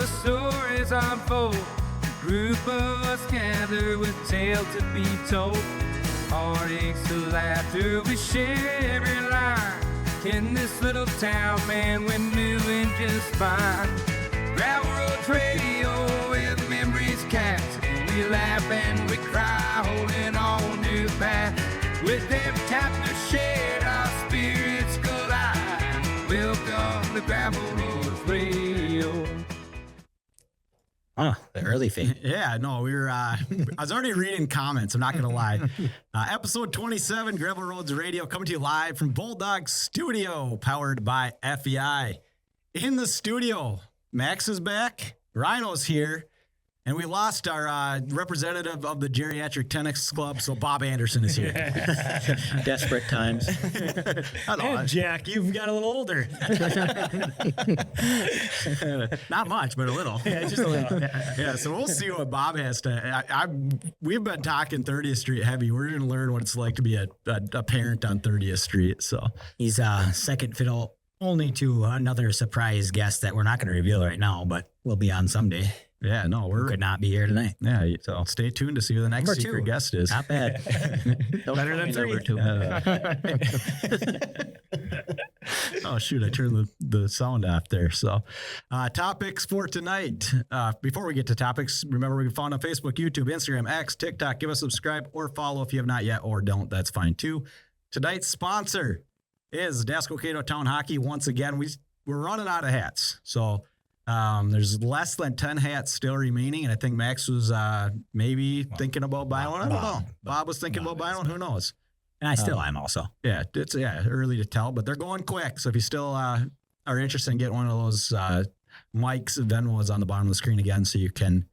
the stories unfold. A group of us gather with tales to be told. Heartaches to laughter, we share every line. In this little town, man, we're doing just fine. Gravel Road Radio with memories cast. We laugh and we cry, holding on to the past. With every chapter shared, our spirits collide. Welcome to Gravel Road Radio. Oh, the early fade. Yeah, no, we were, I was already reading comments, I'm not going to lie. Episode 27, Gravel Roads Radio, coming to you live from Bulldog Studio, powered by FEI. In the studio, Max is back, Rhino's here, and we lost our representative of the Geriatric Tennis Club, so Bob Anderson is here. Desperate times. Hello, Jack, you've got a little older. Not much, but a little. Yeah, just a little. Yeah, so we'll see what Bob has to. We've been talking 30th Street heavy. We're going to learn what it's like to be a parent on 30th Street. So He's second fiddle only to another surprise guest that we're not going to reveal right now, but will be on someday. yeah, no, Who could not be here tonight. Yeah, so stay tuned to see who the next Number secret two. guest is. Not bad. Better than three. Oh, shoot, I turned the sound off there. So topics for tonight. Before we get to topics, remember we can find on Facebook, YouTube, Instagram, X, TikTok. Give us a subscribe or follow if you have not yet, or don't. That's fine too. Tonight's sponsor is Dasco Cato Town Hockey. Once again, we're running out of hats. So there's less than 10 hats still remaining, and I think Max was maybe thinking about buying one. I don't know. Bob was thinking about buying one. Who knows? And I still am also. Yeah, it's early to tell, but they're going quick. So if you still are interested in getting one of those Mike's Venmo is on the bottom of the screen again, so you can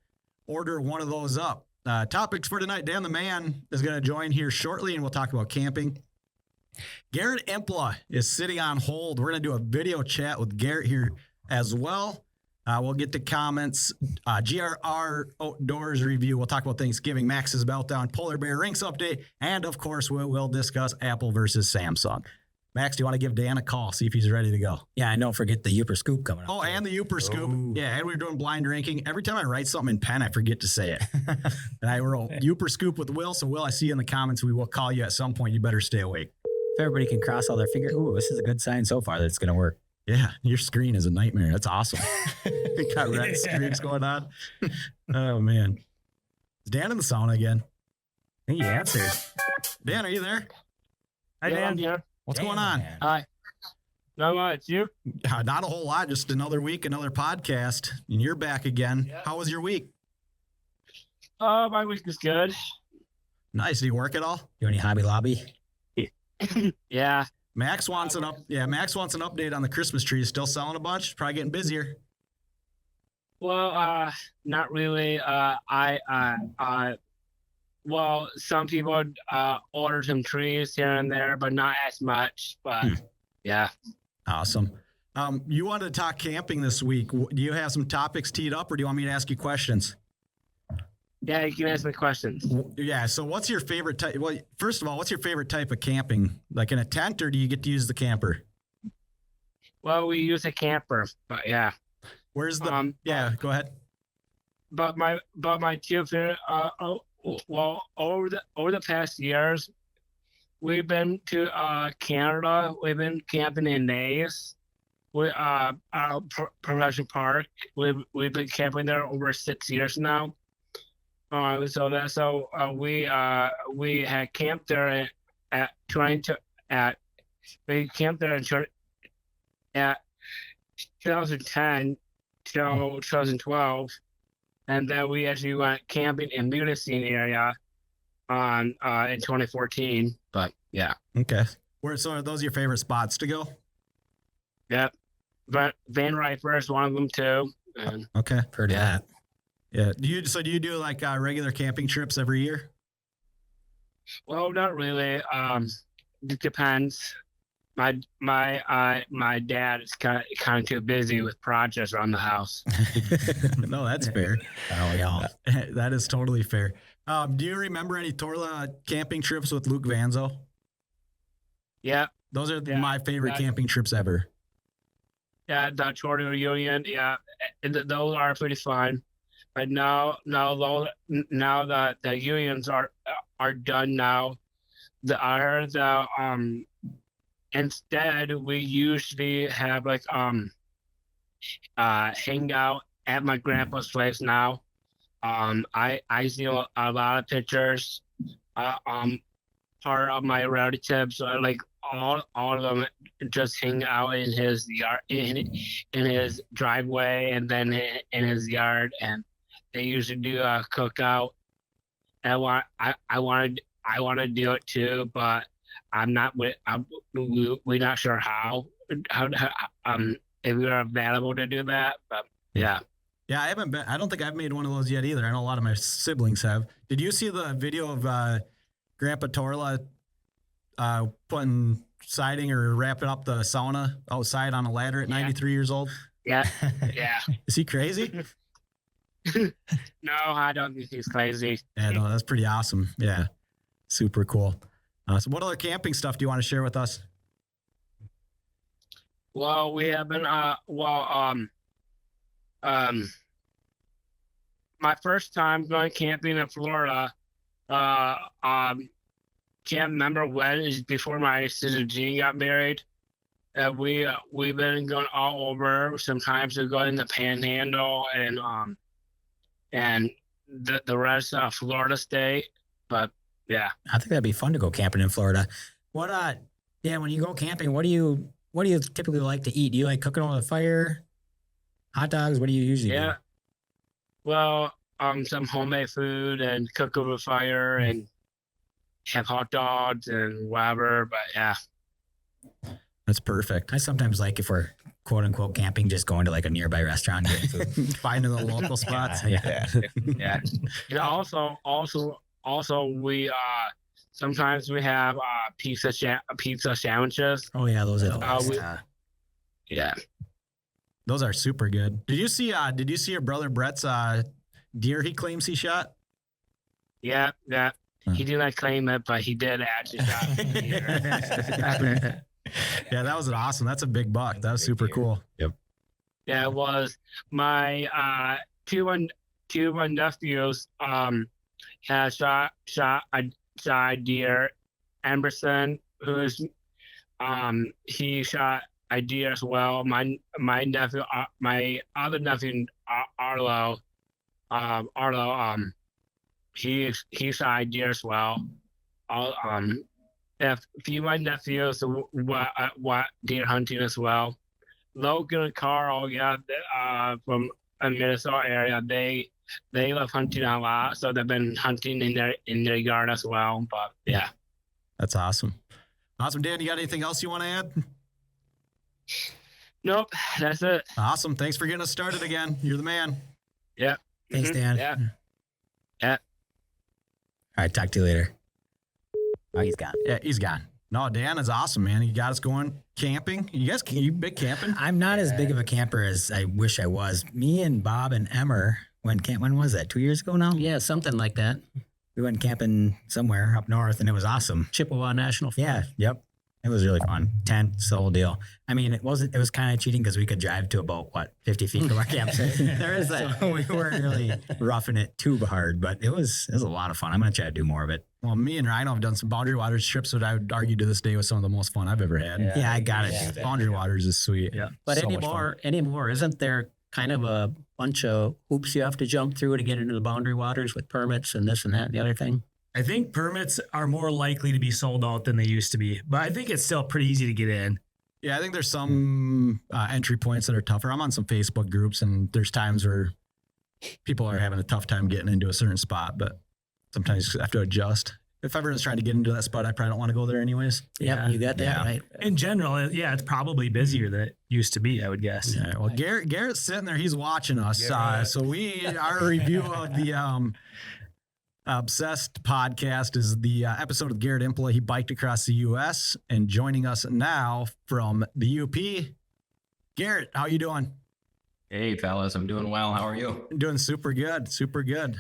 order one of those up. Topics for tonight. Dan the Man is going to join here shortly, and we'll talk about camping. Garrett Impola is sitting on hold. We're going to do a video chat with Garrett here as well. We'll get the comments, GRR Outdoors review. We'll talk about Thanksgiving, Max's Meltdown, Polar Bear Rinks update, and of course, we'll discuss Apple versus Samsung. Max, do you want to give Dan a call, see if he's ready to go? Yeah, and don't forget the Yooper Scoop coming up. Oh, and the Yooper Scoop. Yeah, and we're doing blind ranking. Every time I write something in pen, I forget to say it. And I wrote Yooper Scoop with Will. So, Will, I see you in the comments. We will call you at some point. You better stay awake. If everybody can cross all their fingers, ooh, this is a good sign so far that it's going to work. Yeah, your screen is a nightmare. That's awesome. You got red screens going on. Oh, man. Is Dan in the sauna again? I think he answered. Dan, are you there? Hi, Dan. Yeah. What's Damn, going on? man. Hi. Not much. You? Not a whole lot. Just another week, another podcast, and you're back again. Yeah. How was your week? My week is good. Nice. Did you work at all? You any Hobby Lobby? Yeah. Max wants an update on the Christmas trees. Still selling a bunch? Probably getting busier. Well, not really. Well, some people ordered some trees here and there, but not as much. But yeah. Awesome. You wanted to talk camping this week. Do you have some topics teed up, or do you want me to ask you questions? Yeah, you can ask me questions. Yeah. So what's your favorite type? Well, first of all, what's your favorite type of camping? Like in a tent, or do you get to use the camper? Well, we use a camper, but yeah. Where's the, yeah, go ahead. But my two favorite, well, over the past years, we've been to Canada. We've been camping in Nays. We Progression Park. We've been camping there over 6 years now. We had camped there at 2010 till 2012, and then we actually went camping in Munising area in 2014. But yeah. Okay. So are those your favorite spots to go? Yep. But Van Riper is one of them too. And Okay. Heard of that. Yeah. Do you do like regular camping trips every year? well, not really. It depends. My dad is kind of too busy with projects around the house. No, that's fair. Oh, yeah. That is totally fair. Do you remember any Torla camping trips with Luke Vanzo? Yeah. Those are Yeah, my favorite that- camping trips ever. Yeah, the Tornado Union. Yeah, those are pretty fun. But now that the unions are done now, I heard that instead we usually have like hang out at my grandpa's place now. I see a lot of pictures. Part of my relatives are like all of them just hang out in his yard, in his driveway, and then in his yard, and they usually do a cookout. And I want to do it too, but we're not sure how if we're available to do that. But yeah. Yeah, I don't think I've made one of those yet either. I know a lot of my siblings have. Did you see the video of Grandpa Torla putting siding or wrapping up the sauna outside on a ladder at 93 years old? Yeah. Yeah. Is he crazy? No, I don't think he's crazy. Yeah, no, that's pretty awesome. Yeah, super cool. So what other camping stuff do you want to share with us? Well, we have been my first time going camping in Florida, can't remember when, is before my sister Jean got married. We've been going all over. Sometimes we go in the Panhandle and the rest of Florida state. But yeah, I think that'd be fun to go camping in Florida. When you go camping, what do you typically like to eat? Do you like cooking over the fire? Hot dogs? What do you usually do? Well, some homemade food and cook over the fire and have hot dogs and whatever. But yeah, that's perfect. I sometimes like, if we're quote unquote camping, just going to like a nearby restaurant and getting food. Finding the local spots. Yeah. yeah. And also we sometimes we have pizza sandwiches. Oh yeah, those are the best. Yeah. Those are super good. Did you see your brother Brett's deer he claims he shot? Yeah. He didn't claim it, but he did actually shot a deer. Yeah, that was awesome. That's a big buck. That was super cool. Yep. Yeah, it was. My two of my nephews had shot a deer. Emerson, who's he shot a deer as well. My nephew, my other nephew, Arlo, he shot a deer as well. A few of my nephews what deer hunting as well. Logan and Carl, from the Minnesota area, they love hunting a lot, so they've been hunting in their yard as well. But yeah, that's awesome. Awesome, Dan. You got anything else you want to add? Nope, that's it. Awesome. Thanks for getting us started again. You're the man. Yeah. Thanks, Dan. Yeah. All right, talk to you later. Oh, he's gone. Yeah, he's gone. No, Dan is awesome, man. He got us going camping. You big camping? I'm not as big of a camper as I wish I was. Me and Bob and Emmer when was that? 2 years ago now? Yeah, something like that. We went camping somewhere up north, and it was awesome. Chippewa National Forest. Yeah, yep. It was really fun. Tents, the whole deal. I mean, it was kind of cheating because we could drive to about 50 feet from our campsite. There is that. So we weren't really roughing it too hard, but it was a lot of fun. I'm gonna try to do more of it. Well, me and Rhino have done some Boundary Waters trips that I would argue to this day was some of the most fun I've ever had. Yeah, I got it. Boundary Waters is sweet. Yeah. But So much fun. anymore, isn't there kind of a bunch of hoops you have to jump through to get into the Boundary Waters with permits and this and that and the other thing? I think permits are more likely to be sold out than they used to be, but I think it's still pretty easy to get in. Yeah, I think there's some entry points that are tougher. I'm on some Facebook groups, and there's times where people are having a tough time getting into a certain spot, but sometimes you have to adjust. If everyone's trying to get into that spot, I probably don't want to go there anyways. Yeah, you got that Yeah. right. In general, yeah, it's probably busier than it used to be, I would guess. Yeah, well, Garrett's sitting there. He's watching us. So our review of the Obsessed podcast is the episode with Garrett Impola. He biked across the U.S. and joining us now from the UP. Garrett, how you doing? Hey, fellas, I'm doing well. How are you? Doing super good, super good.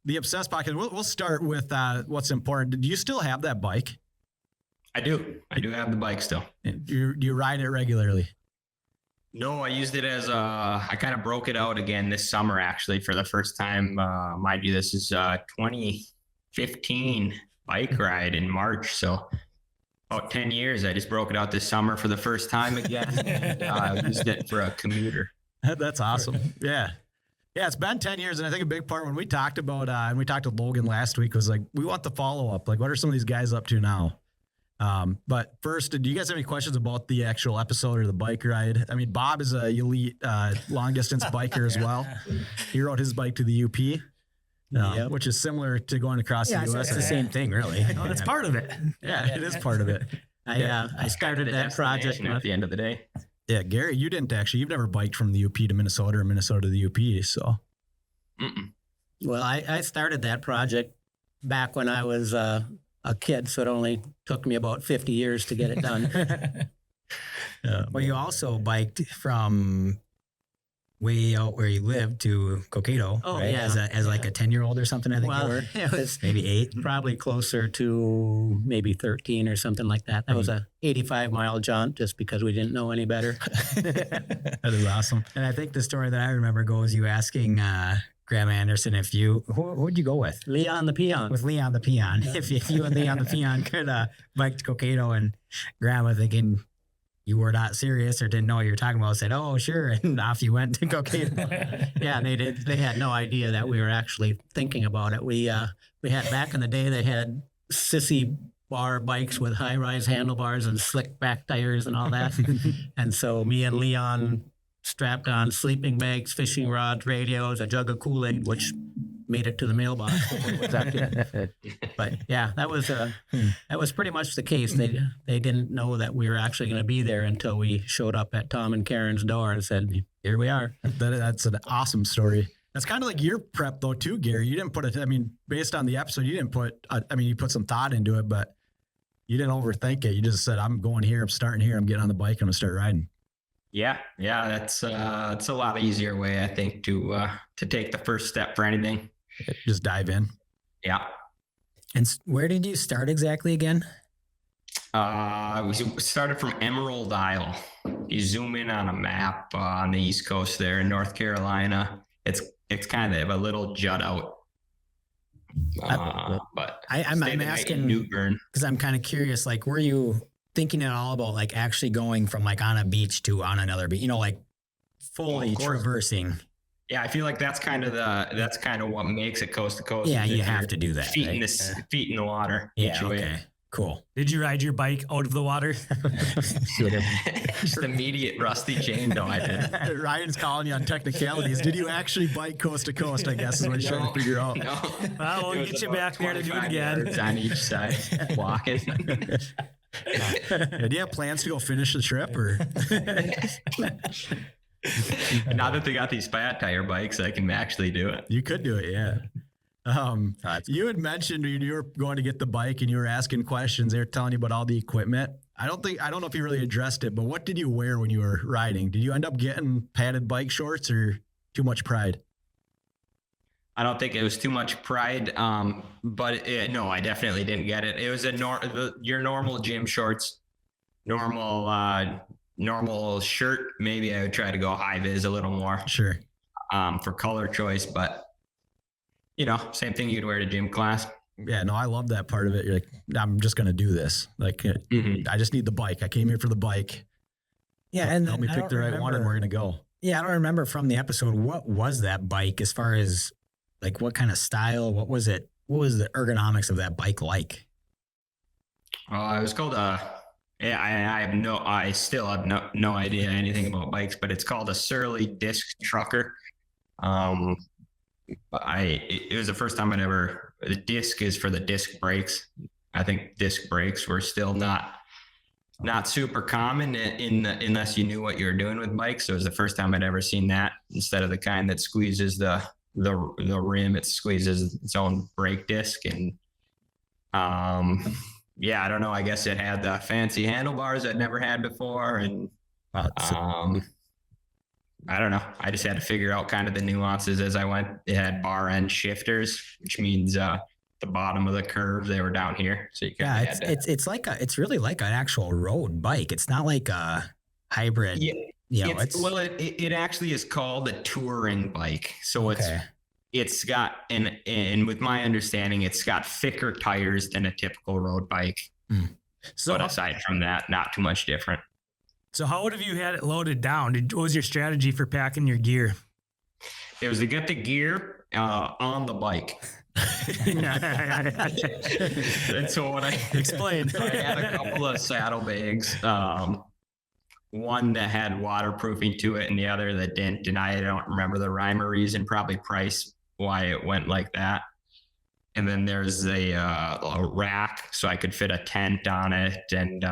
The Obsessed podcast, we'll start with what's important. Do you still have that bike? I do. I do have the bike still. Do you ride it regularly? No, I used it as I kind of broke it out again this summer, actually, for the first time. Mind you, this is 2015 bike ride in March. So about 10 years, I just broke it out this summer for the first time again. And, I used it for a commuter. That's awesome. Yeah. Yeah, it's been 10 years. And I think a big part when we talked about, and we talked to Logan last week, was like, we want the follow up. Like, what are some of these guys up to now? But first, do you guys have any questions about the actual episode or the bike ride? I mean, Bob is a elite long distance biker as well. He rode his bike to the UP, which is similar to going across the US. It's the same thing, really. Oh, it's part of it. Yeah, it is part of it. I started that project at the end of the day. Yeah, Gary, you didn't actually. You've never biked from the UP to Minnesota or Minnesota to the UP, so. Mm-mm. Well, I started that project back when I was a kid, so it only took me about 50 years to get it done. Well, you also biked from way out where you lived to Cokato, Oh, right? yeah. As like a 10-year-old or something, I think you Well, were. it was Maybe 8. probably closer to maybe 13 or something like that. That was a 85-mile jaunt just because we didn't know any better. That is awesome. And I think the story that I remember goes you asking Graham Anderson if who'd you go with? Leon the peon. With Leon the Peon. If you and Leon the Peon could bike to Cokato, and Grandma, thinking you were not serious or didn't know what you were talking about, said, "Oh, sure," and off you went to Cokato. Yeah, they did. They had no idea that we were actually thinking about it. We had back in the day, they had sissy bar bikes with high-rise handlebars and slick back tires and all that. And so me and Leon strapped on sleeping bags, fishing rods, radios, a jug of Kool-Aid, which made it to the mailbox. But yeah, that was pretty much the case. They didn't know that we were actually going to be there until we showed up at Tom and Karen's door and said, "Here we are." That's an awesome story. That's kind of like your prep though too, Gary. You didn't put it, I mean, based on the episode, you didn't put, you put some thought into it, but you didn't overthink it. You just said, "I'm going here, I'm starting here, I'm getting on the bike, I'm gonna start riding." Yeah, that's it's a lot easier way, I think, to take the first step for anything. Just dive in. Yeah. And where did you start exactly again? We started from Emerald Isle. You zoom in on a map on the East Coast there in North Carolina. It's kind of a little jut out. But I'm stayed the night in asking New Bern. because I'm kind of curious. Like, were you thinking at all about like actually going from like on a beach to on another beach? Like fully Of course. traversing. Yeah, I feel like that's kind of what makes it coast to coast. Yeah, is you if have you're to do that. Feet in right? the feet in the water. Yeah. each way. Okay. Cool. Did you ride your bike out of the water? Just immediate rusty chain. No, I did. Ryan's calling you on technicalities. Did you actually bike coast to coast, I guess, is what he's trying to figure out. No. Well, we'll It was get you about back there to do it 25 again. yards on each side, walking. Yeah, do you have plans to go finish the trip or? Now that they got these fat tire bikes, I can actually do it. You could do it, yeah. You had mentioned you were going to get the bike and you were asking questions. They were telling you about all the equipment. I don't know if you really addressed it, but what did you wear when you were riding? Did you end up getting padded bike shorts or too much pride? I don't think it was too much pride, but no, I definitely didn't get it. It was your normal gym shorts, normal shirt. Maybe I would try to go high vis a little more Sure. for color choice, but same thing you'd wear to gym class. Yeah, no, I love that part of it. You're like, I'm just going to do this. Like, I just need the bike. I came here for the bike. Yeah, and Help me I pick don't the right one and we're going to go. Yeah, I don't remember from the episode what was that bike as far as like what kind of style, what was it? What was the ergonomics of that bike like? It was called I still have no idea anything about bikes, but it's called a Surly Disc Trucker. It was the first time the disc is for the disc brakes. I think disc brakes were still not super common unless you knew what you were doing with bikes. So it was the first time I'd ever seen that. Instead of the kind that squeezes the rim, it squeezes its own brake disc. And I don't know. I guess it had the fancy handlebars I'd never had before. And I don't know. I just had to figure out kind of the nuances as I went. It had bar end shifters, which means the bottom of the curve, they were down here. So you kind of it's really like an actual road bike. It's not like a hybrid. Yeah. you know, It actually is called a touring bike. So okay. it's got, and with my understanding, it's got thicker tires than a typical road bike. So, But aside from that, not too much different. so how would have you had it loaded down? What was your strategy for packing your gear? It was to get the gear on the bike. And so what I Explain. I had a couple of saddlebags, one that had waterproofing to it and the other that didn't. And I don't remember the rhyme or reason, probably price why it went like that. And then there's a rack so I could fit a tent on it and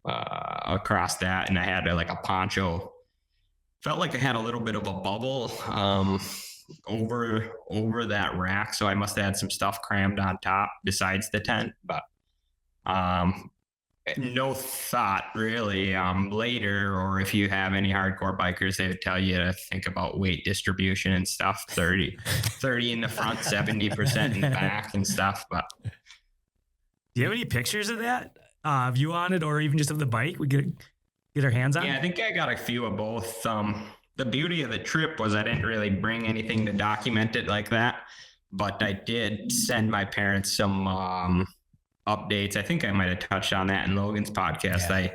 across that. And I had like a poncho. Felt like I had a little bit of a bubble over that rack. So I must have had some stuff crammed on top besides the tent. But no thought really later, or if you have any hardcore bikers, they would tell you to think about weight distribution and stuff. 30 in the front, 70% in the back and stuff. But Do you have any pictures of that? Of you on it, or even just of the bike? We get our hands on. yeah, I think I got a few of both. The beauty of the trip was I didn't really bring anything to document it like that, but I did send my parents some updates. I think I might have touched on that in Logan's podcast. Yeah.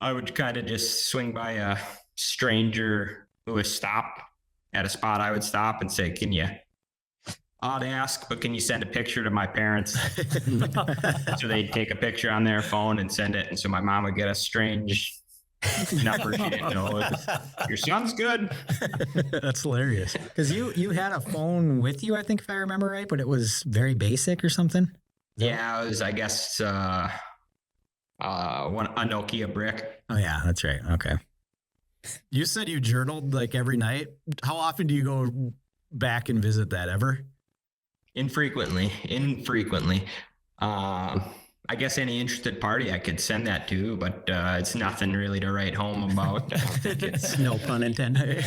I would kind of just swing by a stranger who was stopped at a spot. I would stop and say, odd ask, but can you send a picture to my parents? So they'd take a picture on their phone and send it. And so my mom would get a strange number she didn't know. Your son's good. That's hilarious. Because you had a phone with you, I think, if I remember right, but it was very basic or something. Yeah, it was, I guess, a Nokia brick. Oh yeah, that's right. Okay. You said you journaled like every night. How often do you go back and visit that ever? Infrequently. I guess any interested party I could send that to, but it's nothing really to write home about. I don't think it's, No pun intended.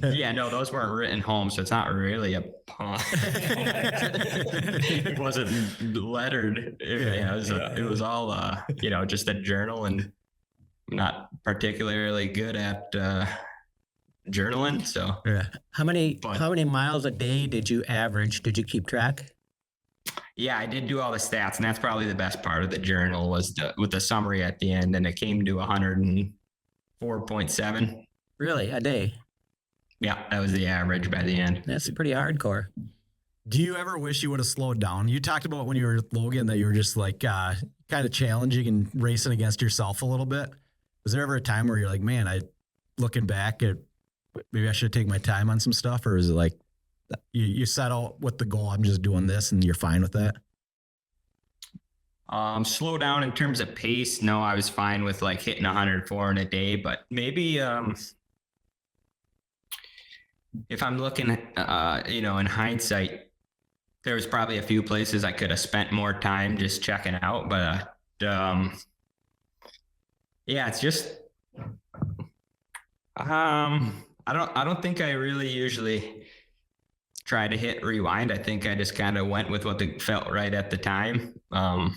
yeah, no, those weren't written home, so it's not really a pun. It wasn't lettered. It was all, just a journal, and I'm not particularly good at journaling. So Yeah. How many miles a day did you average? Did you keep track? yeah, I did do all the stats, and that's probably the best part of the journal was with the summary at the end, and it came to 104.7. Really, a day? Yeah, that was the average by the end. That's pretty hardcore. Do you ever wish you would have slowed down? You talked about when you were with Logan that you were just like kind of challenging and racing against yourself a little bit. Was there ever a time where you're like, man, looking back at maybe I should take my time on some stuff, or is it like you set out with the goal, I'm just doing this, and you're fine with that? Slow down in terms of pace. No, I was fine with like hitting 104 in a day, but maybe if I'm looking at, in hindsight, there was probably a few places I could have spent more time just checking out, but yeah, it's just I don't think I really usually try to hit rewind. I think I just kind of went with what felt right at the time. And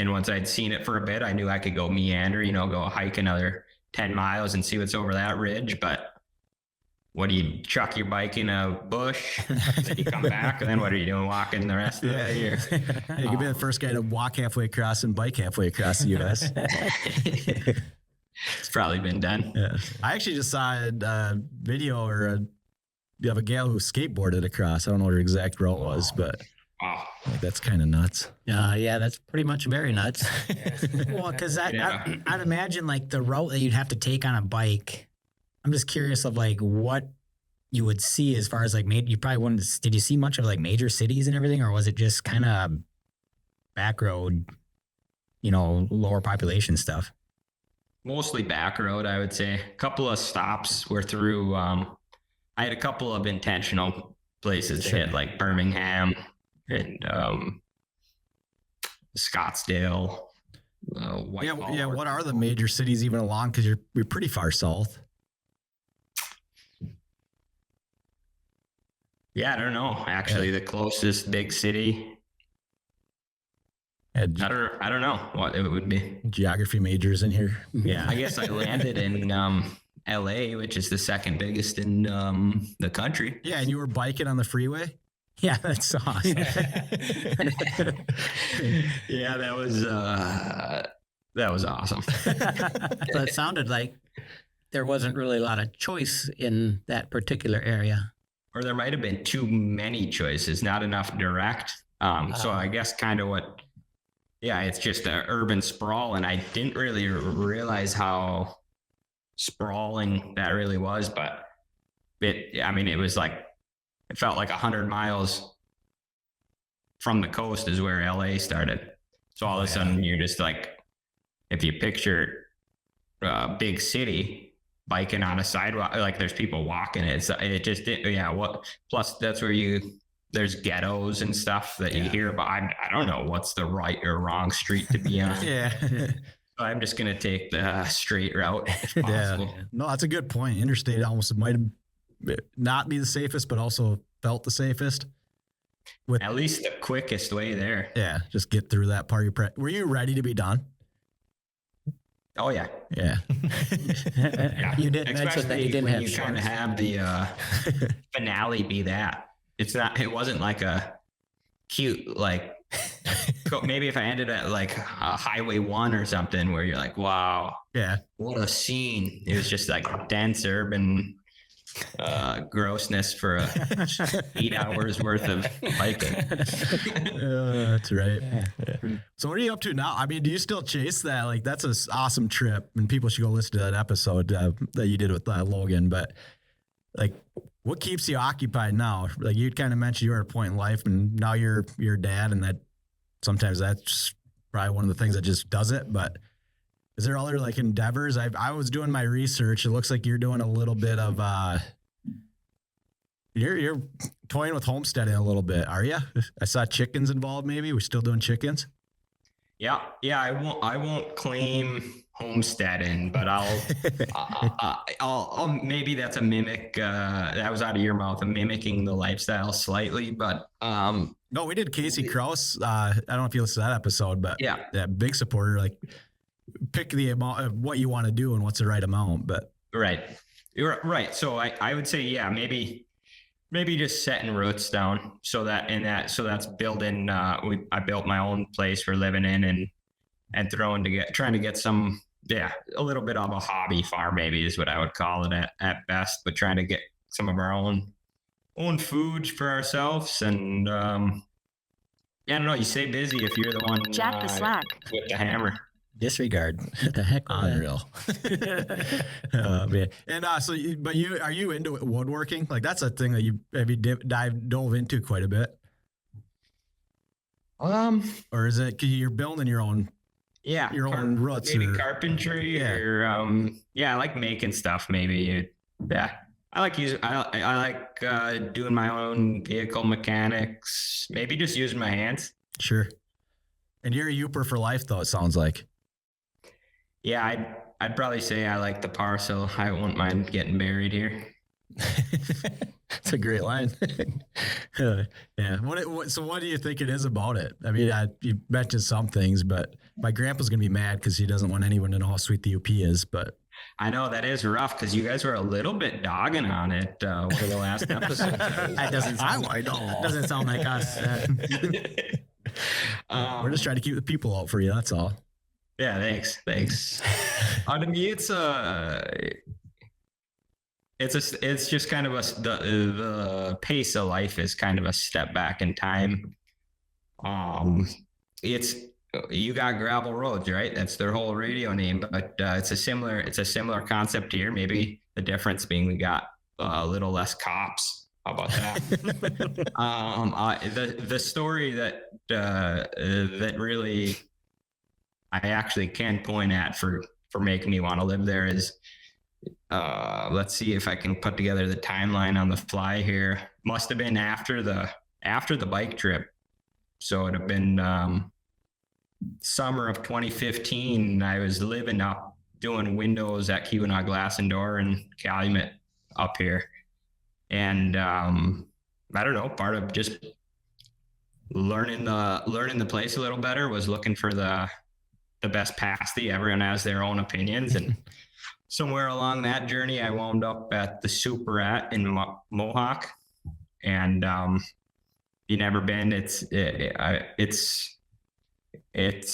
once I'd seen it for a bit, I knew I could go meander, go hike another 10 miles and see what's over that ridge. But what do you chuck your bike in a bush? Then you come back, and then what are you doing walking the rest of the day? You could be the first guy to walk halfway across and bike halfway across the U.S. It's probably been done. Yeah. I actually just saw a video you have a gal who skateboarded across. I don't know what her exact route was, but that's kind of nuts. Yeah, that's pretty much very nuts. Well, because Yeah. I'd imagine like the route that you'd have to take on a bike. I'm just curious of like what you would see as far as like you probably wouldn't. Did you see much of like major cities and everything, or was it just kind of back road, lower population stuff? Mostly back road, I would say. A couple of stops were through. I had a couple of intentional places to hit, like Birmingham and Scottsdale. Yeah. What are the major cities even along? Because you're pretty far south. Yeah, I don't know. Actually, the closest big city. Had I don't know what it would be. geography majors in here. Yeah. I guess I landed in LA, which is the second biggest in the country. Yeah, and you were biking on the freeway. Yeah, that's awesome. Yeah, that was awesome. So it sounded like there wasn't really a lot of choice in that particular area. Or there might have been too many choices, not enough direct. So I guess kind of it's just an urban sprawl, and I didn't really realize how sprawling that really was, but it was like, it felt like 100 miles from the coast is where LA started. So all of a sudden you're just like, if you picture a big city biking on a sidewalk, like there's people walking it just plus that's where there's ghettos and stuff that you hear about. I don't know what's the right or wrong street to be on. Yeah. I'm just going to take the straight route if possible. Yeah. No, that's a good point. Interstate almost might have not be the safest, but also felt the safest. With At least the quickest way there. yeah, just get through that part. Were you ready to be done? Oh yeah. Yeah. You did mention that you didn't have kind of shorts. have the finale be that. It wasn't like a cute, like, maybe if I ended at like Highway 1 or something where you're like, wow, Yeah. what a scene. It was just like dense urban grossness for 8 hours worth of biking. That's right. So what are you up to now? I mean, do you still chase that? Like, that's an awesome trip, and people should go listen to that episode that you did with Logan. But like, what keeps you occupied now? Like, you kind of mentioned you were at a point in life, and now you're a dad, and that sometimes that's probably one of the things that just does it. But is there other like endeavors? I was doing my research. It looks like you're doing a little bit of you're toying with homesteading a little bit, are you? I saw chickens involved. Maybe we're still doing chickens. Yeah. I won't claim homesteading, but I'll maybe that's a mimic. That was out of your mouth, mimicking the lifestyle slightly, but No, we did Casey Krause. I don't know if you listened to that episode, but yeah, big supporter. Like, pick the amount of what you want to do and what's the right amount. But right, you're right. So I would say maybe just setting roots down so that's building. I built my own place we're living in and trying to get some a little bit of a hobby farm maybe is what I would call it at best, but trying to get some of our own food for ourselves and I don't know. You stay busy if you're the one Jack the slack. with the hammer. Disregard. What the heck? was that? Unreal. Man. And are you into woodworking? Like, that's a thing that you dove into quite a bit, or is it 'cause you're building your own own roots? Maybe or, carpentry or I like making stuff. Maybe I like doing my own vehicle mechanics. Maybe just using my hands. Sure. And you're a Yooper for life, though, it sounds like. Yeah, I'd probably say I like the parcel. I won't mind getting married here. It's a great line. Yeah. So what do you think it is about it? I mean, you mentioned some things, but my grandpa's going to be mad because he doesn't want anyone to know how sweet the UP is, but. I know that is rough because you guys were a little bit dogging on it one of the last episodes. That doesn't sound like us. We're just trying to keep the people out for you. That's all. Yeah, thanks. To me, it's just kind of the pace of life is kind of a step back in time. You got gravel roads, right? That's their whole radio name, but it's a similar concept here. Maybe the difference being we got a little less cops. How about that? The story that really I actually can point at for making me want to live there is let's see if I can put together the timeline on the fly here. Must have been after the bike trip, so it'd have been summer of 2015. I was living up doing windows at Keweenaw Glass and Door and Calumet up here. And I don't know, part of just learning the place a little better, was looking for the best pasty. Everyone has their own opinions, and somewhere along that journey, I wound up at the Superette in Mohawk, and you never been. It's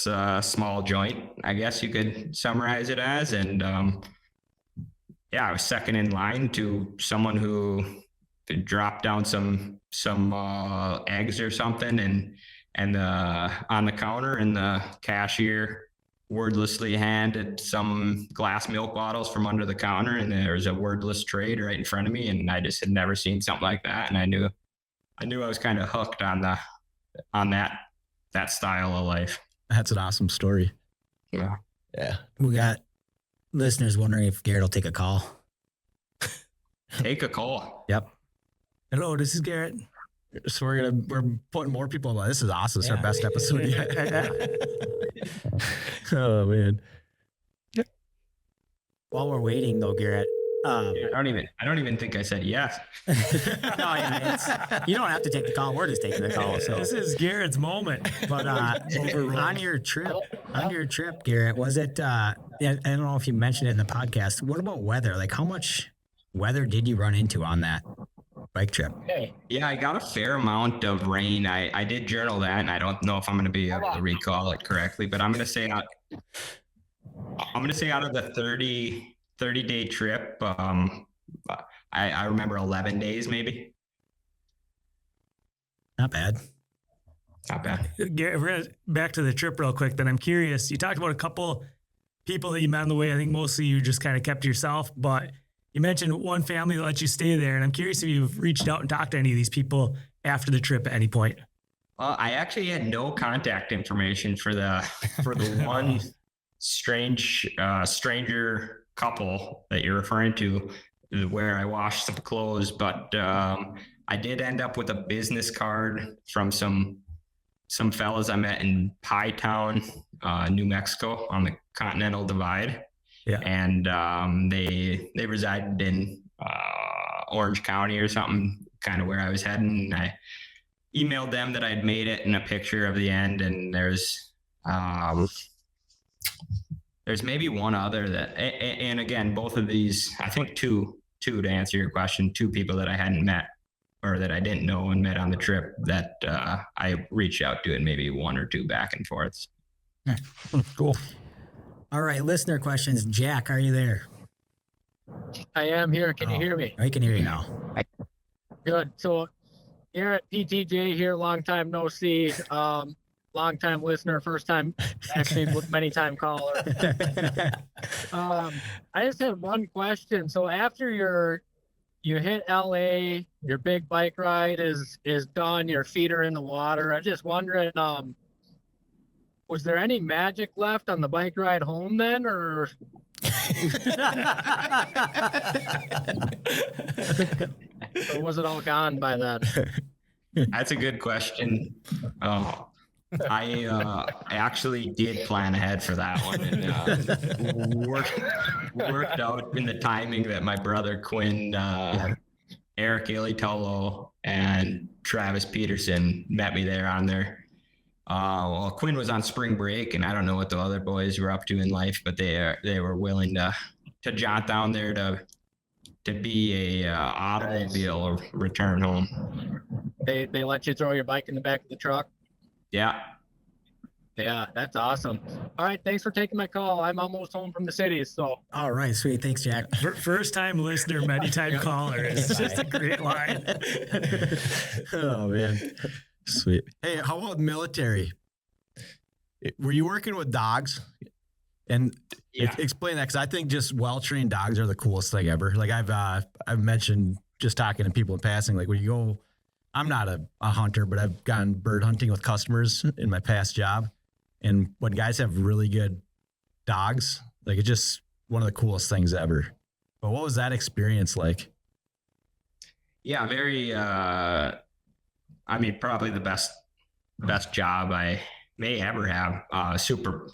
a small joint, I guess you could summarize it as, and I was second in line to someone who dropped down some eggs or something, and on the counter, and the cashier wordlessly handed some glass milk bottles from under the counter, and there was a wordless trade right in front of me, and I just had never seen something like that, and I knew I was kind of hooked on that style of life. That's an awesome story. Yeah. Yeah. We got listeners wondering if Garrett will take a call. Take a call. Yep. Hello, this is Garrett. So we're putting more people on. This is awesome. It's our best episode yet. Oh man. While we're waiting though, Garrett. I don't even think I said yes. No, you don't have to take the call. We're just taking the call. So This is Garrett's moment. But on your trip, Garrett, was it? I don't know if you mentioned it in the podcast. What about weather? Like, how much weather did you run into on that bike trip? Yeah, I got a fair amount of rain. I did journal that, and I don't know if I'm going to be able to recall it correctly, but I'm going to say out of the 30-day trip, I remember 11 days maybe. Not bad. Not bad. Garrett, we're gonna back to the trip real quick. Then I'm curious. You talked about a couple people that you met on the way. I think mostly you just kind of kept to yourself, but you mentioned one family that let you stay there, and I'm curious if you've reached out and talked to any of these people after the trip at any point. I actually had no contact information for the one stranger couple that you're referring to, where I washed some clothes, but I did end up with a business card from some fellas I met in Pie Town, New Mexico, on the Continental Divide. Yeah. And they resided in Orange County or something, kind of where I was heading. And I emailed them that I'd made it, and a picture of the end. And there's maybe one other that, and again, both of these, I think two to answer your question, two people that I hadn't met or that I didn't know and met on the trip that I reached out to, and maybe one or two back and forths. Cool. All right, listener questions. Jack, are you there? I am here. Can you hear me? I can hear you now. Good. So, Garrett, PTJ here, long time no see. Long time listener, first time, actually many time caller. I just have one question. So after you hit LA, your big bike ride is done, your feet are in the water. I'm just wondering, was there any magic left on the bike ride home then, or? Or was it all gone by then? That's a good question. I actually did plan ahead for that one, and worked out in the timing that my brother Quinn, Eric Ilitolo, and Travis Peterson met me there on their. Well, Quinn was on spring break, and I don't know what the other boys were up to in life, but they were willing to jaunt down there to be a automobile return home. They let you throw your bike in the back of the truck? Yeah. Yeah, that's awesome. All right, thanks for taking my call. I'm almost home from the city, so. All right, sweet. Thanks, Jack. First time listener, many time caller. It's just a great line. Oh man, sweet. Hey, how about military? Were you working with dogs? And explain that, because I think just well-trained dogs are the coolest thing ever. Like I've mentioned, just talking to people in passing, like when you go, I'm not a hunter, but I've gone bird hunting with customers in my past job. And when guys have really good dogs, like it's just one of the coolest things ever. But what was that experience like? Yeah, very, I mean, probably the best job I may ever have. Super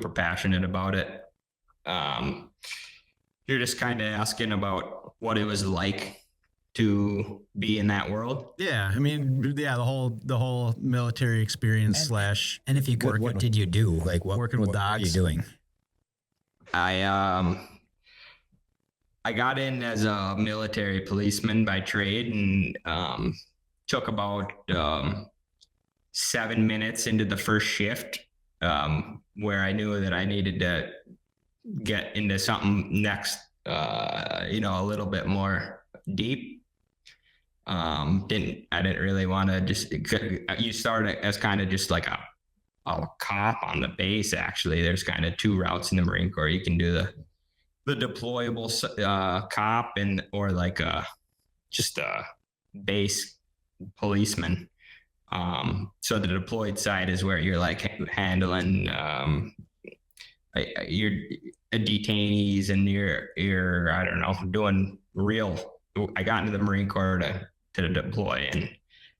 passionate about it. You're just kind of asking about what it was like to be in that world. Yeah, I mean, yeah, the whole military experience slash. And if you could, what did you do? Like what Working with what were you dogs. doing? I got in as a military policeman by trade, and took about 7 minutes into the first shift, where I knew that I needed to get into something next, a little bit more deep. I didn't really want to just, you start as kind of just like a cop on the base. Actually, there's kind of two routes in the Marine Corps. You can do the deployable cop or like just a base policeman. So the deployed side is where you're like handling your detainees, and you're I don't know, doing real. I got into the Marine Corps to deploy, and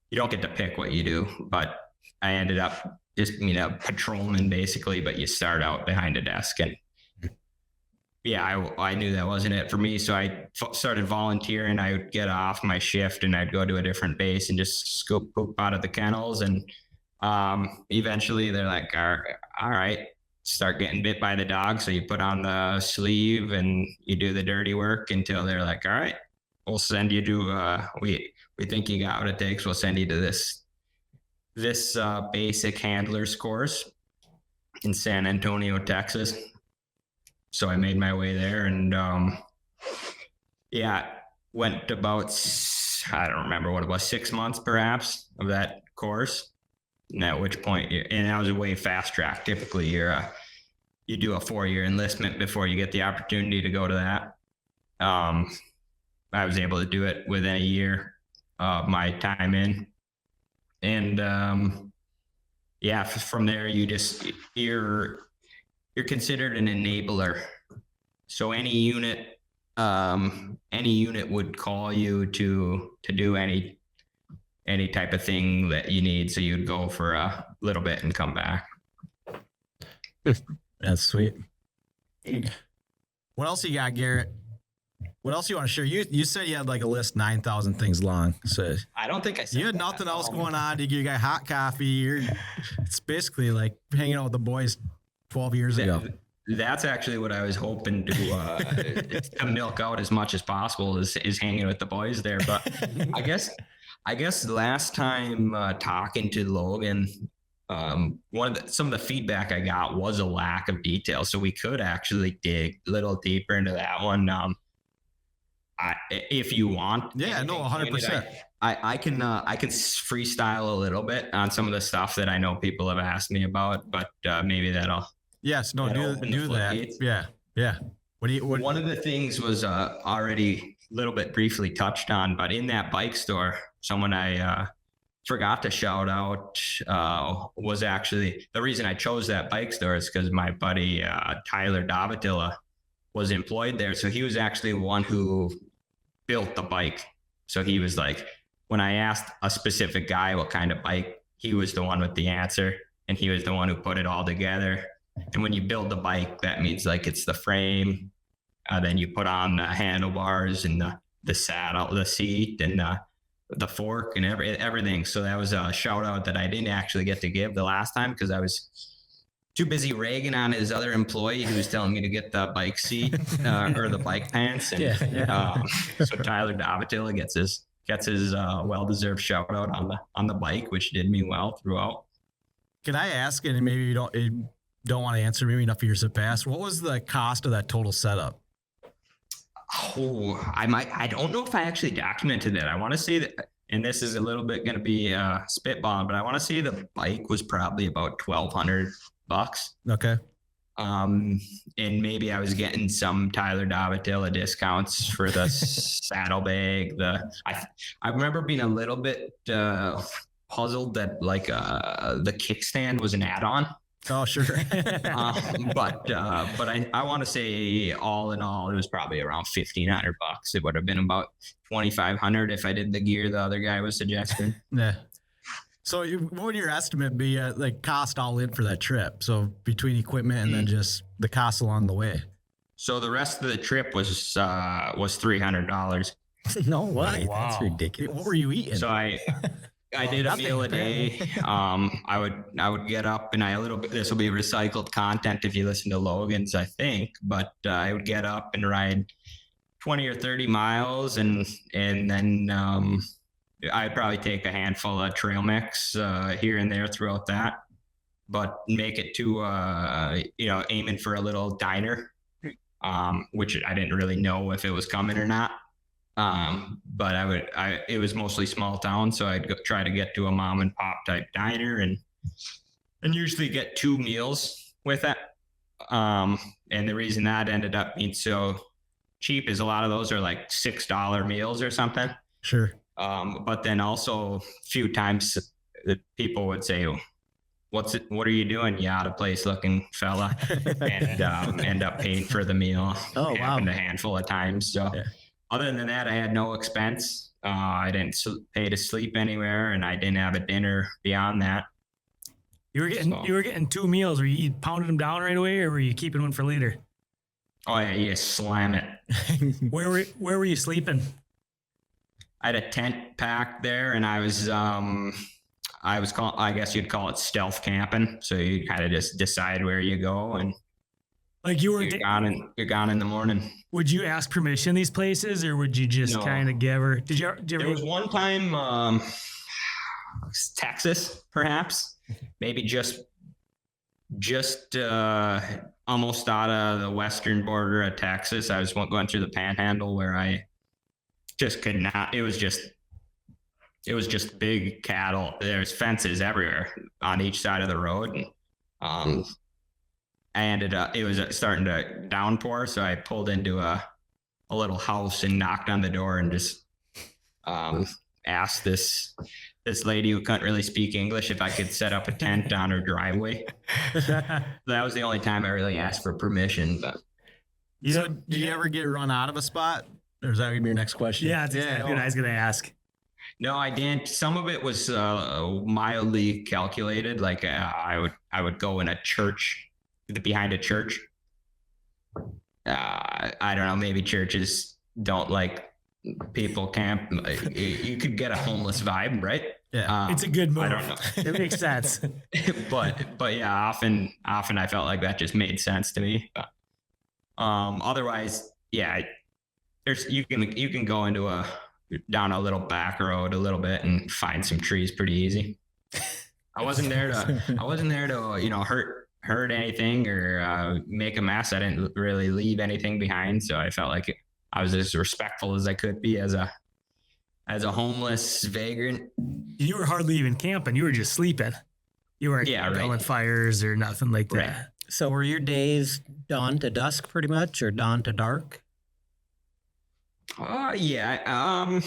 you don't get to pick what you do, but I ended up just patrolman basically. But you start out behind a desk, and yeah, I knew that wasn't it for me. So I started volunteering. I would get off my shift and I'd go to a different base and just scoop poop out of the kennels. And eventually they're like, all right, start getting bit by the dog. So you put on the sleeve and you do the dirty work until they're like, all right, we'll send you to, we think you got what it takes. We'll send you to this basic handlers course in San Antonio, Texas. So I made my way there, and went about, I don't remember what it was, 6 months perhaps of that course. And at which point, and I was a way fast track. Typically, you do a 4-year enlistment before you get the opportunity to go to that. I was able to do it within a year of my time in, and from there you're considered an enabler. So any unit would call you to do any type of thing that you need. So you'd go for a little bit and come back. That's sweet. What else you got, Garrett? What else you want to share? You said you had like a list 9,000 things long. So I don't think I said you had nothing else going on. You got hot coffee. It's basically like hanging out with the boys 12 years ago. That's actually what I was hoping to milk out as much as possible is hanging with the boys there. But I guess last time talking to Logan, some of the feedback I got was a lack of detail. So we could actually dig a little deeper into that one. If you want. Yeah, no, 100%. I can freestyle a little bit on some of the stuff that I know people have asked me about, but maybe that'll. Yes, no, do that. Yeah. One of the things was already a little bit briefly touched on, but in that bike store, someone I forgot to shout out was actually the reason I chose that bike store is because my buddy Tyler Davatilla was employed there. So he was actually one who built the bike. So he was like, when I asked a specific guy what kind of bike, he was the one with the answer, and he was the one who put it all together. And when you build the bike, that means like it's the frame, then you put on the handlebars and the saddle, the seat, and the fork and everything. So that was a shout out that I didn't actually get to give the last time because I was too busy ragging on his other employee who was telling me to get the bike seat or the bike pants. And so Tyler Davatilla gets his well-deserved shout out on the bike, which did me well throughout. Can I ask, and maybe you don't want to answer, maybe enough years have passed, what was the cost of that total setup? Oh, I don't know if I actually documented it. I want to say that, and this is a little bit going to be spitballing, but I want to say the bike was probably about $1,200. Okay. And maybe I was getting some Tyler Davatilla discounts for the saddlebag. I remember being a little bit puzzled that like the kickstand was an add-on. Oh, sure. But I want to say all in all, it was probably around $1,500. It would have been about $2,500 if I did the gear the other guy was suggesting. Yeah. So what would your estimate be like cost all in for that trip? So between equipment and then just the cost along the way. So the rest of the trip was $300. No way. Wow. That's ridiculous. What were you eating? So I did a nothing, meal a day. I would get up and this will be recycled content if you listen to Logan's, I think, but I would get up and ride 20 or 30 miles and then I'd probably take a handful of trail mix here and there throughout that, but make it to aiming for a little diner, which I didn't really know if it was coming or not. But it was mostly small town, so I'd try to get to a mom and pop type diner and usually get 2 meals with it. And the reason that ended up being so cheap is a lot of those are like $6 meals or something. Sure. But then also a few times the people would say, what are you doing, you out of place looking fella? And end up paying for the meal. Oh, wow. Happened a handful of times. So Yeah. Other than that, I had no expense. I didn't pay to sleep anywhere, and I didn't have a dinner beyond that. You were getting 2 meals. Were you pounding them down right away, or were you keeping one for later? Oh yeah, you slam it. Where were you sleeping? I had a tent packed there, and I guess you'd call it stealth camping. So you kind of just decide where you go, and Like you were. you're gone in the morning. Would you ask permission these places, or would you just No. kind of give her? Did you ever? There was one time, Texas, perhaps, maybe just almost out of the western border of Texas. I was going through the Panhandle where I just could not. It was just big cattle. There's fences everywhere on each side of the road. And, I ended up, it was starting to downpour, so I pulled into a little house and knocked on the door and just asked this lady who couldn't really speak English if I could set up a tent on her driveway. That was the only time I really asked for permission. But Did you ever get run out of a spot? Or is that gonna be your next question? Yeah, that's exactly what I was gonna ask. no, I didn't. Some of it was mildly calculated. Like I would go in a church, behind a church. I don't know. Maybe churches don't like people camp. You could get a homeless vibe, right? Yeah. It's a good move. I don't know. It makes sense. but yeah, often I felt like that just made sense to me. But, otherwise, yeah, you can go down a little back road a little bit and find some trees pretty easy. I wasn't there to hurt anything or make a mess. I didn't really leave anything behind, so I felt like I was as respectful as I could be as a homeless vagrant. You were hardly even camping. You were just sleeping. You weren't building fires or nothing like that. Right. So were your days dawn to dusk pretty much, or dawn to dark? Yeah.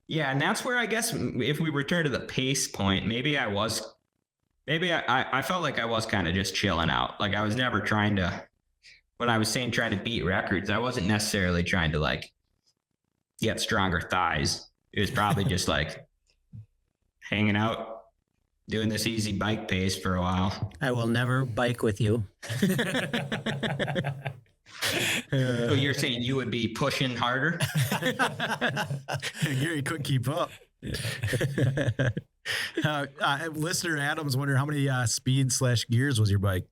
Yeah, and that's where I guess if we return to the pace point, maybe I felt like I was kind of just chilling out. Like I was never trying to, when I was saying trying to beat records, I wasn't necessarily trying to like get stronger thighs. It was probably just like hanging out, doing this easy bike pace for a while. I will never bike with you. So you're saying you would be pushing harder? Gary couldn't keep up. Listener Adams wondering how many speed/gears was your bike?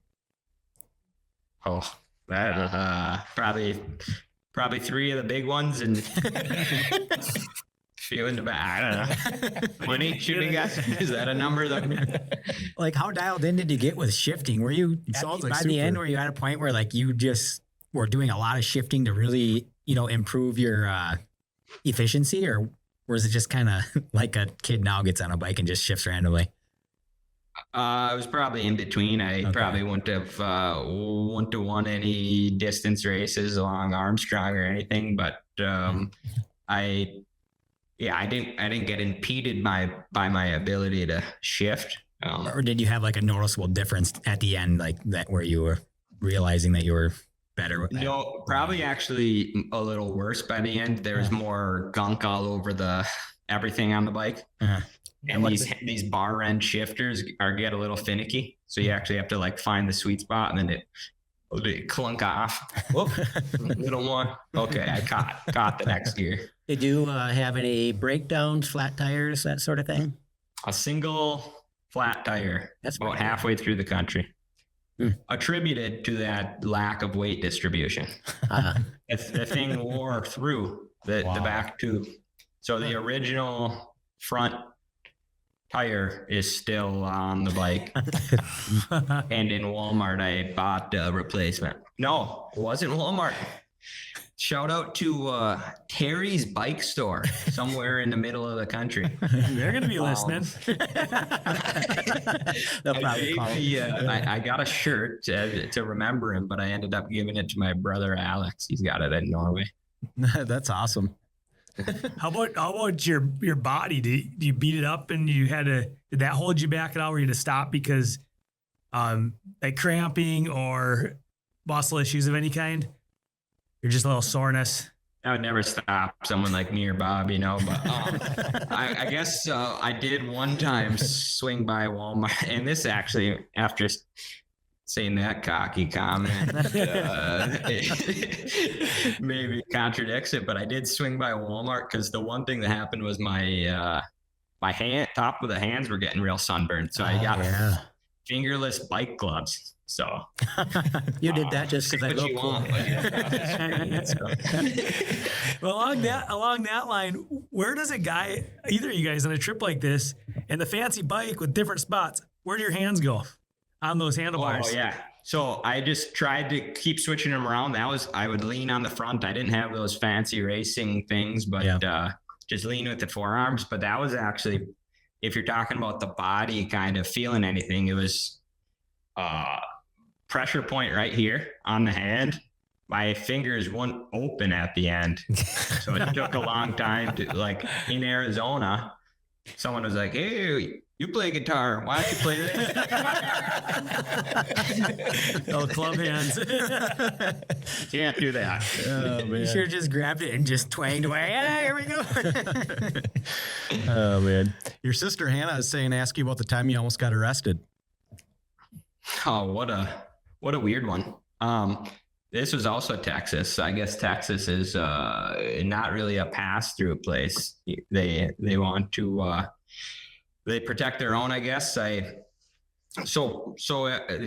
Oh, that probably 3 of the big ones and few in the back. I don't know. 20 shooting guys. Is that a number that? Like how dialed in did you get with shifting? Were you sounds by like the end? super. Were you at a point where like you just were doing a lot of shifting to really improve your efficiency, or was it just kind of like a kid now gets on a bike and just shifts randomly? I was probably in between. I probably wouldn't have won any distance races along Armstrong or anything, but I didn't get impeded by my ability to shift. Or did you have like a noticeable difference at the end, like that, where you were realizing that you were better with that? No, probably actually a little worse by the end. There was more gunk all over everything on the bike. Uh-huh. And these bar end shifters get a little finicky. So you actually have to like find the sweet spot, and then Did it clunk off? Whoop, little more. Okay, I caught the next gear. Did you have any breakdowns, flat tires, that sort of thing? A single flat tire. That's about pretty halfway through the country. Hmm. Attributed to that lack of weight distribution. The thing wore through the back tube. So the original front tire is still on the bike. And in Walmart, I bought a replacement. No, it wasn't Walmart. Shout out to Terry's Bike Store somewhere in the middle of the country. They're going to be listening. They'll probably call him. I got a shirt to remember him, but I ended up giving it to my brother Alex. He's got it in Norway. That's awesome. How about your body? Do you beat it up and you had to? Did that hold you back at all? Were you to stop because, like cramping or muscle issues of any kind? You're just a little soreness. I would never stop someone like me or Bob, you know. But I guess I did one time swing by Walmart, and this actually after saying that cocky comment maybe contradicts it, but I did swing by Walmart because the one thing that happened was my top of the hands were getting real sunburned, so I got fingerless bike gloves. So you did that just because I look cool. Well, along that line, where does a guy, either of you guys, on a trip like this, and the fancy bike with different spots, where do your hands go on those handlebars? Oh yeah. So I just tried to keep switching them around. I would lean on the front. I didn't have those fancy racing things, but just lean with the forearms. But that was actually, if you're talking about the body kind of feeling anything, it was pressure point right here on the hand. My fingers wouldn't open at the end. So it took a long time to, like, in Arizona, someone was like, "Hey, you play guitar. Why don't you play this?" Oh, club hands. Can't do that. Oh, man. You should have just grabbed it and just twanged away. Ah, here we go. Oh, man. Your sister Hannah is saying, ask you about the time you almost got arrested. Oh, what a weird one. This was also Texas. I guess Texas is not really a pass-through place. They want to they protect their own, I guess. So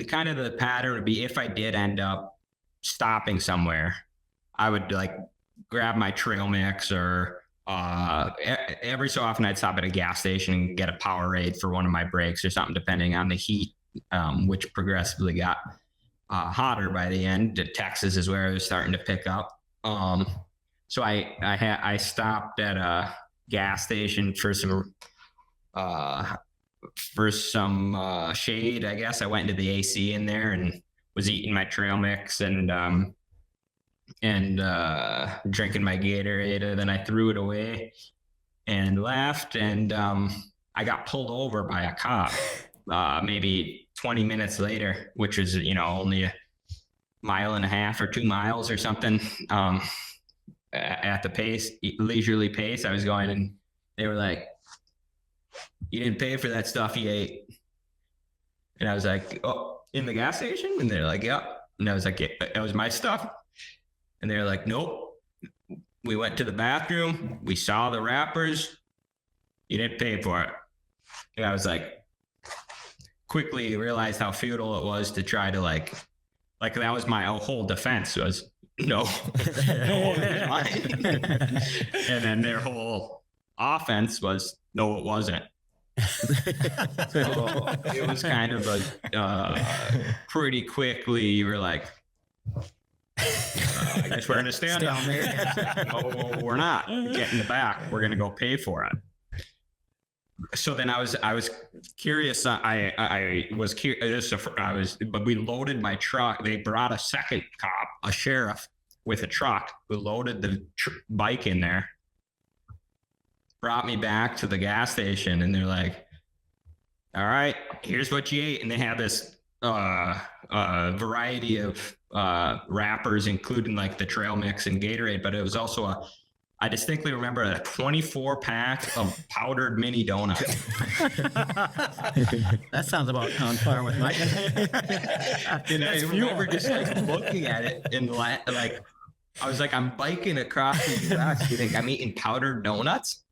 kind of the pattern would be, if I did end up stopping somewhere, I would like grab my trail mix, or every so often I'd stop at a gas station and get a Powerade for one of my brakes or something, depending on the heat, which progressively got hotter by the end. Texas is where I was starting to pick up. So I stopped at a gas station for some shade. I guess I went into the AC in there and was eating my trail mix and drinking my Gatorade, and then I threw it away and left, and I got pulled over by a cop maybe 20 minutes later, which was, only a mile and a half or 2 miles or something, at the leisurely pace I was going. And they were like, "You didn't pay for that stuff you ate." And I was like, "Oh, in the gas station?" And they're like, "Yeah." And I was like, "It was my stuff." And they're like, "Nope. We went to the bathroom. We saw the wrappers. You didn't pay for it." And I was like, quickly realized how futile it was to try to like that was my whole defense was, "No." And then their whole offense was, "No, it wasn't." So it was kind of a pretty quickly, you were like, "I guess we're going to stand down there." "No, we're not. Get in the back. We're going to go pay for it." So then I was curious. I was curious. But we loaded my truck. They brought a second cop, a sheriff, with a truck. We loaded the bike in there, brought me back to the gas station, and they're like, "All right, here's what you ate." And they had this variety of wrappers, including like the trail mix and Gatorade, but it was also I distinctly remember a 24 pack of powdered mini donuts. That sounds about on par with my. And I remember just like looking at it and like, I was like, I'm biking across the U.S. You think I'm eating powdered donuts?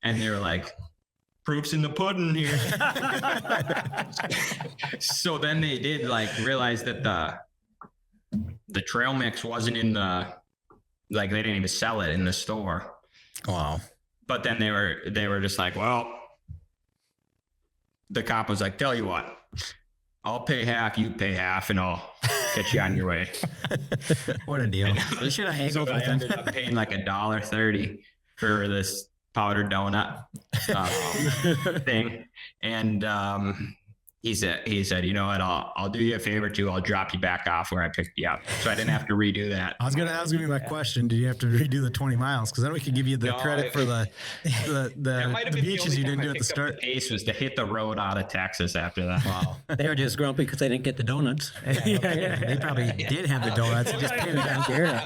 And they were like, proof's in the pudding here. So then they did like realize that the trail mix wasn't in they didn't even sell it in the store. Wow. But then they were just like, well, the cop was like, tell you what, I'll pay half, you pay half, and I'll get you on your way. What a deal. We should have haggled So I with them. ended up paying like $1.30 for this powdered donut thing. And he said, you know what, I'll do you a favor too. I'll drop you back off where I picked you up. So I didn't have to redo that. That was gonna be my question. Did you have to redo the 20 miles? Because then we could give you the No, credit for the That might have been beaches the you only didn't time do I at the picked up start. The pace was to hit the road out of Texas after that. Wow. They were just grumpy because they didn't get the donuts. They probably did have the donuts. Just paid it down Garrett.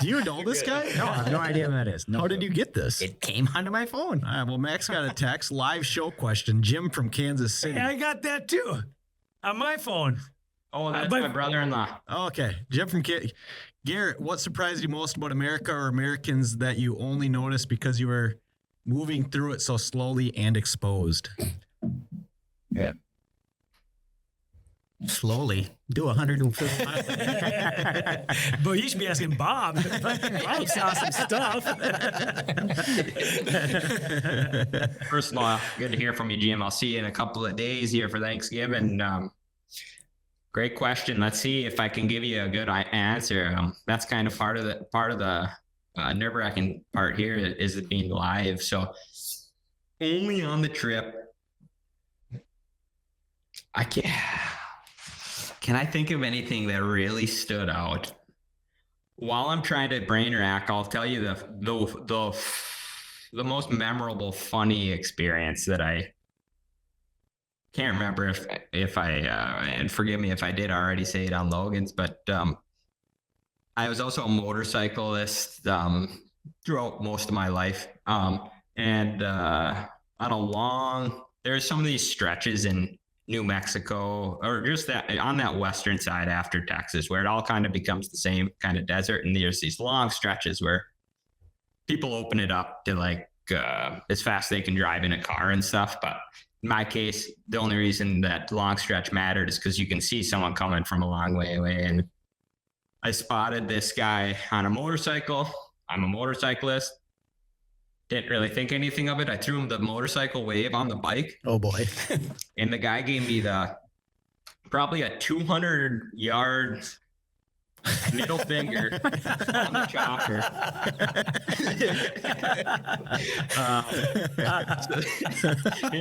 Do you know this guy? No, I have no idea who that is. No. How did you get this? It came onto my phone. All right, well, Max got a text. Live show question. Jim from Kansas City. Yeah, I got that too on my phone. Oh, that's But- my brother-in-law. Oh, okay. Jim from Garrett, what surprised you most about America or Americans that you only noticed because you were moving through it so slowly and exposed? Slowly do 150 miles. But you should be asking Bob. Bob saw some stuff. First of all, good to hear from you, Jim. I'll see you in a couple of days here for Thanksgiving. Great question. Let's see if I can give you a good answer. That's kind of part of the nerve-wracking part here is it being live. So only on the trip, I can't. Can I think of anything that really stood out? While I'm trying to brain rack, I'll tell you the most memorable, funny experience that I can't remember if I and forgive me if I did already say it on Logan's, but I was also a motorcyclist throughout most of my life, and there's some of these stretches in New Mexico, or just that on that western side after Texas, where it all kind of becomes the same kind of desert. And there's these long stretches where people open it up to like as fast as they can drive in a car and stuff. But in my case, the only reason that long stretch mattered is because you can see someone coming from a long way away. And I spotted this guy on a motorcycle. I'm a motorcyclist. Didn't really think anything of it. I threw him the motorcycle wave on the bike. Oh boy. And the guy gave me probably a 200-yard middle finger on the chopper.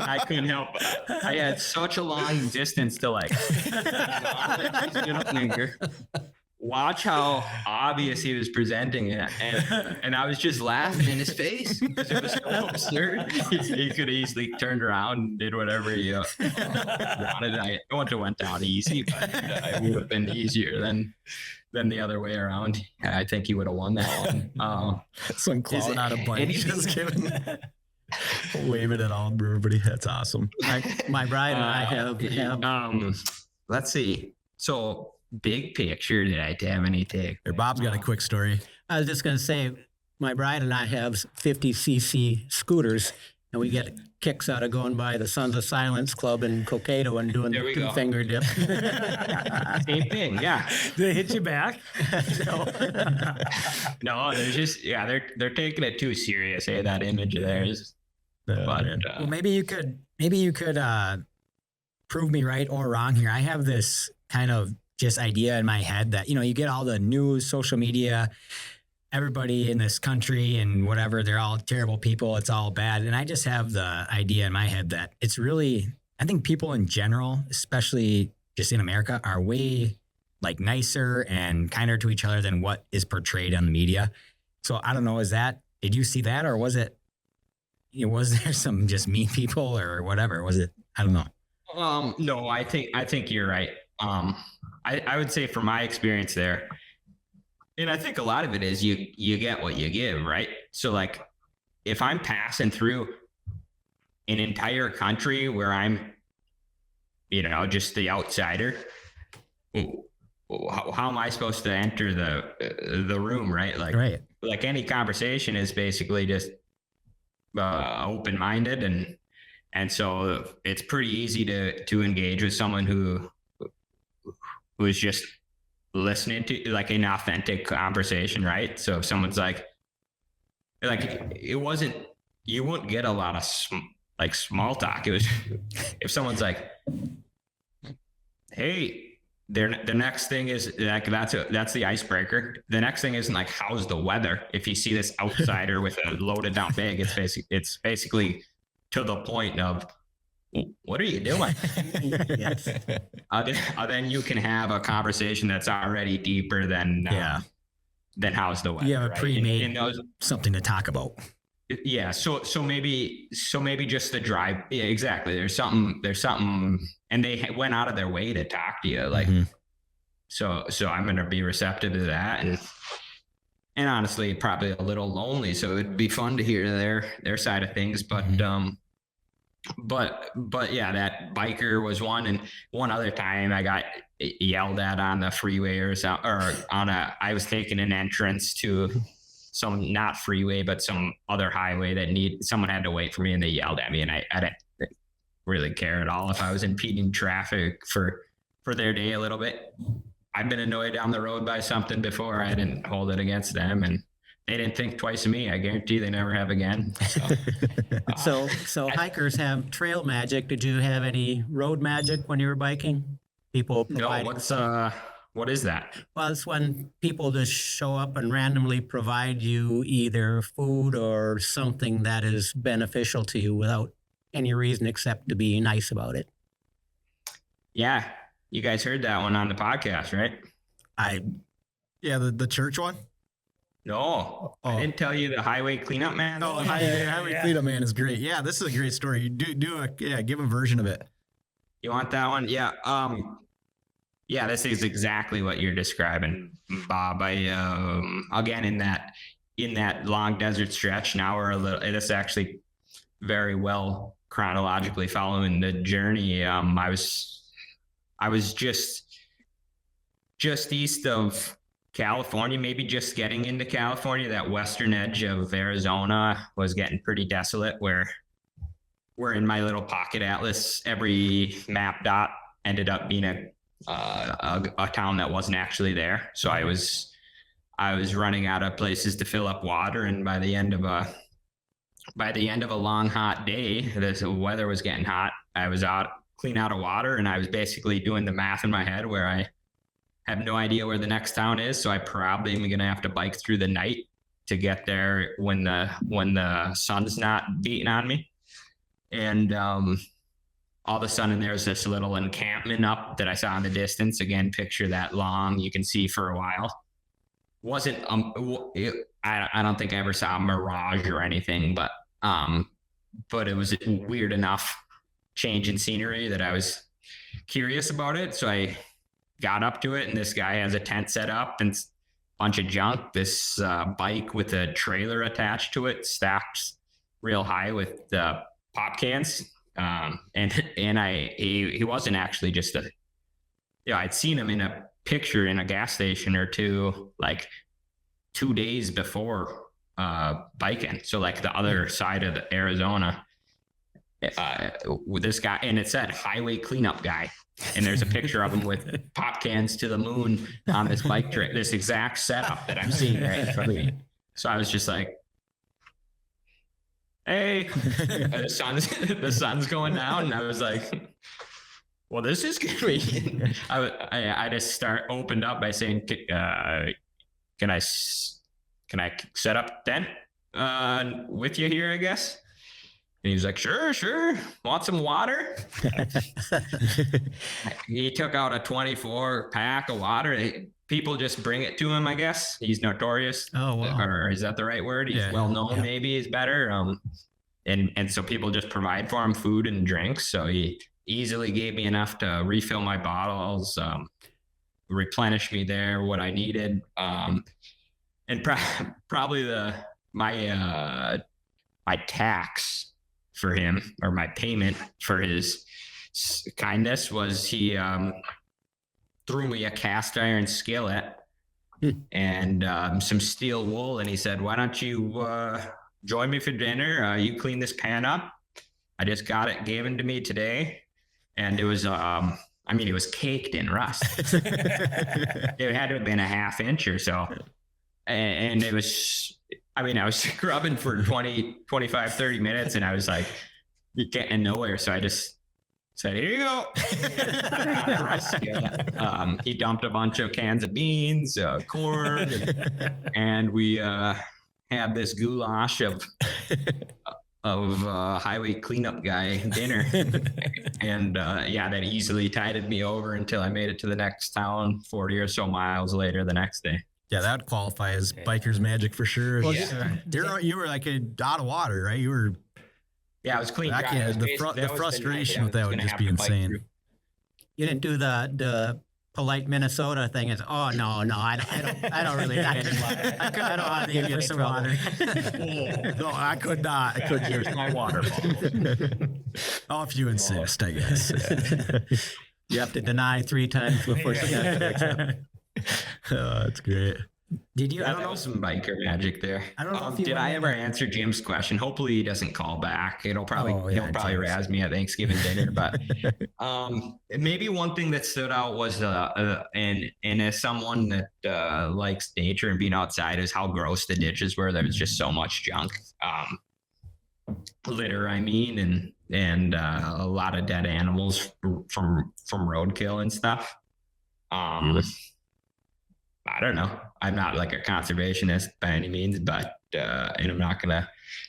I couldn't help it. I had such a long distance to like middle finger. Watch how obvious he was presenting it. And I was just laughing in his face because it was so absurd. He could easily turned around and did whatever he wanted. I wouldn't have went down easy, but it would have been easier than the other way around. I think he would have won that one. Some clawing out a bike. Just kidding. Waving it all, everybody. That's awesome. My bride and I have Let's see. So big picture, did I have anything? Here, Bob's got a quick story. I was just going to say, my bride and I have 50cc scooters, and we get kicks out of going by the Sons of Silence Club in Cokato and doing There the we go. two-finger dip. Same thing, yeah. Did they hit you back? No, they're just they're taking it too serious. Hey, that image of theirs. But Well, maybe you could prove me right or wrong here. I have this kind of just idea in my head that, you get all the news, social media, everybody in this country and whatever, they're all terrible people. It's all bad. And I just have the idea in my head that it's really, I think people in general, especially just in America, are way like nicer and kinder to each other than what is portrayed on the media. So I don't know, did you see that, or was it, was there some just mean people or whatever? Was it, I don't know. No, I think you're right. I would say from my experience there, And I think a lot of it is you get what you give, right? So like if I'm passing through an entire country where I'm, just the outsider, how am I supposed to enter the room, right? Like any conversation is basically just open-minded, and so it's pretty easy to engage with someone who is just listening to like an authentic conversation, right? So if someone's like it wasn't, you wouldn't get a lot of small talk. It was if someone's like, hey, the next thing is like, that's the icebreaker. The next thing isn't like, how's the weather? If you see this outsider with a loaded down bag, it's basically to the point of, what are you doing? Yes. Then you can have a conversation that's already deeper than how's the weather. You have a right? pre-made and those, something to talk about. yeah. So maybe just the drive. Yeah, exactly. There's something, and they went out of their way to talk to you. Like, so I'm going to be receptive to that. And honestly, probably a little lonely. So it'd be fun to hear their side of things. But, but yeah, that biker was one. And one other time I got yelled at on the freeway or I was taking an entrance to some, not freeway, but some other highway that someone had to wait for me, and they yelled at me, and I didn't really care at all if I was impeding traffic for their day a little bit. I've been annoyed down the road by something before. I didn't hold it against them, and they didn't think twice of me. I guarantee they never have again. So hikers have trail magic. Did you have any road magic when you were biking? People providing? No, what is that? Well, it's when people just show up and randomly provide you either food or something that is beneficial to you without any reason except to be nice about it. Yeah. You guys heard that one on the podcast, right? Yeah, the church one. No, I didn't tell you the highway cleanup man. Oh, the highway cleanup man is great. Yeah, this is a great story. You give a version of it. You want that one? Yeah. Yeah, this is exactly what you're describing, Bob. Again, in that long desert stretch, now we're this actually very well chronologically following the journey. I was just east of California, maybe just getting into California. That western edge of Arizona was getting pretty desolate, where in my little pocket atlas, every map dot ended up being a town that wasn't actually there. So I was running out of places to fill up water, and by the end of a long hot day, the weather was getting hot. I was clean out of water, and I was basically doing the math in my head where I have no idea where the next town is. So I probably am going to have to bike through the night to get there when the sun's not beating on me. And all of a sudden there's this little encampment up that I saw in the distance. Again, picture that long, you can see for a while. I don't think I ever saw a mirage or anything, but it was weird enough change in scenery that I was curious about it. So I got up to it, and this guy has a tent set up and a bunch of junk. This bike with a trailer attached to it, stacked real high with pop cans. He wasn't actually just I'd seen him in a picture in a gas station or two, like 2 days before biking. So like the other side of Arizona, with this guy, and it said highway cleanup guy. And there's a picture of him with pop cans to the moon on this bike trip, this exact setup that I'm seeing right in front of me. So I was just like, hey, the sun's going down. And I was like, well, this is good. I just opened up by saying, can I set up tent with you here, I guess? And he was like, sure. Want some water? He took out a 24 pack of water. People just bring it to him, I guess. He's notorious. Oh, wow. Or is that the right word? He's well known, maybe is better. And so people just provide for him food and drinks. So he easily gave me enough to refill my bottles. replenish me there what I needed. And probably my tax for him, or my payment for his kindness, was he threw me a cast iron skillet and some steel wool, and he said, "Why don't you join me for dinner? You clean this pan up. I just got it given to me today." And it was it was caked in rust. It had to have been a half inch or so. And it was, I was scrubbing for 20, 25, 30 minutes, and I was like, getting nowhere. So I just said, "Here you go." He dumped a bunch of cans of beans, corn, and we had this goulash of highway cleanup guy dinner. And that easily tided me over until I made it to the next town 40 or so miles later the next day. Yeah, that would qualify as biker's magic for sure. Well, You were like out of water, right? You were. Yeah, I was clean. The frustration with that would just be insane. You didn't do the polite Minnesota thing. Is I don't really. I don't want to give you some water. No, I could not. I couldn't use my water bottle. Oh, if you insist, I guess. You have to deny 3 times before you got to accept. Oh, that's great. Did you? I don't know, some biker magic there. I don't know if you did I ever answer Jim's question? Hopefully he doesn't call back. He'll probably razz me at Thanksgiving dinner. But maybe one thing that stood out was and as someone that likes nature and being outside, is how gross the ditches were. There was just so much junk, litter. And a lot of dead animals from roadkill and stuff. I don't know. I'm not like a conservationist by any means, but and I'm not gonna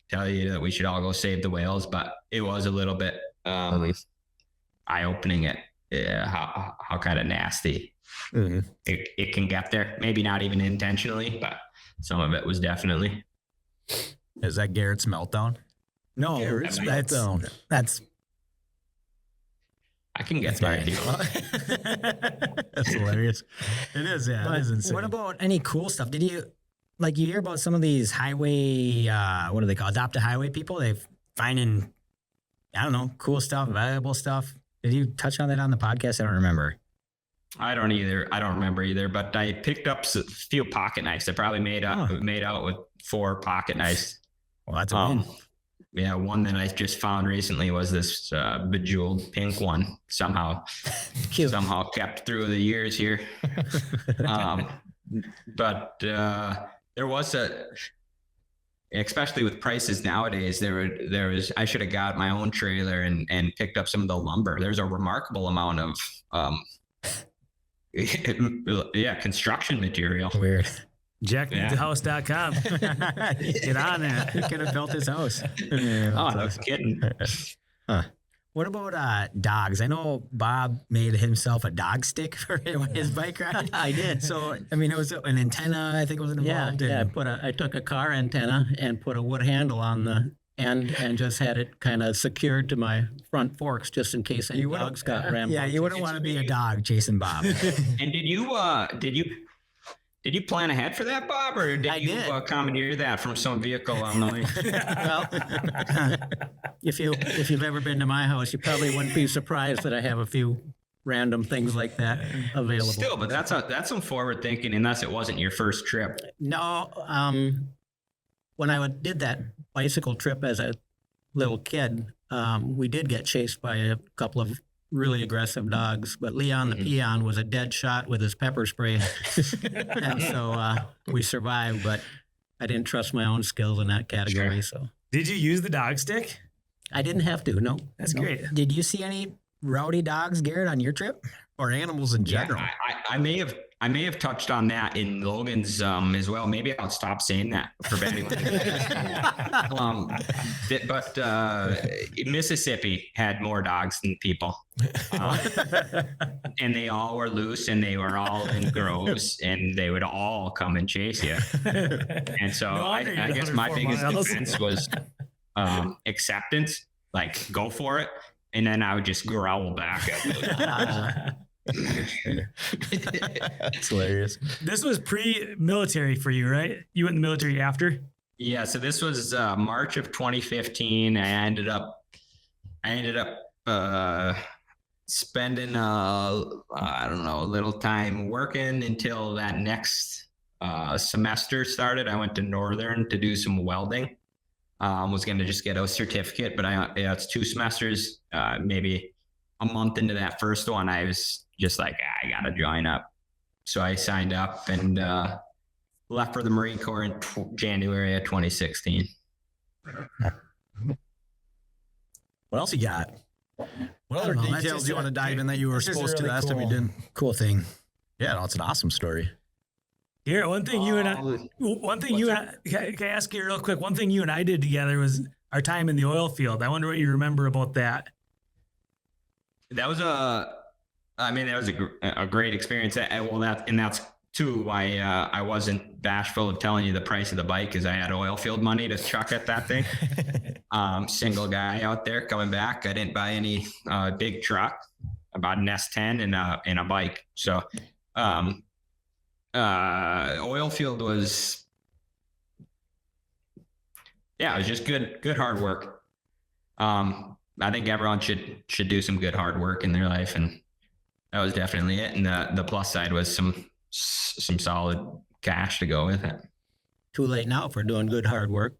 tell you that we should all go save the whales. But it was a little bit eye-opening at how kind of nasty it can get there. Maybe not even intentionally, but some of it was definitely. Is that Garrett's meltdown? No, that's. I can get smart. That's hilarious. It is, yeah. But it is insane. what about any cool stuff? Did you you hear about some of these highway? What do they call adopted highway people? They finding, I don't know, cool stuff, valuable stuff. Did you touch on that on the podcast? I don't remember. I don't either. I don't remember either. But I picked up a few pocket knives. I probably made out with 4 pocket knives. Well, that's a win. Yeah, one that I just found recently was this bejeweled pink one. Somehow kept through the years here. But there was especially with prices nowadays, there was I should have got my own trailer and picked up some of the lumber. There's a remarkable amount of construction material. Weird. JackNeedsAHouse.com. Get on there. He could have built his house. Oh, no kidding. What about dogs? I know Bob made himself a dog stick for his bike ride. I did. So, it was an antenna, I think was involved. Yeah. I took a car antenna and put a wood handle on the end and just had it kind of secured to my front forks just in case any dogs got rammed. Yeah, you wouldn't want to be a dog chasing Bob. And did you plan ahead for that, Bob, or did you commandeer that from some vehicle on the way? Well, if you've ever been to my house, you probably wouldn't be surprised that I have a few random things like that available. Still, but that's some forward thinking, unless it wasn't your first trip. No, when I did that bicycle trip as a little kid, we did get chased by a couple of really aggressive dogs, but Leon the peon was a dead shot with his pepper spray. And so we survived, but I didn't trust my own skills in that category. Sure. So did you use the dog stick? I didn't have to. No. That's great. Did you see any rowdy dogs, Garrett, on your trip? Or animals in general? Yeah, I may have touched on that in Logan's as well. Maybe I'll stop saying that for anyone. But Mississippi had more dogs than people, and they all were loose, and they were all in groves, and they would all come and chase you. And so I guess my biggest defense was acceptance, like go for it. And then I would just growl back at them. It's hilarious. This was pre-military for you, right? You went in the military after? Yeah, so this was March of 2015. I ended up spending I don't know, a little time working until that next semester started. I went to Northern to do some welding. Was going to just get a certificate, but it's 2 semesters. Maybe a month into that first one, I was just like, I got to join up. So I signed up and left for the Marine Corps in January of 2016. What else you got? What other don't know, that's details just do you want to dive in that you were That's just a supposed to really last time you cool- didn't? Cool thing. Yeah, no, it's an awesome story. Garrett, can I ask you real quick? One thing you and I did together was our time in the oil field. I wonder what you remember about that. That was a great experience. That's too why I wasn't bashful of telling you the price of the bike, because I had oil field money to chuck at that thing. Single guy out there coming back. I didn't buy any big truck. I bought an S10 and a bike. So oil field was, it was just good hard work. I think everyone should do some good hard work in their life, and that was definitely it. And the plus side was some solid cash to go with it. Too late now for doing good hard work.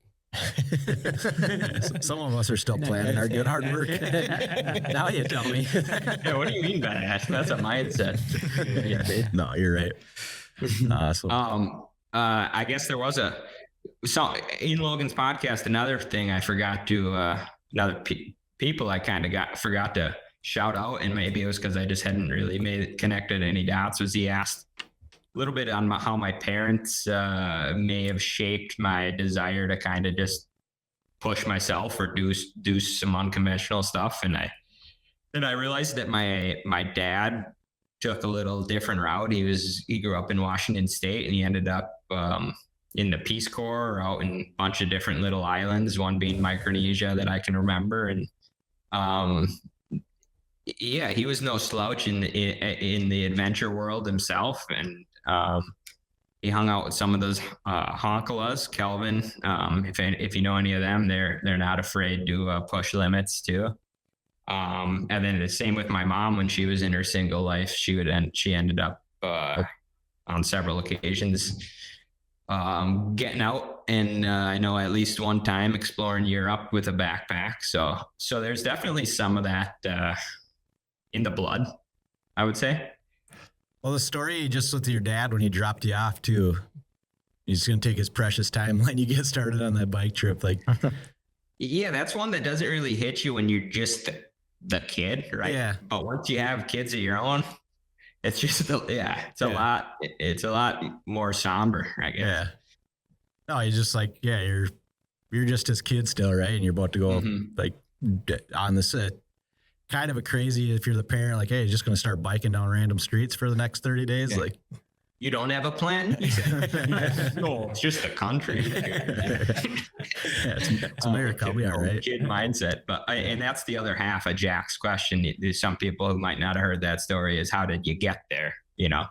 Some of us are still planning our good hard work. Now you tell me. Yeah, what do you mean by that? That's a mindset. Yeah. No, you're right. Awesome. I guess there was in Logan's podcast, another thing I forgot to people I kind of forgot to shout out, and maybe it was because I just hadn't really connected any dots, was he asked a little bit on how my parents may have shaped my desire to kind of just push myself or do some unconventional stuff. And I realized that my dad took a little different route. He grew up in Washington State, and he ended up in the Peace Corps or out in a bunch of different little islands, one being Micronesia that I can remember. And he was no slouch in the adventure world himself. And he hung out with some of those honkalas, Kelvin. If you know any of them, they're not afraid to push limits too. And then the same with my mom when she was in her single life. She ended up on several occasions getting out, and I know at least one time exploring Europe with a backpack. So there's definitely some of that in the blood, I would say. Well, the story just with your dad when he dropped you off too, he's going to take his precious time letting you get started on that bike trip. Like, yeah, that's one that doesn't really hit you when you're just the kid, right? Yeah. But once you have kids of your own, it's just it's a lot more somber, I guess. Yeah. No, he's just like, you're just his kid still, right? And you're about to go like on this kind of a crazy, if you're the parent, like, hey, you're just going to start biking down random streets for the next 30 days. Like, you don't have a plan? No, it's just the country. It's America. We'll be all right. Kid mindset. And that's the other half of Jack's question. There's some people who might not have heard that story, is how did you get there? You know,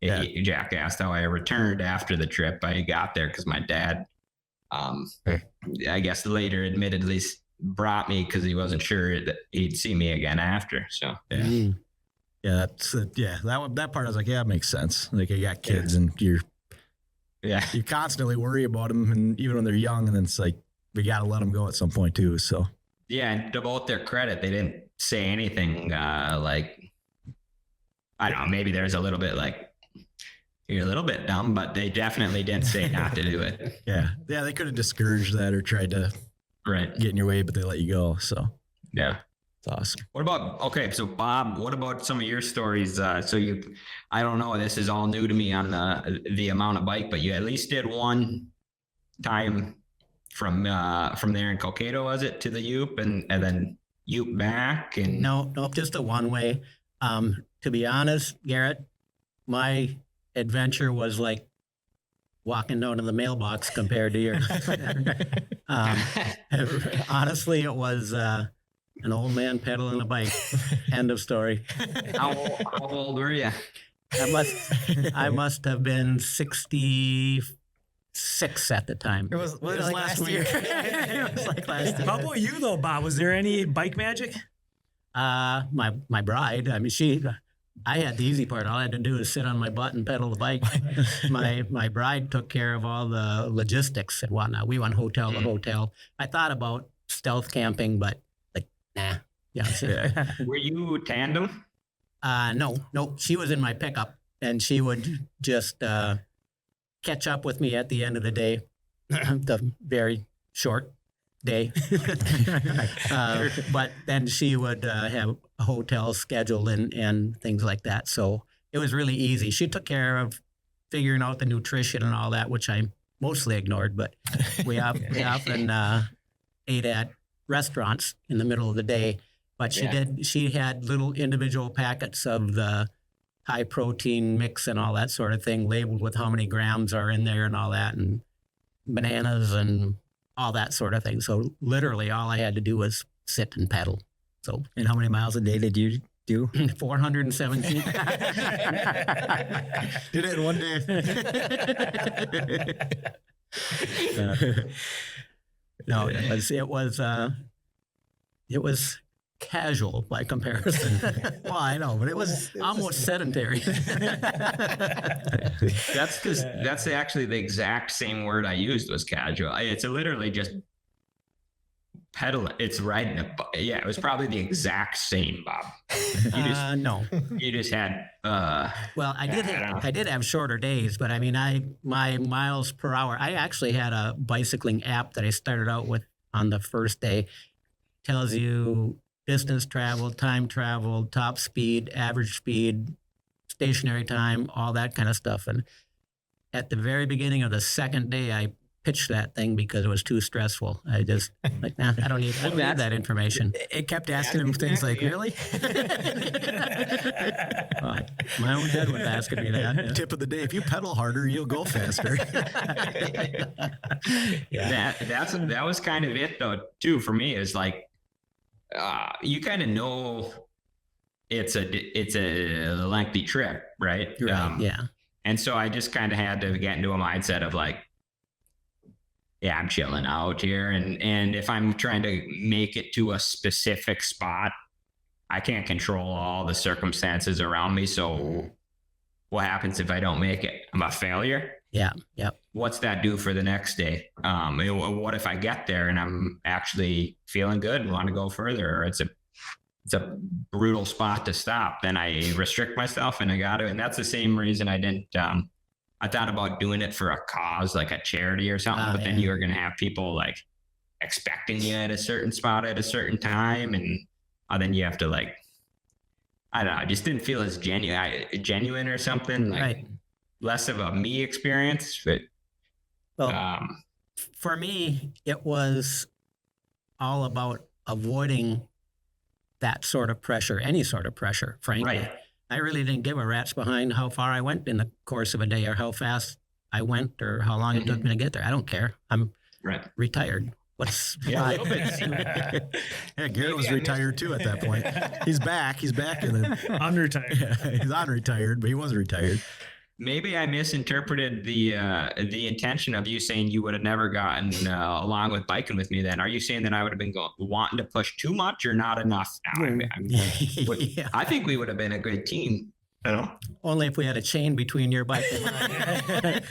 Jack asked how I returned after the trip. I got there because my dad, I guess later admittedly brought me because he wasn't sure that he'd see me again after. So that part I was like, it makes sense. Like, you got kids and you constantly worry about them, and even when they're young, and then it's like we got to let them go at some point too. So and to both their credit, they didn't say anything like, I don't know, maybe there's a little bit like, you're a little bit dumb, but they definitely didn't say not to do it. They could have discouraged that or tried to get in your way, but they let you go. So it's awesome. What about, so Bob, what about some of your stories? I don't know, this is all new to me on the amount of bike, but you at least did one time from there in Cokato, was it, to the Yoop, and then Yoop back? And No, just a one way. To be honest, Garrett, my adventure was like walking down to the mailbox compared to yours. Honestly, it was An old man pedaling a bike. End of story. How old were you? I must have been 66 at the time. It was like last year. It was like last year. How about you though, Bob? Was there any bike magic? My bride, I mean, I had the easy part. All I had to do is sit on my butt and pedal the bike. My bride took care of all the logistics and whatnot. We went hotel to hotel. I thought about stealth camping, but like, nah. Yeah. Were you tandem? No. She was in my pickup, and she would just catch up with me at the end of the day, the very short day. But then she would have a hotel schedule and things like that. So it was really easy. She took care of figuring out the nutrition and all that, which I mostly ignored. But we often ate at restaurants in the middle of the day. But she had little individual packets of the high protein mix and all that sort of thing, labeled with how many grams are in there and all that, and bananas and all that sort of thing. So literally all I had to do was sit and pedal. So, And how many miles a day did you do? 417. Did it in one day. No, it was casual by comparison. Well, I know, but it was Almost sedentary. That's actually the exact same word I used was casual. It's literally just pedaling. It's riding it was probably the exact same, Bob. No. You just had Well, I did have shorter days, but I mean, my miles per hour. I actually had a bicycling app that I started out with on the first day. Tells you distance traveled, time traveled, top speed, average speed, stationary time, all that kind of stuff. And at the very beginning of the second day, I pitched that thing because it was too stressful. I just I don't need that information. It kept asking him things like, really? My own dad was asking me that. tip of the day. If you pedal harder, you'll go faster. That was kind of it though too for me. Is like you kind of know it's a lengthy trip, right? Yeah. And so I just kind of had to get into a mindset of like, yeah, I'm chilling out here. And if I'm trying to make it to a specific spot, I can't control all the circumstances around me. So what happens if I don't make it? I'm a failure. Yeah. Yep. What's that do for the next day? What if I get there and I'm actually feeling good and want to go further, or it's a brutal spot to stop? Then I restrict myself and I got to, and that's the same reason I didn't, I thought about doing it for a cause, like a charity or something, but then you're going to have people like expecting you at a certain spot at a certain time. And then you have to like, I don't know, I just didn't feel as genuine or something, like Right. less of a me experience. But Well, for me, it was all about avoiding that sort of pressure, any sort of pressure, frankly. Right. I really didn't give a rat's behind how far I went in the course of a day or how fast I went or how long it took me to get there. I don't care. I'm retired. Yeah, a little bit. Yeah, Garrett was retired too at that point. He's back in the Unretired. he's unretired, but he was retired. Maybe I misinterpreted the intention of you saying you would have never gotten along with biking with me. Then are you saying that I would have been wanting to push too much or not enough? I think we would have been a good team. You know? Only if we had a chain between your bike and mine.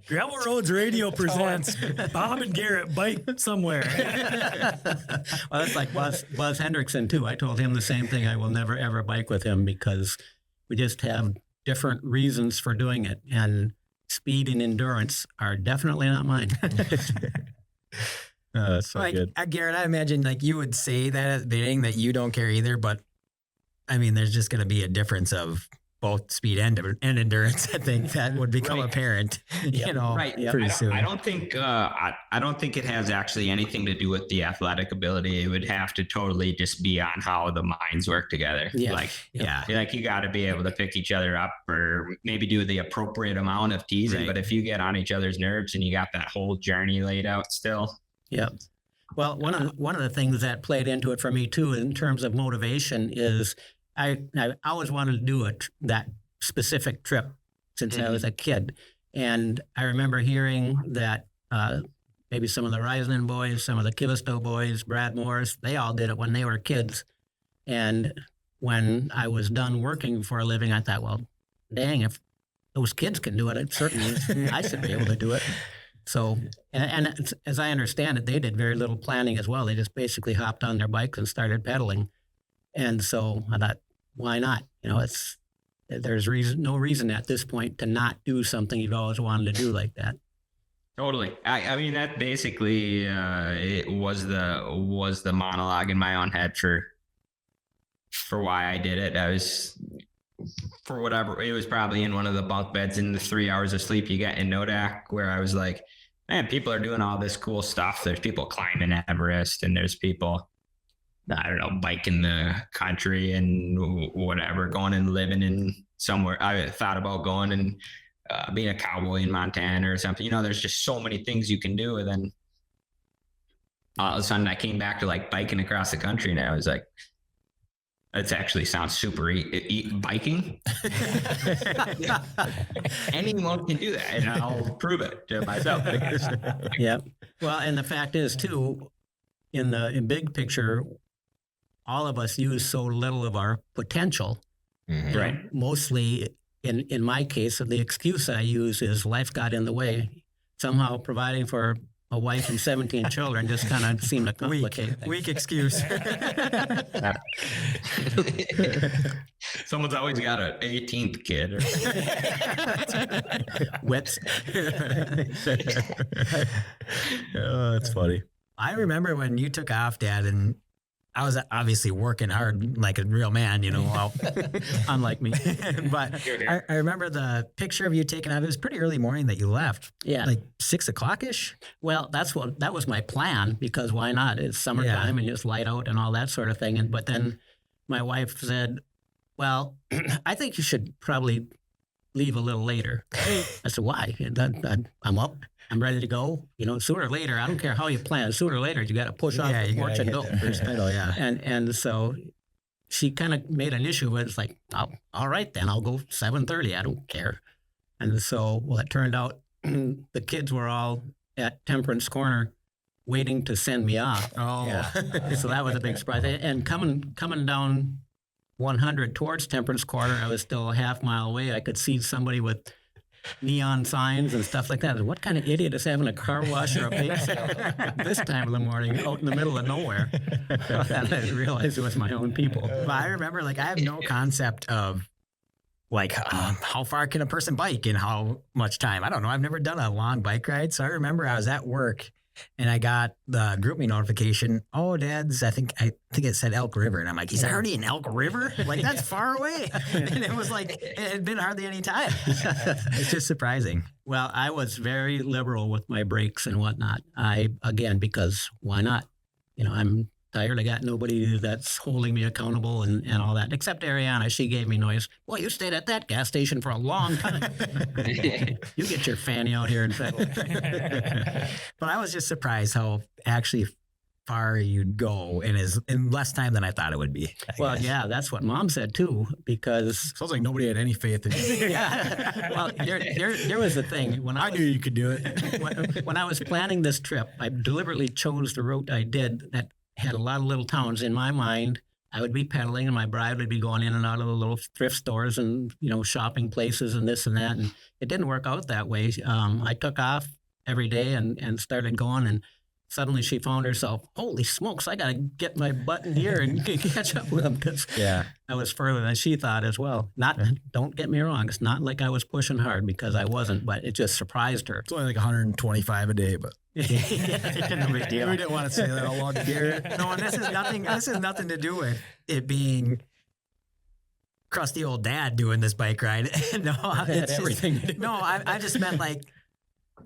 Gravel Roads Radio presents Bob and Garrett bike somewhere. Well, that's like Buzz Hendrickson too. I told him the same thing. I will never ever bike with him because we just have different reasons for doing it, and speed and endurance are definitely not mine. That's so Like, good. Garrett, I imagine like you would say that at the beginning that you don't care either, but I mean, there's just going to be a difference of both speed and endurance. I think that would become apparent, you know, pretty soon. I don't think it has actually anything to do with the athletic ability. It would have to totally just be on how the minds work together. Yeah. Like you got to be able to pick each other up or maybe do the appropriate amount of teasing. Right. But if you get on each other's nerves and you got that whole journey laid out still. Yep. Well, one of the things that played into it for me too, in terms of motivation, is I always wanted to do that specific trip since I was a kid, and I remember hearing that maybe some of the Rising boys, some of the Kivisto boys, Brad Morris, they all did it when they were kids, and when I was done working for a living, I thought, well, dang, if those kids can do it, certainly I should be able to do it. So, and as I understand it, they did very little planning as well. They just basically hopped on their bikes and started pedaling. And so I thought, why not? There's no reason at this point to not do something you've always wanted to do like that. Totally. I mean, that basically it was the monologue in my own head for why I did it. I was, for whatever, it was probably in one of the bunk beds in the 3 hours of sleep you get in Nodak, where I was like, man, people are doing all this cool stuff. There's people climbing Everest, and there's people, I don't know, biking the country and whatever, going and living in somewhere. I thought about going and being a cowboy in Montana or something. There's just so many things you can do. And then all of a sudden I came back to like biking across the country, and I was like, it actually sounds super biking. Anyone can do that, and I'll prove it to myself. Yeah. Well, and the fact is too, in big picture, all of us use so little of our potential. Mm-hmm. Right. Mostly, in my case, the excuse I use is life got in the way. Somehow providing for a wife and 17 children just kind of seemed to complicate things. Weak excuse. Someone's always got an 18th kid. Whips. Oh, that's funny. I remember when you took off, Dad, and I was obviously working hard like a real man, well, unlike me. But I remember the picture of you taking off. It was pretty early morning that you left. Yeah. Like 6 o'clock-ish? Well, that was my plan, because why not? It's summertime and just light out and all that sort of thing. But then my wife said, well, I think you should probably leave a little later. I said, why? I'm up. I'm ready to go. Sooner or later, I don't care how you plan. Sooner or later, you got to push off the porch and go. First pedal, yeah. And so she kind of made an issue of it. It's like, all right, then I'll go 7:30. I don't care. And so, well, it turned out the kids were all at Temperance Corner waiting to send me off. Oh, yeah. So that was a big surprise. And coming down 100 towards Temperance Corner, I was still a half mile away. I could see somebody with neon signs and stuff like that. What kind of idiot is having a car wash or a bake sale this time of the morning out in the middle of nowhere? And I realized it was my own people. But I remember, I have no concept of, how far can a person bike in how much time? I don't know. I've never done a long bike ride. So I remember I was at work and I got the GroupMe notification. Oh, Dad's, I think it said Elk River. And I'm like, he's already in Elk River? That's far away. And it was it had been hardly any time. It's just surprising. Well, I was very liberal with my brakes and whatnot. Because why not? I'm tired. I got nobody that's holding me accountable and all that, except Ariana. She gave me noise. Well, you stayed at that gas station for a long time. You get your fanny out here and pedal. But I was just surprised how actually far you'd go in less time than I thought it would be. Well, yeah, that's what Mom said too, because Sounds like nobody had any faith in you. yeah. Well, there was the thing when I knew you could do it. when I was planning this trip, I deliberately chose the route I did that had a lot of little towns. In my mind, I would be pedaling and my bride would be going in and out of the little thrift stores and, shopping places and this and that. And it didn't work out that way. I took off every day and started going, and suddenly she found herself, holy smokes, I got to get my butt in here and catch up with them, because I was further than she thought as well. Don't get me wrong. It's not like I was pushing hard, because I wasn't, but it just surprised her. It's only 125 a day, but No big deal. we didn't want to say that out loud to Garrett. No, and this has nothing to do with it being crusty old Dad doing this bike ride. No, it's everything. I just meant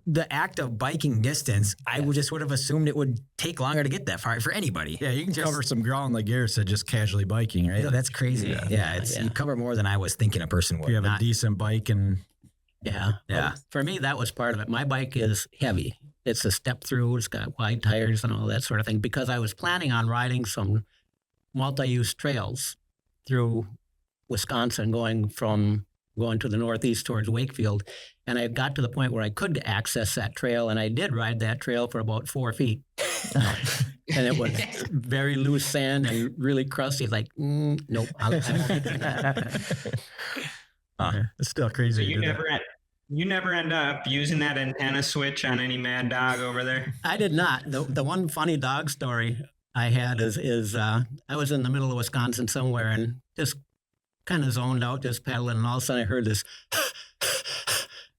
the act of biking distance. I would have assumed it would take longer to get that far for anybody. Yeah, you can cover some ground, like Garrett said, just casually biking, right? That's crazy. Yeah, you cover more than I was thinking a person would. If you have a decent bike and Yeah. For me, that was part of it. My bike is heavy. it's a step through. It's got wide tires and all that sort of thing. Because I was planning on riding some multi-use trails through Wisconsin, going to the northeast towards Wakefield, and I got to the point where I could access that trail, and I did ride that trail for about 4 feet. And it was very loose sand and really crusty. Like, nope. I won't be doing that. It's still crazy. So to do that. you never end up using that antenna switch on any mad dog over there? I did not. The one funny dog story I had is I was in the middle of Wisconsin somewhere and just kind of zoned out, just paddling, and all of a sudden I heard this,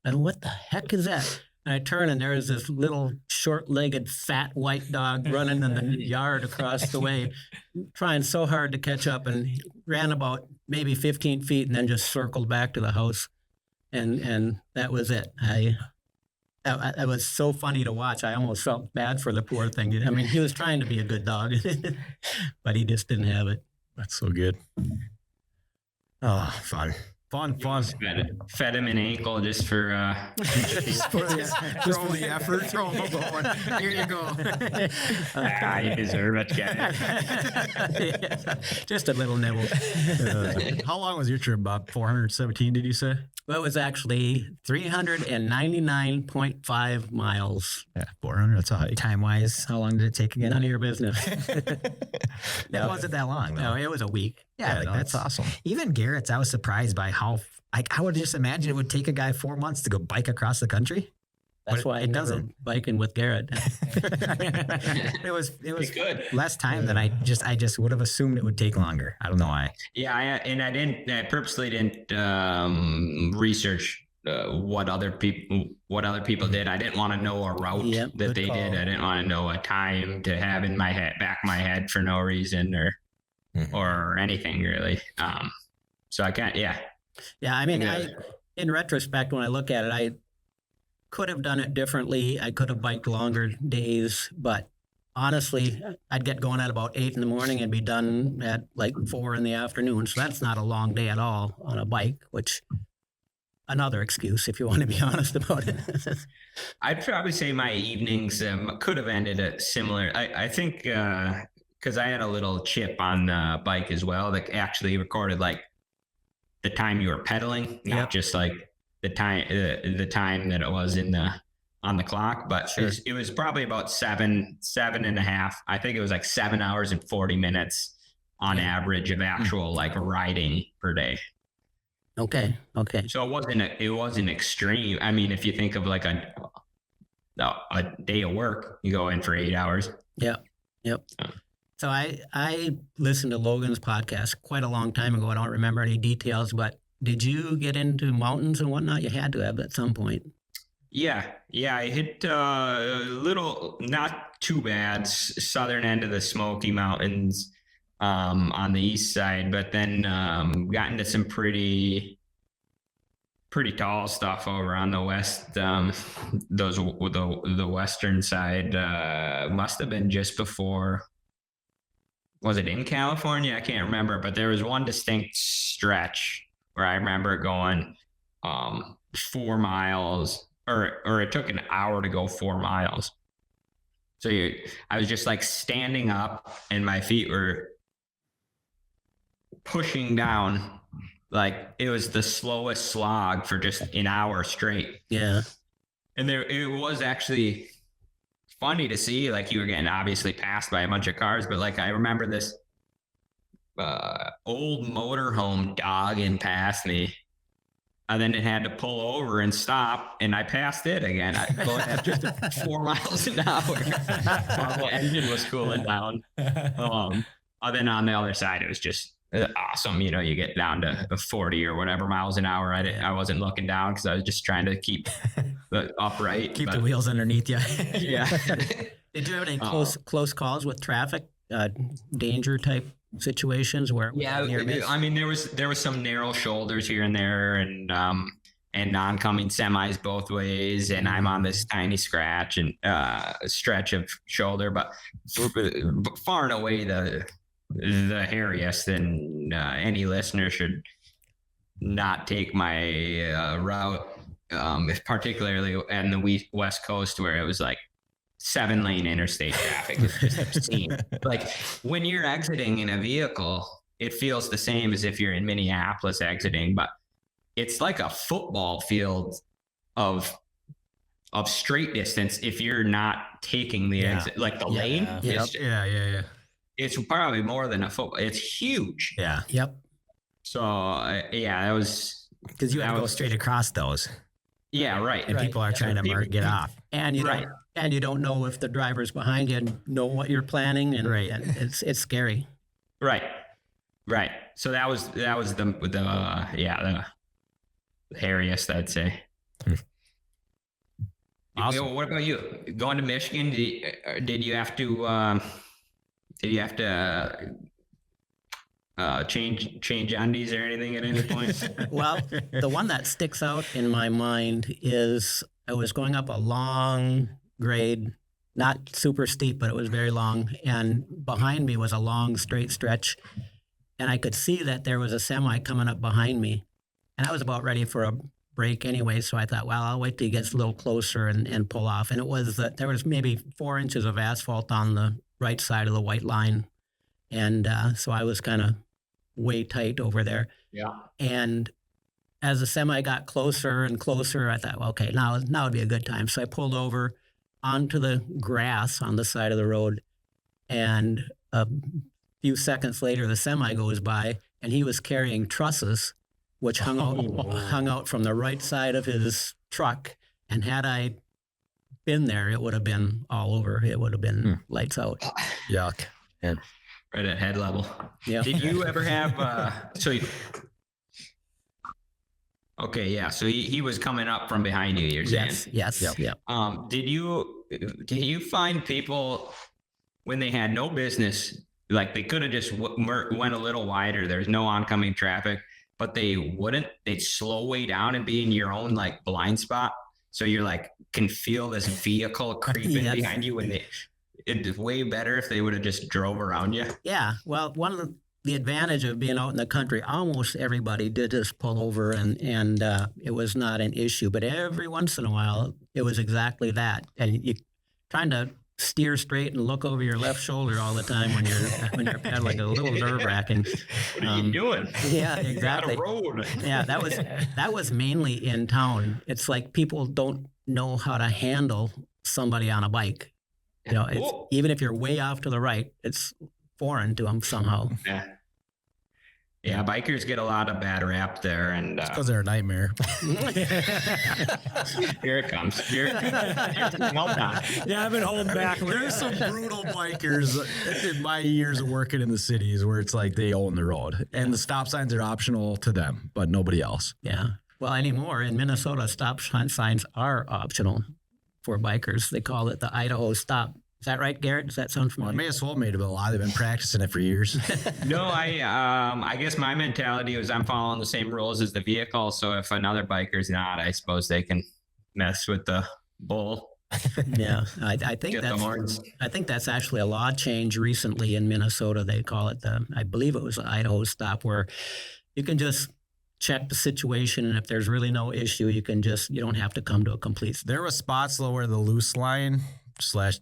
and what the heck is that? And I turn, and there is this little short-legged, fat white dog running in the yard across the way, trying so hard to catch up, and he ran about maybe 15 feet and then just circled back to the house. And that was it. It was so funny to watch. I almost felt bad for the poor thing. I mean, he was trying to be a good dog, but he just didn't have it. That's so good. Oh, fun. Fed him an ankle just for Just for the effort. Throw him going. Here you go. you deserve it, guy. Just a little nibble. How long was your trip, Bob? 417, did you say? Well, it was actually 399.5 miles. Yeah, 400. That's a hike. Time-wise, how long did it take again? None of your business. It wasn't that long, though. No, it was a week. Yeah, like, no, that's it's- awesome. Even Garrett's, I was surprised by how, I would just imagine it would take a guy 4 months to go bike across the country. That's But why I it never doesn't. biking with Garrett. It was good. less time than I just would have assumed it would take longer. I don't know why. Yeah, I purposely didn't research what other people did. I didn't want to know a route Yep, that good they call. did. I didn't want to know a time to have in my back of my head for no reason or anything really. So I can't. Yeah. Yeah, I mean, Yeah. in retrospect, when I look at it, I could have done it differently. I could have biked longer days, but honestly, I'd get going at about 8 in the morning and be done at like 4 in the afternoon. So that's not a long day at all on a bike, which another excuse if you want to be honest about it. I'd probably say my evenings could have ended at similar. I think because I had a little chip on the bike as well that actually recorded like the time you were pedaling, not just like the time that it was on the clock. But it was probably about seven and a half. I think it was like 7 hours and 40 minutes on average of actual like riding per day. Okay. So it wasn't extreme. I mean, if you think of like a day of work, you go in for 8 hours. Yep. So I listened to Logan's podcast quite a long time ago. I don't remember any details, but did you get into mountains and whatnot? You had to have at some point. Yeah. I hit a little, not too bad, southern end of the Smoky Mountains on the east side, but then got into some pretty tall stuff over on the west. The western side must have been just before. Was it in California? I can't remember, but there was one distinct stretch where I remember going 4 miles, or it took an hour to go 4 miles. So I was just like standing up, and my feet were pushing down. Like it was the slowest slog for just an hour straight. Yeah. And it was actually funny to see, like you were getting obviously passed by a bunch of cars, but like I remember this old motorhome dogging past me, and then it had to pull over and stop, and I passed it again. I go at just 4 miles an hour while the engine was cooling down. And then on the other side, it was just awesome. You know, you get down to 40 or whatever miles an hour. I wasn't looking down because I was just trying to keep the upright. Keep the wheels underneath you. Yeah. Did you have any close calls with traffic, danger type situations where it was near miss? I mean, there was some narrow shoulders here and there, and oncoming semis both ways, and I'm on this tiny stretch of shoulder, but far and away the hairiest, and any listener should not take my route, particularly in the West Coast, where it was like 7-lane interstate traffic. It's just obscene. Like when you're exiting in a vehicle, it feels the same as if you're in Minneapolis exiting, but it's like a football field of straight distance if you're not taking the exit, like the lane. Yeah. It's probably more than a football. It's huge. Yeah. Yep. So that was Because you have to go straight across those, right. and people are trying to get off. And you Right. and you don't know if the drivers behind you know what you're planning, and, Right. and it's scary. Right. So that was the hairiest, I'd say. Awesome. What about you? Going to Michigan, did you have to change undies or anything at any point? Well, the one that sticks out in my mind is I was going up a long grade, not super steep, but it was very long. And behind me was a long straight stretch. And I could see that there was a semi coming up behind me. And I was about ready for a break anyway. So I thought, well, I'll wait till he gets a little closer and pull off. And it was that there was maybe 4 inches of asphalt on the right side of the white line. And so I was kind of way tight over there. Yeah. And as the semi got closer and closer, I thought, well, okay, now would be a good time. So I pulled over onto the grass on the side of the road. And a few seconds later, the semi goes by, and he was carrying trusses, which hung out from the right side of his truck. And had I been there, it would have been all over. It would have been lights out. Yuck. Right at head level. Yeah. Did you ever have okay, yeah. So he was coming up from behind you, you're saying? Yes. Yep. Did you find people when they had no business, like they could have just went a little wider, there's no oncoming traffic, but they wouldn't, they'd slow way down and be in your own like blind spot, so you're like can feel this vehicle creeping behind you when it's way better if they would have just drove around you? Yeah. Well, one of the advantage of being out in the country, almost everybody did just pull over, and it was not an issue. But every once in a while, it was exactly that. And you trying to steer straight and look over your left shoulder all the time when you're pedaling, a little nerve wracking. What are you doing? Yeah, exactly. Out of road. Yeah, that was mainly in town. It's like people don't know how to handle somebody on a bike. You know, it's, even if you're way off to the right, it's foreign to them somehow. Yeah, bikers get a lot of bad rap there, and Because they're a nightmare. here it comes. Yeah, I've been holding back. There's some brutal bikers in my years of working in the cities where it's like they own the road, and the stop signs are optional to them, but nobody else. Yeah. Well, anymore in Minnesota, stop signs are optional for bikers. They call it the Idaho stop. Is that right, Garrett? Does that sound Well, I familiar? may as well made it a lot. They've been practicing it for years. No, I guess my mentality was I'm following the same rules as the vehicle. So if another biker's not, I suppose they can mess with the bull. Yeah, I think Get the horns. I think that's actually a law change recently in Minnesota. They call it I believe it was the Idaho stop, where you can just check the situation, and if there's really no issue, you don't have to come to a complete stop. There was spots though where the loose line /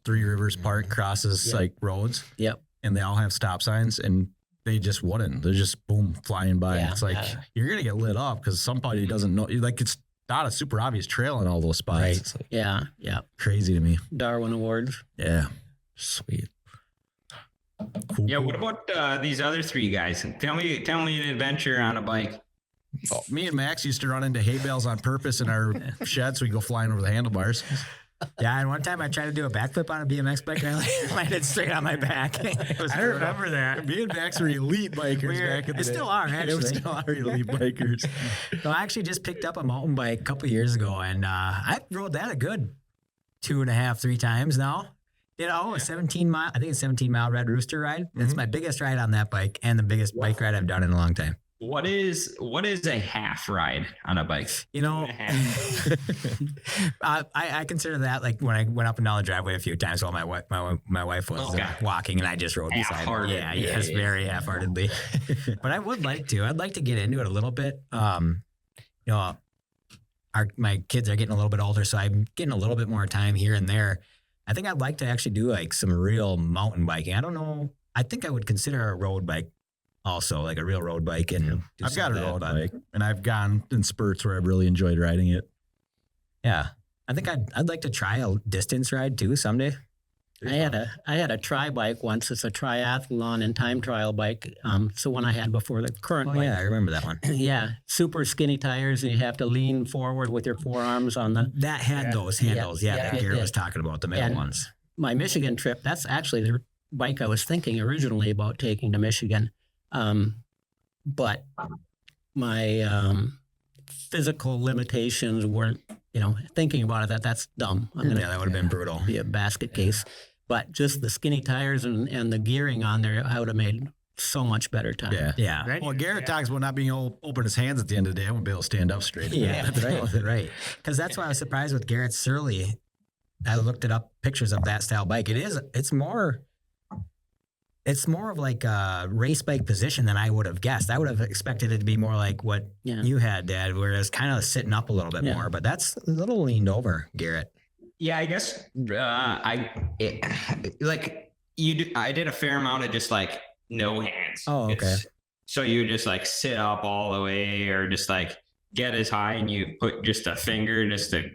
Three Rivers Park crosses like roads. Yep. And they all have stop signs, and they just wouldn't. They're just boom flying by. Yeah, It's like you're gonna get lit up because somebody doesn't know. Like it's not a super obvious trail in all those spots. Right. It's like Yeah. crazy to me. Darwin Awards. Yeah. Sweet. Cool. Yeah. What about these other three guys? Tell me an adventure on a bike. Oh, me and Max used to run into hay bales on purpose in our shed so we go flying over the handlebars. Yeah, and one time I tried to do a backflip on a BMX bike and I landed straight on my back. I remember that. Me and Max were elite bikers back in the day. Still are, We actually. still are elite bikers. So I actually just picked up a mountain bike a couple years ago, and I rode that a good 2.5, 3 times now. You know, a 17 mile, I think it's 17-mile Red Rooster ride. That's my biggest ride on that bike and the biggest bike ride I've done in a long time. What is a half ride on a bike? You know, I consider that like when I went up and down the driveway a few times while my wife was walking, and I just rode beside her. Half-hearted. Yeah, yes, very half-heartedly. But I would like to. I'd like to get into it a little bit. You know, my kids are getting a little bit older, so I'm getting a little bit more time here and there. I think I'd like to actually do like some real mountain biking. I don't know. I think I would consider a road bike also, like a real road bike. And do I've some got of a that, road but bike, and I've gone in spurts where I've really enjoyed riding it. Yeah, I think I'd like to try a distance ride too someday. I had a tri bike once. It's a triathlon and time trial bike. It's the one I had before the current Oh bike. yeah, I remember that one. Yeah, super skinny tires, and you have to lean forward with your forearms on the. That had those handles. Yeah, yeah, that it Garrett did. was talking about, the middle And- ones. My Michigan trip. That's actually the bike I was thinking originally about taking to Michigan, but my physical limitations weren't. Thinking about it, that's dumb. I'm gonna Yeah, that would have been brutal. be a basket case. But just the skinny tires and the gearing on there, I would have made so much better time. Yeah. Yeah. Right? Well, Garrett talks about not being able to open his hands at the end of the day. I won't be able to stand up straight. Yeah, that's right. Right. Because that's why I was surprised with Garrett's Surly. I looked it up, pictures of that style bike. It's more of like a race bike position than I would have guessed. I would have expected it to be more like what Yeah. you had, Dad, where it's kind of sitting up a little bit Yeah. more, but that's a little leaned over, Garrett. Yeah, I guess I did a fair amount of just like no hands. Oh, okay. So you just like sit up all the way, or just like get as high, and you put just a finger just to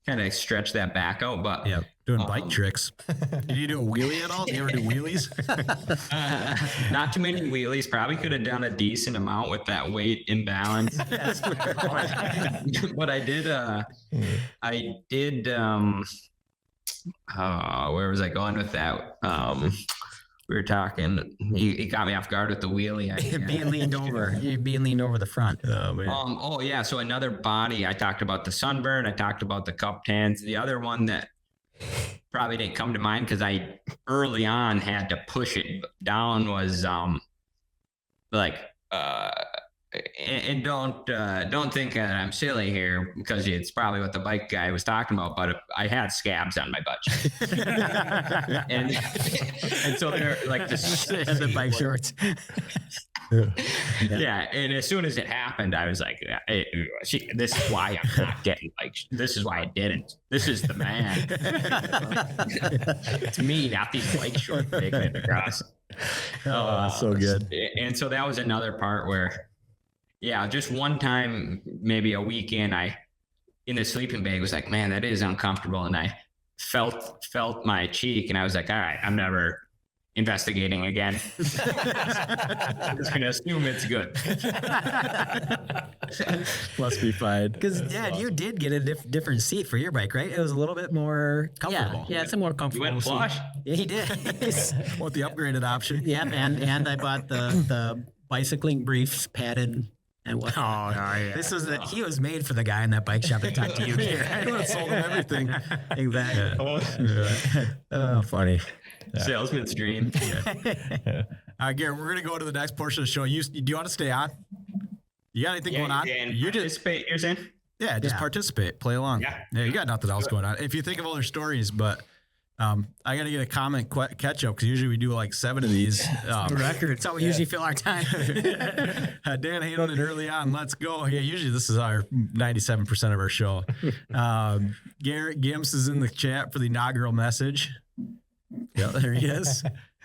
kind of stretch that back out. But Yeah. Doing bike tricks. Did you do a wheelie at all? Did you ever do wheelies? not too many wheelies. Probably could have done a decent amount with that weight imbalance. But I did. Where was I going with that? We were talking. He got me off guard with the wheelie. being leaned over. You're being leaned over the front. Oh, man. Oh yeah. So another body. I talked about the sunburn. I talked about the cup tans. The other one that probably didn't come to mind because I early on had to push it down was and don't think that I'm silly here, because it's probably what the bike guy was talking about, but I had scabs on my butt cheek. and so they're like this And the bike shorts. yeah, and as soon as it happened, I was like, this is why I'm not getting this is why I didn't. This is the man. It's me, not these bike shorts making it across. So good. And so that was another part where, yeah, just one time, maybe a weekend, I in the sleeping bag was like, man, that is uncomfortable, and I felt my cheek, and I was like, all right, I'm never investigating again. I'm just gonna assume it's good. Must be fine. Because, Dad, you did get a different seat for your bike, right? It was a little bit more comfortable. Yeah, it's a more You comfortable. went seat. flush. Yeah, he did. Want the upgraded option? Yep, and I bought the bicycling briefs padded and what. Oh, yeah. This was he was made for the guy in that bike shop that talked to you here. I would have sold him everything. Exactly. Oh, funny. Salesman's dream. All right, Garrett, we're going to go to the next portion of the show. Do you want to stay on? You got anything going on? And You just participate, you're saying? just participate, play along. Yeah. You got nothing else going on. If you think of other stories, but I got to get a comment catch up, because usually we do like 7 of these. Record. It's how we usually fill our time. Dan handled it early on. Let's go. Yeah, usually this is our 97% of our show. Garrett Gimps is in the chat for the inaugural message. Yeah, there he is.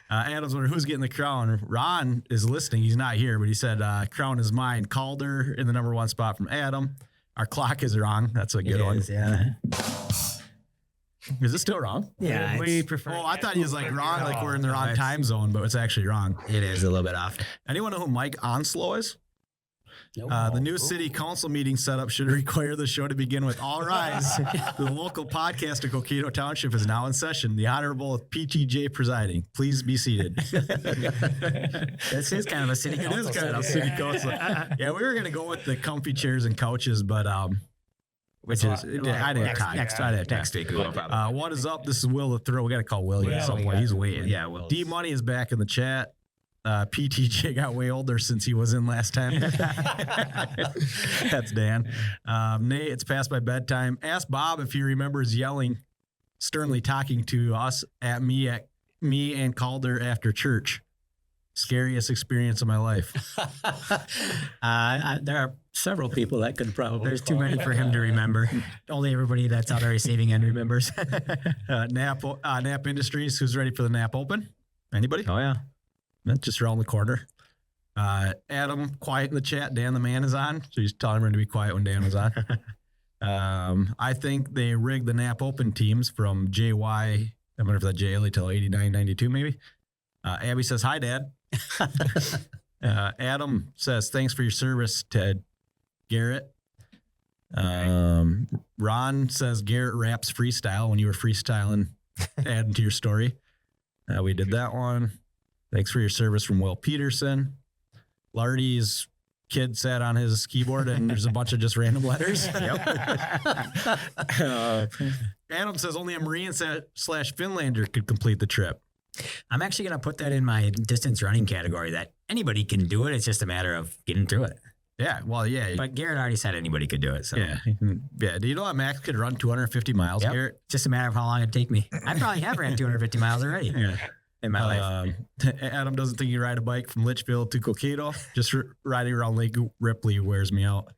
Adam's wondering who's getting the crown. Ron is listening. He's not here, but he said crown is mine. Calder in the number 1 spot from Adam. Our clock is wrong. That's a good one. Yeah. Is it still wrong? Yeah. We prefer. Oh, I thought he was like wrong, like we're in the wrong time zone, but it's actually wrong. It is a little bit off. Anyone know who Mike Onslow is? The new city council meeting setup should require the show to begin with "All rise." The local podcast of Coquito Township is now in session. The Honorable PTJ presiding. Please be seated. This is kind of a city council. It is kind of a city council. Yeah, we were gonna go with the comfy chairs and couches, but which is I didn't have time. Next week. No problem. What is up? This is Will the Throw. We got to call William at some point. He's waiting. Yeah, Will. D Money is back in the chat. PTJ got way older since he was in last time. That's Dan. Nate, it's past my bedtime. Ask Bob if he remembers yelling, sternly talking to us at me and Calder after church. Scariest experience of my life. There are several people that could probably. There's too many for him to remember. Only everybody that's out there receiving end remembers. Nap Industries, who's ready for the Nap Open? Anybody? Oh yeah. That's just around the corner. Adam, quiet in the chat. Dan the man is on. So he's telling everyone to be quiet when Dan was on. I think they rigged the Nap Open teams from JY. I wonder if that JLE till 89, 92 maybe. Abby says, hi, Dad. Adam says, thanks for your service, Ted. Garrett. Ron says, Garrett raps freestyle when you were freestyling, adding to your story. We did that one. Thanks for your service from Will Peterson. Lardy's kid sat on his keyboard and there's a bunch of just random letters. Adam says only a Marine / Finlander could complete the trip. I'm actually going to put that in my distance running category, that anybody can do it. It's just a matter of getting through it. Yeah, well, yeah. But Garrett already said anybody could do it. So Yeah. Do you know that Max could run 250 miles, Yep. Garrett? It's just a matter of how long it'd take me. I probably have ran 250 miles already in my life. Adam doesn't think you ride a bike from Litchfield to Coquito. Just riding around Lake Ripley wears me out.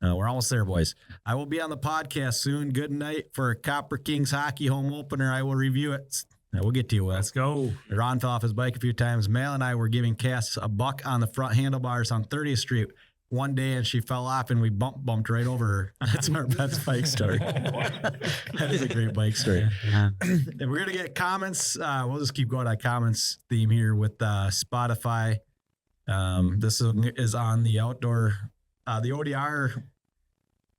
We're almost there, boys. I will be on the podcast soon. Good night for Copper Kings hockey home opener. I will review it. We'll get to you, Will. Let's go. Ron fell off his bike a few times. Mal and I were giving Cass a buck on the front handlebars on 30th Street one day, and she fell off, and we bumped right over her. That's our best bike story. That is a great bike story. And we're going to get comments. We'll just keep going on comments theme here with Spotify. This is on the outdoor, the ODR,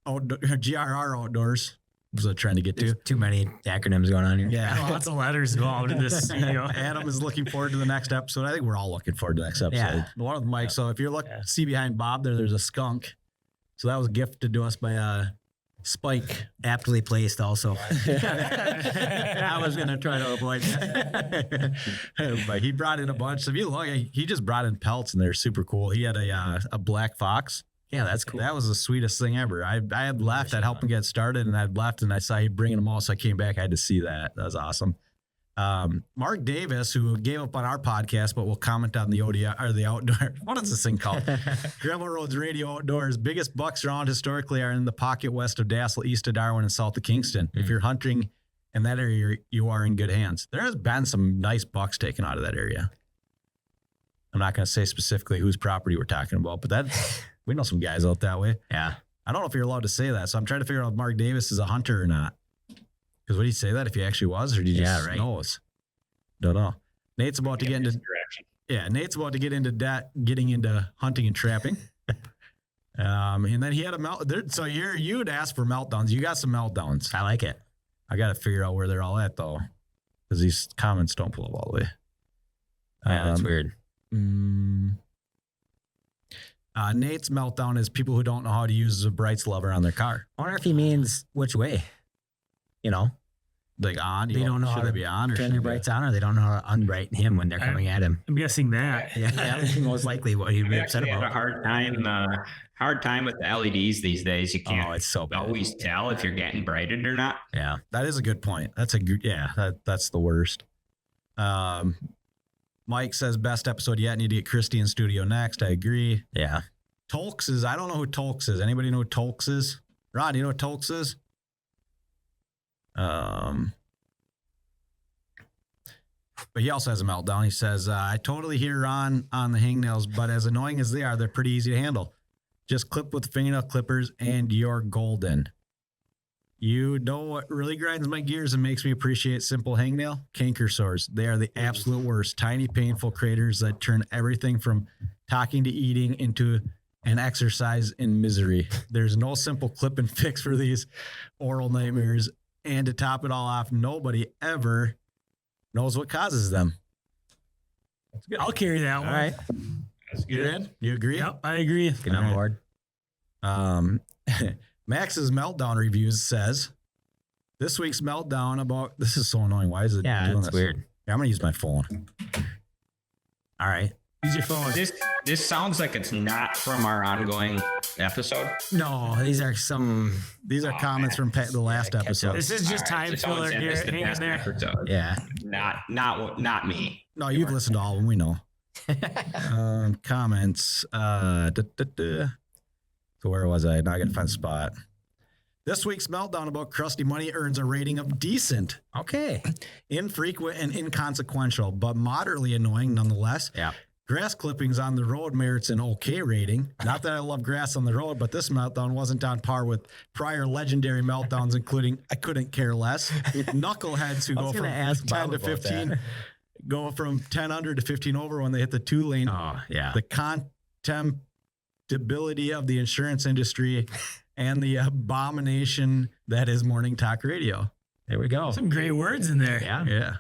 GRR Outdoors. Was I trying to get to? There's too many acronyms going on here. Yeah. Lots of letters involved in this studio. Adam is looking forward to the next episode. I think we're all looking forward to the next episode. Yeah. One of the mics. So if you see behind Bob there's a skunk. So that was gifted to us by Spike. Aptly placed also. I was going to try to avoid that. But he brought in a bunch. So if you look, he just brought in pelts and they're super cool. He had a black fox. Yeah, that's cool. That was the sweetest thing ever. I had left. I'd helped him get started, and I'd left, and I saw he bringing them all, so I came back. I had to see that. That was awesome. Mark Davis, who gave up on our podcast, but will comment on the ODI or the outdoor. What is this thing called? Gravel Roads Radio Outdoors. Biggest bucks around historically are in the pocket west of Dassel, east of Darwin, and south of Kingston. If you're hunting in that area, you are in good hands. There has been some nice bucks taken out of that area. I'm not going to say specifically whose property we're talking about, but that. We know some guys out that way. Yeah. I don't know if you're allowed to say that. So I'm trying to figure out if Mark Davis is a hunter or not. Because would he say that if he actually was, or did he just knows? Don't know. Nate's about to get into Nate's about to get into getting into hunting and trapping. And then he had a melt. So you'd ask for meltdowns. You got some meltdowns. I like it. I got to figure out where they're all at though, because these comments don't pull up all the way. Yeah, that's weird. Nate's meltdown is people who don't know how to use the brights lever on their car. I wonder if he means which way. You know, like on. They don't know how to be on or turn their brights on, or they don't know how to unbright him when they're coming at him. I'm guessing that. Yeah, that's most likely what he'd be upset I had about. a hard time with the LEDs these days. You can't it's so bad. always tell if you're getting brighted or not. Yeah, that is a good point. That's a good. Yeah, that's the worst. Mike says best episode yet. Need to get Christy in studio next. I agree. Yeah. Tolks is. I don't know who Tolks is. Anybody know who Tolks is? Ron, do you know what Tolks is? But he also has a meltdown. He says, I totally hear Ron on the hangnails, but as annoying as they are, they're pretty easy to handle. Just clip with fingernail clippers and you're golden. You know what really grinds my gears and makes me appreciate simple hangnail? Canker sores. They are the absolute worst. Tiny, painful craters that turn everything from talking to eating into an exercise in misery. There's no simple clip and fix for these oral nightmares. And to top it all off, nobody ever knows what causes them. I'll carry that one. All right. That's good. You agree? Yep, I agree. Get on board. Max's meltdown reviews says, this week's meltdown about, this is so annoying. Why is it doing that's this? weird. Yeah, I'm going to use my phone. All right. Use your phone. This sounds like it's not from our ongoing episode. No, these are comments from the last episode. This is just All right, time so filler someone here. said Hang in it's the there. best episode. Yeah. Not me. No, you've listened to all of them. We know. Comments. So So where was I? Now I got to find a spot. This week's meltdown about crusty money earns a rating of decent. Okay. Infrequent and inconsequential, but moderately annoying nonetheless. Yeah. Grass clippings on the road merits an okay rating. Not that I love grass on the road, but this meltdown wasn't on par with prior legendary meltdowns, including I couldn't care less. Knuckleheads who go from 10 to 15, go from 10 under to 15 over when they hit the 2-lane. Oh, yeah. The contemptibility of the insurance industry and the abomination that is morning talk radio. There we go. Some great words in there. Yeah.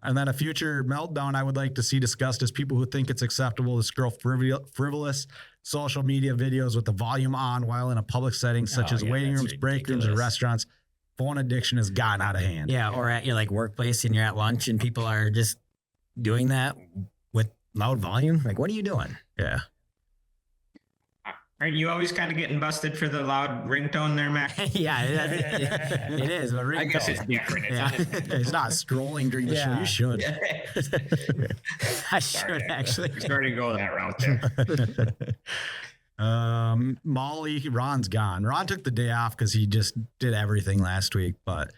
And then a future meltdown I would like to see discussed is people who think it's acceptable to scroll frivolous social media videos with the volume on while in a public setting, such as waiting rooms, break rooms, or restaurants. Phone addiction has gotten out of hand. Yeah, or at your like workplace and you're at lunch and people are just doing that with loud volume. Like, what are you doing? Yeah. Aren't you always kind of getting busted for the loud ringtone there, Mac? Yeah, it is. But I guess it's different. It's not scrolling during the show. You should. I should actually. Starting to go that route there. Molly, Ron's gone. Ron took the day off because he just did everything last week. But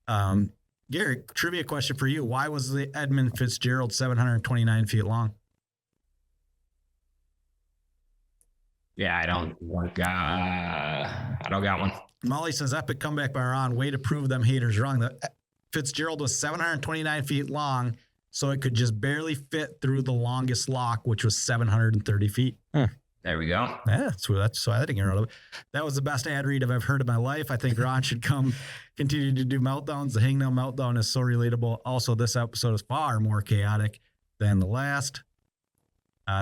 Garrett, trivia question for you. Why was the Edmund Fitzgerald 729 feet long? Yeah, I don't got one. Molly says, epic comeback by Ron. Way to prove them haters wrong. The Fitzgerald was 729 feet long, so it could just barely fit through the longest lock, which was 730 feet. There we go. Yeah, that's so I didn't get rid of it. That was the best ad read I've heard in my life. I think Ron should continue to do meltdowns. The Hangnail meltdown is so relatable. Also, this episode is far more chaotic than the last.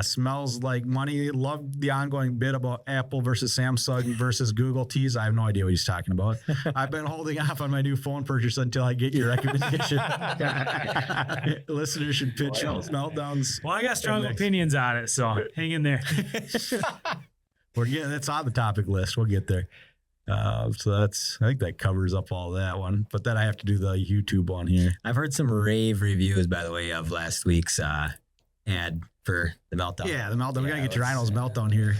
Smells like money. Love the ongoing bit about Apple versus Samsung versus Google teas. I have no idea what he's talking about. I've been holding off on my new phone purchase until I get your recommendation. Listeners should pitch meltdowns. Well, I got strong opinions on it, so hang in there. That's on the topic list. We'll get there. So I think that covers up all that one. But then I have to do the YouTube one here. I've heard some rave reviews, by the way, of last week's ad for the meltdown. Yeah, the meltdown. We got to get to Rhino's meltdown here.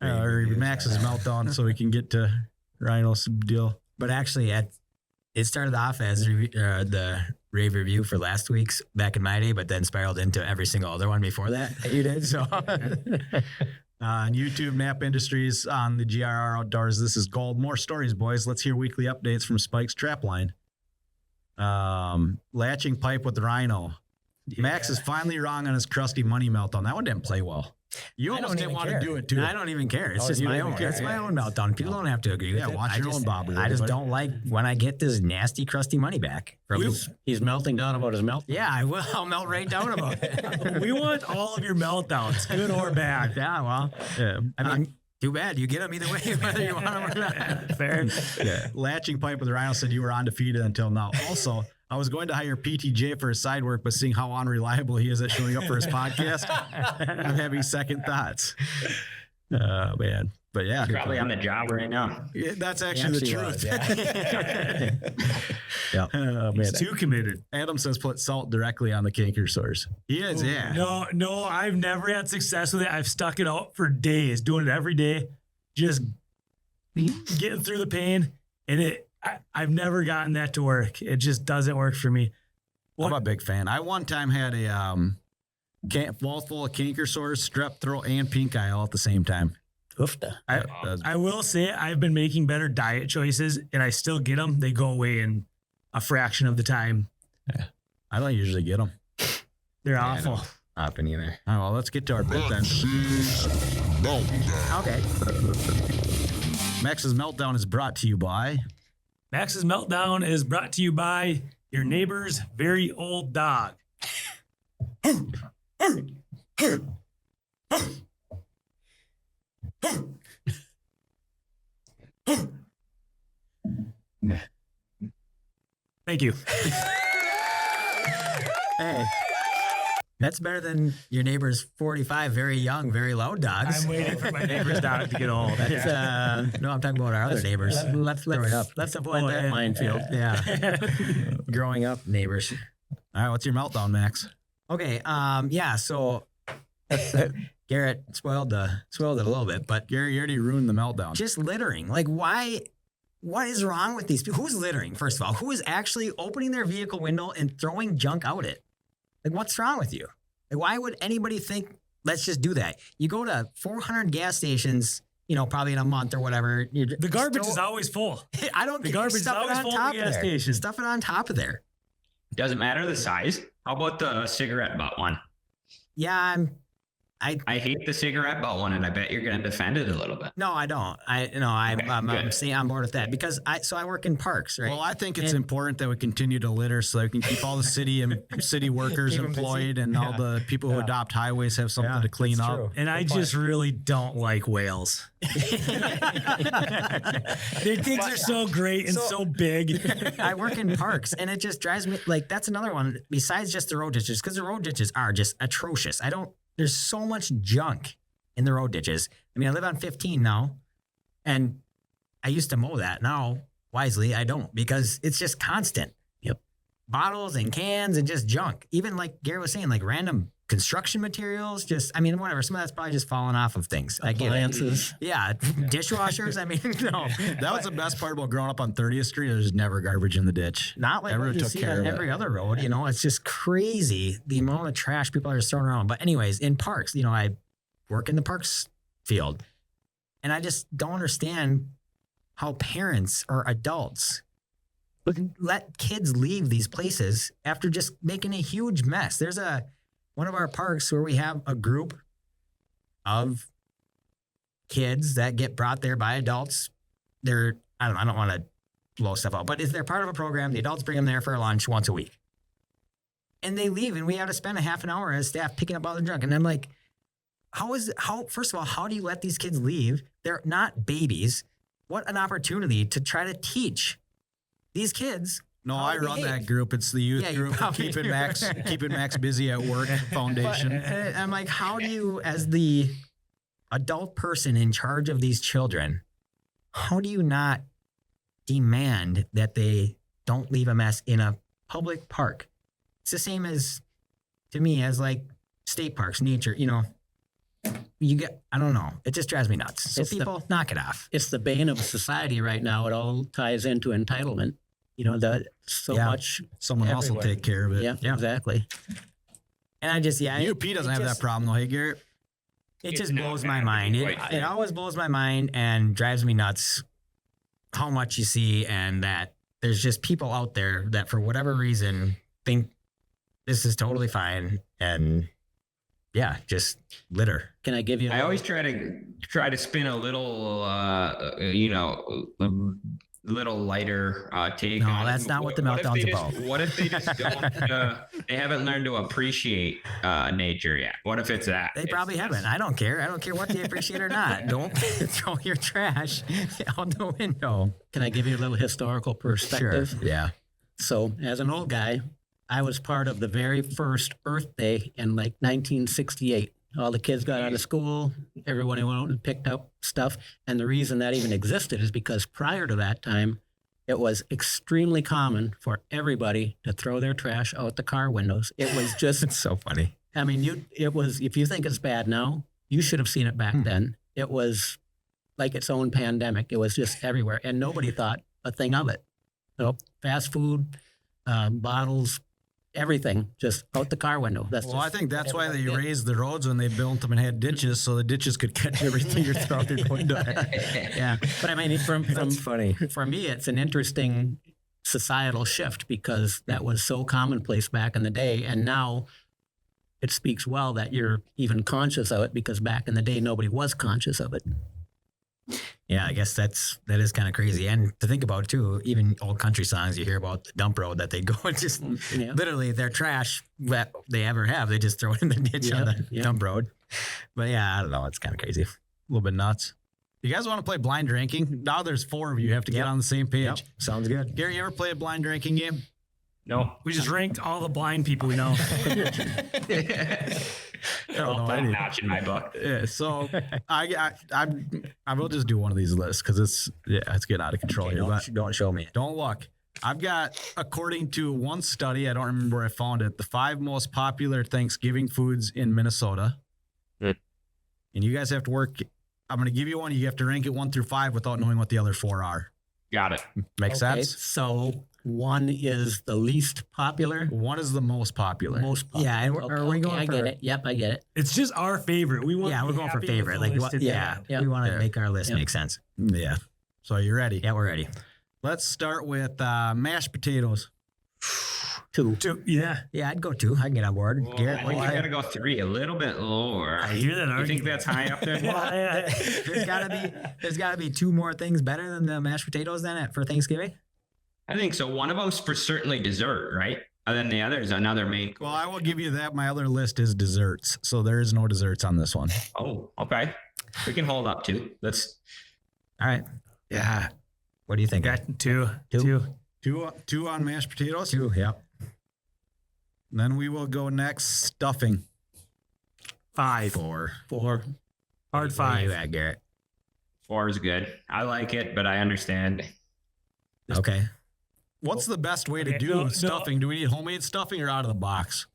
Or Max's meltdown so we can get to Rhino's deal. But actually, it started off as the rave review for last week's back in my day, but then spiraled into every single other one before that you did. So on YouTube, Nap Industries on the GRR Outdoors. This is gold. More stories, boys. Let's hear weekly updates from Spike's Trapline. Latching pipe with Rhino. Yeah. Max is finally wrong on his crusty money meltdown. That one didn't play well. You almost didn't want to do it too. I don't even care. It's just my own. It's my own meltdown. People don't have to agree with it. Watch your own bobber. I just don't like when I get this nasty crusty money back. He's melting down about his meltdown. Yeah, I will. I'll melt right down about it. We want all of your meltdowns, good or bad. Yeah, well, I mean, too bad. You get them either way, whether you want them or not. Fair. Yeah. Latching pipe with Rhino said you were undefeated until now. Also, I was going to hire PTJ for his side work, but seeing how unreliable he is at showing up for his podcast, I'm having second thoughts. Oh, man. But yeah. He's probably on the job right now. Yeah, that's actually the truth. Yeah. Oh, man. He's too committed. Adam says put salt directly on the canker sores. He is, yeah. No, I've never had success with it. I've stuck it out for days, doing it every day, just getting through the pain. And I've never gotten that to work. It just doesn't work for me. I'm a big fan. I one time had a wall full of canker sores, strep throat, and pink eye all at the same time. Oofta. I will say I've been making better diet choices, and I still get them. They go away in a fraction of the time. Yeah. I don't usually get them. They're awful. Happen either. All right, well, let's get to our bit then. Okay. Max's Meltdown is brought to you by... Max's Meltdown is brought to you by your neighbor's very old dog. Thank you. Hey, that's better than your neighbor's 45 very young, very loud dogs. I'm waiting for my neighbor's dog to get old. No, I'm talking about our other neighbors. Let's avoid that minefield. Yeah. Growing up neighbors. All right, what's your meltdown, Max? Okay. Yeah. So Garrett spoiled it a little bit, but Gary, you already ruined the meltdown. just littering. Like, why? What is wrong with these people? Who's littering? First of all, who is actually opening their vehicle window and throwing junk out it? Like, what's wrong with you? Like, why would anybody think, let's just do that? You go to 400 gas stations, probably in a month or whatever. The garbage is always full. I don't The care. garbage is Stuff it always on full top at the of gas there. station. Stuff it on top of there. Doesn't matter the size. How about the cigarette butt one? Yeah, I hate the cigarette butt one, and I bet you're going to defend it a little bit. no, I don't. I'm good. staying on board with that because I work in parks, right? Well, I think it's And- important that we continue to litter so that we can keep all the city workers Keep 'em busy. employed and all the people who adopt highways have something to clean up. And I just really don't like whales. Their dicks are so great and so big. I work in parks, and it just drives me like that's another one besides just the road ditches because the road ditches are just atrocious. There's so much junk in the road ditches. I mean, I live on 15 now, and I used to mow that. Now, wisely, I don't because it's just constant. Yep. Bottles and cans and just junk. Even like Gary was saying, like random construction materials. Whatever. Some of that's probably just falling off of things. I get it. Appliances. Yeah, dishwashers. No. That was the best part about growing up on 30th Street. There's never garbage in the ditch. Not like Everyone what you took see care on of it. every other road. It's just crazy the amount of trash people are just throwing around. But anyways, in parks, I work in the parks field, and I just don't understand how parents or adults would let kids leave these places after just making a huge mess. There's one of our parks where we have a group of kids that get brought there by adults. I don't want to blow stuff out, but if they're part of a program, the adults bring them there for lunch once a week. And they leave, and we have to spend a half an hour as staff picking up all the junk. And I'm like, first of all, how do you let these kids leave? They're not babies. What an opportunity to try to teach these kids. No, how I to run behave. that group. It's the youth Yeah, you group. probably Keeping do. Max busy at work foundation. And I'm like, how do you, as the adult person in charge of these children, how do you not demand that they don't leave a mess in a public park? It's the same as, to me, as like state parks, nature, I don't know. It just drives me nuts. So It's people, knock it off. It's the bane of society right now. It all ties into entitlement. That so Yeah. much. Someone else will Everywhere. take care of it. Yeah, exactly. And I just, UP doesn't have that problem, though. Hey, Garrett? It It's just not blows bad my to be mind. quite It always blows my mind and drives me nuts how much you see, and that there's just people out there that for whatever reason think this is totally fine, and just litter. Can I give you? I always try to spin a little, little lighter take. No, on it. that's not what the What if meltdown's they about. What if they just don't? They haven't learned to appreciate nature yet. What if it's that? They probably haven't. I don't care. I don't care what they appreciate or not. Don't throw your trash out the window. Can I give you a little historical perspective? Yeah. So, as an old guy, I was part of the very first Earth Day in like 1968. All the kids got out of school, everyone went out and picked up stuff. And the reason that even existed is because prior to that time, it was extremely common for everybody to throw their trash out the car windows. It was just, It's so funny. I mean, if you think it's bad now, you should have seen it back then. It was like its own pandemic. It was just everywhere, and nobody thought a thing of it. Fast food, bottles, everything just out the car window. That's Well, I just think that's why they everybody did. raised the roads when they built them and had ditches, so the ditches could catch everything you're throwing through the window. Yeah, but I mean, from funny. for me, it's an interesting societal shift because that was so commonplace back in the day, and now it speaks well that you're even conscious of it because back in the day nobody was conscious of it. Yeah, I guess that is kind of crazy. And to think about too, even old country songs, you hear about the dump road that they go and just Yeah. literally their trash that they ever have, they just throw it in the ditch on the Yep. dump road. But yeah, I don't know. It's kind of crazy. A little bit nuts. You guys want to play blind drinking? Now there's 4 of you. You have to get Yep. on the same page. Yep. Sounds good. Gary, you ever play a blind drinking game? No. We just ranked all the blind people we know. Top notch in my book. Yeah, so I will just do one of these lists because it's getting out of control here. But Don't show me. don't look. I've got, according to one study, I don't remember where I found it, the 5 most popular Thanksgiving foods in Minnesota. Good. and you guys have to work. I'm going to give you one. You have to rank it 1 through 5 without knowing what the other 4 are. Got it. Make Okay, sense? so 1 is the least popular. 1 is the most popular. Most popular. Yeah, and are we going I for? get it. Yep, I get it. It's just our favorite. We want. Yeah, to we're be going for happy with favorite. the Like, list what? today. Yeah, we want to Yeah. make our list Yep. make sense. Yeah. So are you ready? Yeah, we're ready. Let's start with mashed potatoes. 2. Yeah, Yeah, I'd go 2. I can get on board. Well, Garrett, I what do think you I think? gotta go 3, a little bit lower. I hear that You argument. think that's high up there? There's gotta be 2 more things better than the mashed potatoes then for Thanksgiving. I think so. One of them's for certainly dessert, right? And then the other is another main course. Well, I will give you that. My other list is desserts. So there is no desserts on this one. Oh, okay. We can hold up 2. Let's. All right. Yeah. What do you think? Got 2. Two. 2 on mashed potatoes. 2. Yep. Then we will go next stuffing. 5. 4. 4. Hard Where are you 5. at, Garrett? 4 is good. I like it, but I understand. Okay. What's the best way to Okay, do no. stuffing? Do we need homemade stuffing or out of the box?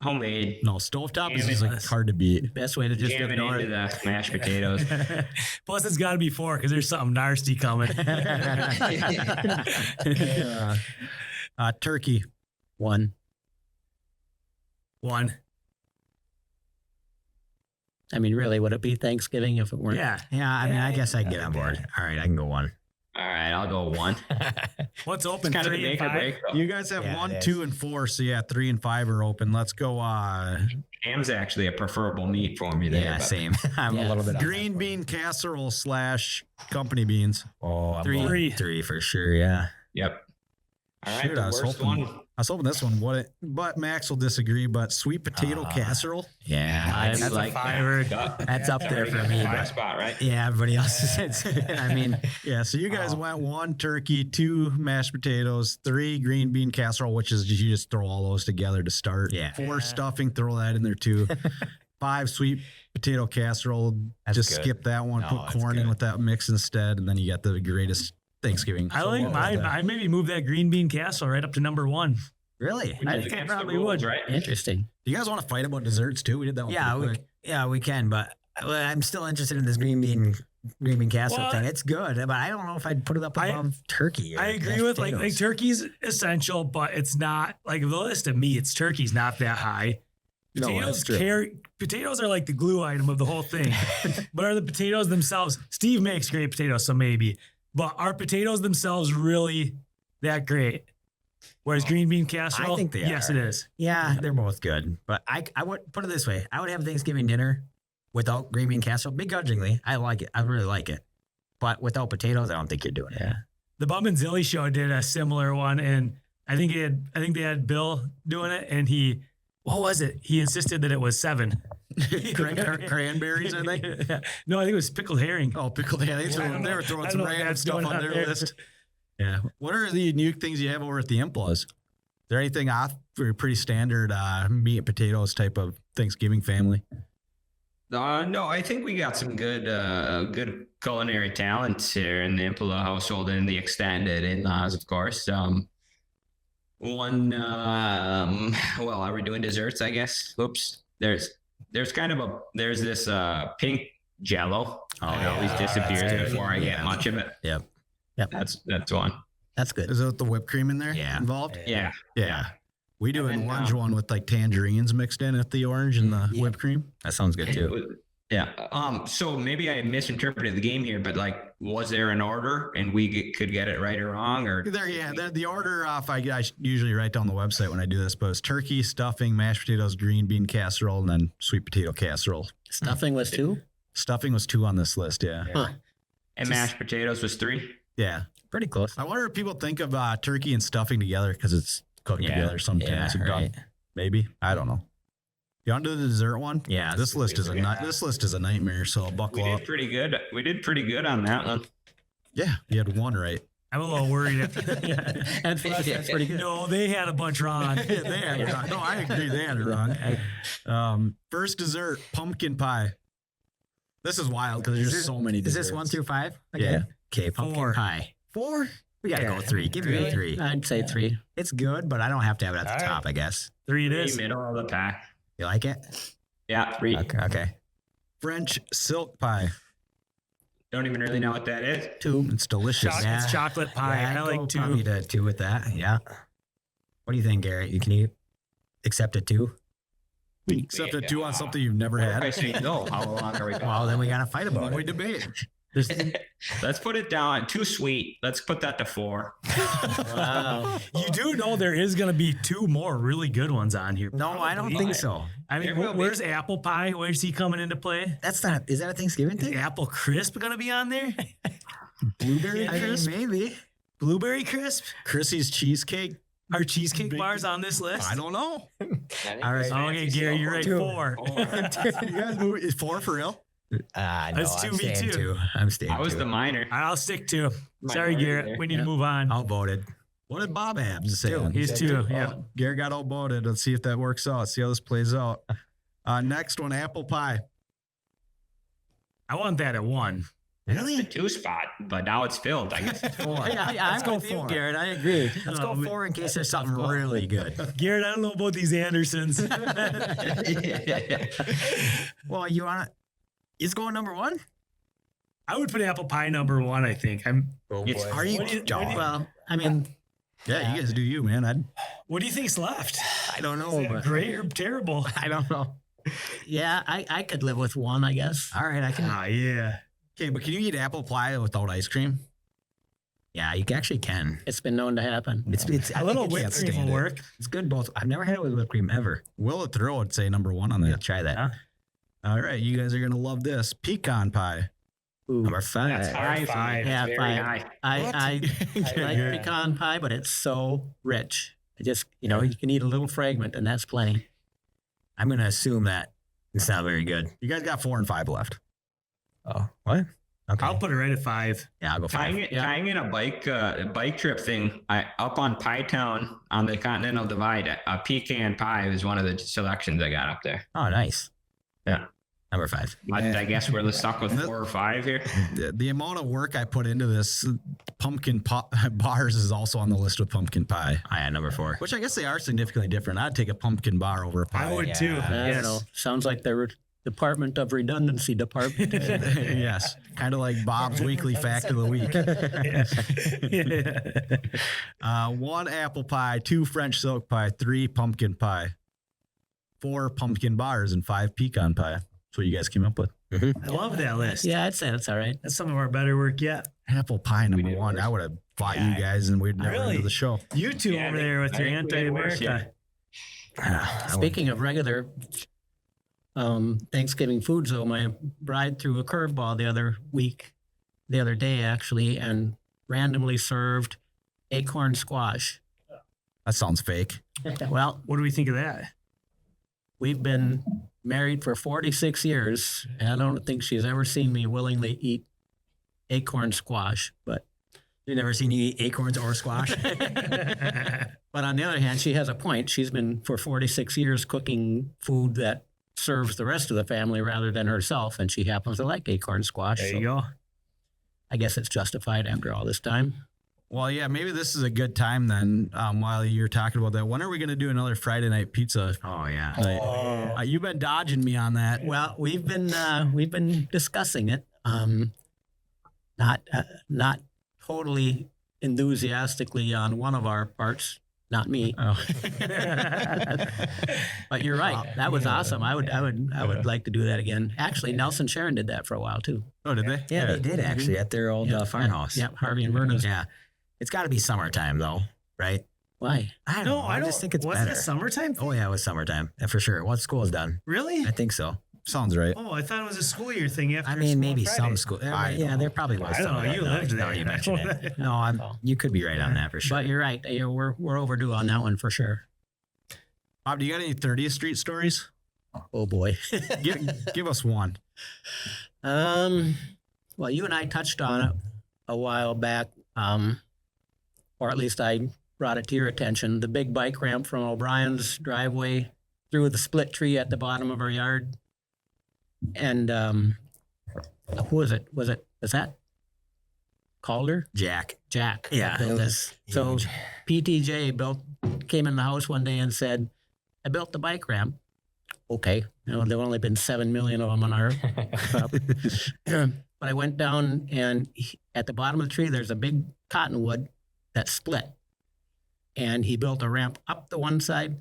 Homemade. No, stovetop is Damn just it. like hard to beat. Best way to just Jam it ignore into it. the mashed potatoes. Plus, it's got to be 4 because there's something nasty coming. Turkey. 1. 1. I mean, really, would it be Thanksgiving if it weren't? Yeah. Yeah, I mean, I guess I can get on board. All right, I can go 1. All right, I'll go 1. What's open? It's kind of a 3 and make or 5? break, though. You guys have Yeah, 1, it 2, and 4. So yeah, 3 and 5 are open. Let's go. Ham's actually a preferable meat for me there. Yeah, but- same. I'm a Yeah. little bit on Green that. bean casserole / company beans. Oh, I'm 3. going 3 for sure. Yeah. Yep. All right, Shoot, the I was worst hoping- one. I was hoping this one wouldn't, but Max will disagree. But sweet potato casserole. Yeah. I That's, like that. that's up there for me. Five But spot, right? yeah, everybody else says. I mean, Yeah, so you guys went 1 turkey, 2 mashed potatoes, 3 green bean casserole, which is you just throw all those together to start. Yeah. 4 stuffing, throw that in there too. 5 sweet potato casserole. That's just good. skip that one. No, Put that's corn in good. with that mix instead, and then you got the greatest Thanksgiving. I like mine. I maybe move that green bean casserole right up to number 1. really? Which I is think I against the probably rules, would. right? Interesting. Do you guys want to fight about desserts too? We did that one. Yeah, pretty quick. we can. But I'm still interested in this green bean casserole Well, thing. It's good, but I don't know if I'd put it up above turkey. or I agree mashed with like potatoes. turkey's essential, but it's not like the list of meats. Turkey's not that high. No, Potatoes that's true. potatoes are like the glue item of the whole thing. But are the potatoes themselves? Steve makes great potatoes, so maybe. But are potatoes themselves really that great? Whereas green bean casserole, think they yes, are. it is. Yeah, they're both good. But I would put it this way: I would have Thanksgiving dinner without green bean casserole, begrudgingly. I like it. I really like it. But without potatoes, I don't think you're doing it. The Bum and Zilly show did a similar one, and I think they had Bill doing it, and what was it? He insisted that it was 7. Cranberries, I think. No, I think it was pickled herring. Oh, pickled. Yeah, they were throwing I some don't know if random that's stuff going on on their there. list. Yeah. What are the unique things you have over at the Impolas? Is there anything off for a pretty standard meat and potatoes type of Thanksgiving family? No, I think we got some good culinary talents here in the Impola household and the extended in-laws, of course. Well, are we doing desserts? I guess. Oops. There's this pink Jello. Oh, It always disappears that's good. before I get Yeah. much of it. Yep. That's one. That's good. Is it the whipped cream in there involved? Yeah. Yeah. We do And an then, orange one with like tangerines mixed in with the orange and the whipped cream. That sounds good too. Yeah. So maybe I misinterpreted the game here, but like, was there an order and we could get it right or wrong, or The order off I usually write down the website when I do this, but it's turkey, stuffing, mashed potatoes, green bean casserole, and then sweet potato casserole. Stuffing was 2. Stuffing was 2 on this list. Yeah. Huh. and mashed potatoes was 3? Yeah. Pretty close. I wonder if people think of turkey and stuffing together because it's cooked Yeah. together sometimes. Yeah, Or done. right. Maybe. I don't know. You want to do the dessert one? Yeah. This list is a nightmare. So We buckle did up. pretty good. We did pretty good on that one. Yeah, you had 1 right. I'm a little worried. That's pretty good. No, they had a bunch wrong. They had it wrong. No, I agree. They had it wrong. First dessert, pumpkin pie. This is wild because there's just so many Is desserts. this 1 through 5? Yeah. Okay. Pumpkin 4. pie. 4? We gotta Yeah. go 3. Give me a 3. I'd say 3. It's good, but I don't have to have it at the All right. top. I guess. 3 it Pretty is. middle of the pack. You like it? Yeah, 3. Okay. French silk pie. Don't even really know what that is. Two. It's delicious. It's chocolate pie. Yeah, I I'd like go two. probably to two with that. Yeah. What do you think, Garrett? You can eat, accept it too? Except that two on something you've never had. I say no. How long are we going? Well, then we got to fight about We it. debate. Let's put it down. Too sweet. Let's put that to 4. Wow. You do know there is going to be 2 more really good ones on here. No, I don't think so. I mean, There will be. where's apple pie? Where's he coming into play? That's not, is that a Thanksgiving Is thing? apple crisp going to be on there? Blueberry I mean, crisp? Maybe. Blueberry crisp? Chrissy's cheesecake. Are cheesecake bars on this list? I don't know. All right. Okay, Gary, you're right. Two. 4. You guys move. Is 4 for real? No, That's I'm 2v2. staying two. I'm staying I was two. the minor. I'll stick to. Sorry, Minority Garrett. there. We need to move on. Outvoted. What did Bob have to say? He's 2. Yeah. Garrett got outvoted. Let's see if that works out. See how this plays out. Next one, apple pie. I want that at 1. The 2 spot, but now it's filled. I guess it's 4. Let's go with you, Garrett. I agree. Let's go Oh, 4 in case there's something really good. Garrett, I don't know about these Andersons. Well, you want to, is going number 1? I would put apple pie number 1, I think. Are you? Well, I mean, Yeah, you guys do you, man. what do you think's left? I don't know. But Great or terrible? I don't know. Yeah, I could live with 1, I guess. All right, I can. Ah, yeah. Okay, but can you eat apple pie without ice cream? Yeah, you actually can. It's been known to happen. It's A little whipped cream will work. It's good both. I've never had it with whipped cream ever. Will it throw? I'd say number 1 on Yeah, that. try that. Huh? All right, you guys are gonna love this pecan pie. Ooh. Number 5. That's high for me. Yeah, Very 5. high. I like pecan pie, but it's so rich. It just, you can eat a little fragment and that's plenty. I'm gonna assume that it's not very good. You guys got 4 and 5 left. Oh, what? Okay. I'll put it right at 5. Yeah, I'll go 5. Tying in a bike trip thing, up on Pie Town on the Continental Divide, a pecan pie was one of the selections I got up there. Oh, nice. Yeah. Number 5. I guess we're stuck with 4 or 5 here. The amount of work I put into this pumpkin bars is also on the list with pumpkin pie, I had number 4. which I guess they are significantly different. I'd take a pumpkin bar over a pie. I would too. I don't know. Sounds like the Department of Redundancy Department. Yes, kind of like Bob's weekly fact of the week. 1 apple pie, 2 French silk pie, 3 pumpkin pie, 4 pumpkin bars, and 5 pecan pie. That's what you guys came up with. I love that list. Yeah, I'd say that's all right. That's some of our better work yet. Apple pie number did 1. worse. I would have fought you guys, and we'd never Really? into the show. You two Yeah, over I there with think- your I think we did worse, anti-America. Speaking of regular Thanksgiving foods, though, my bride threw a curveball the other day actually, and randomly served acorn squash. That sounds fake. Well, What do we think of that? we've been married for 46 years, and I don't think she's ever seen me willingly eat acorn squash. But You never seen you eat acorns or squash? but on the other hand, she has a point. She's been for 46 years cooking food that serves the rest of the family rather than herself, and she happens to like acorn squash. There so you go. I guess it's justified after all this time. Well, yeah, maybe this is a good time then. While you're talking about that, when are we going to do another Friday night pizza? Oh, yeah. night? You've been dodging me on that. Well, we've been discussing it. Not totally enthusiastically on one of our parts, not me. Oh. But you're right. That was awesome. I would like to do that again. Actually, Nelson Sharon did that for a while too. Oh, did they? Yeah, they did actually at their old farmhouse. Yeah, Harvey and Verna's. Yeah. It's got to be summertime though, right? Why? I don't No, know. I don't. just think it's wasn't better. it summertime? Oh, yeah, it was summertime. Yeah, for sure. Once school's done. Really? I think so. Sounds right. Oh, I thought it was a school year thing. After I mean, school maybe on Friday. some school. I Yeah, there probably was. I don't some know. of You that. lived No, there. you mentioned it. No, you could be right on that for sure. But you're right. We're overdue on that one for sure. Bob, do you got any 30th Street stories? Oh boy. Give us one. Well, you and I touched on it a while back, or at least I brought it to your attention. The big bike ramp from O'Brien's driveway through the split tree at the bottom of our yard. And who was it? Was that Calder? Jack. Jack. Yeah, built it it. was So huge. PTJ came in the house one day and said, I built the bike ramp. okay, there have only been 7 million of them on our but I went down and at the bottom of the tree, there's a big cottonwood that split. And he built a ramp up the one side,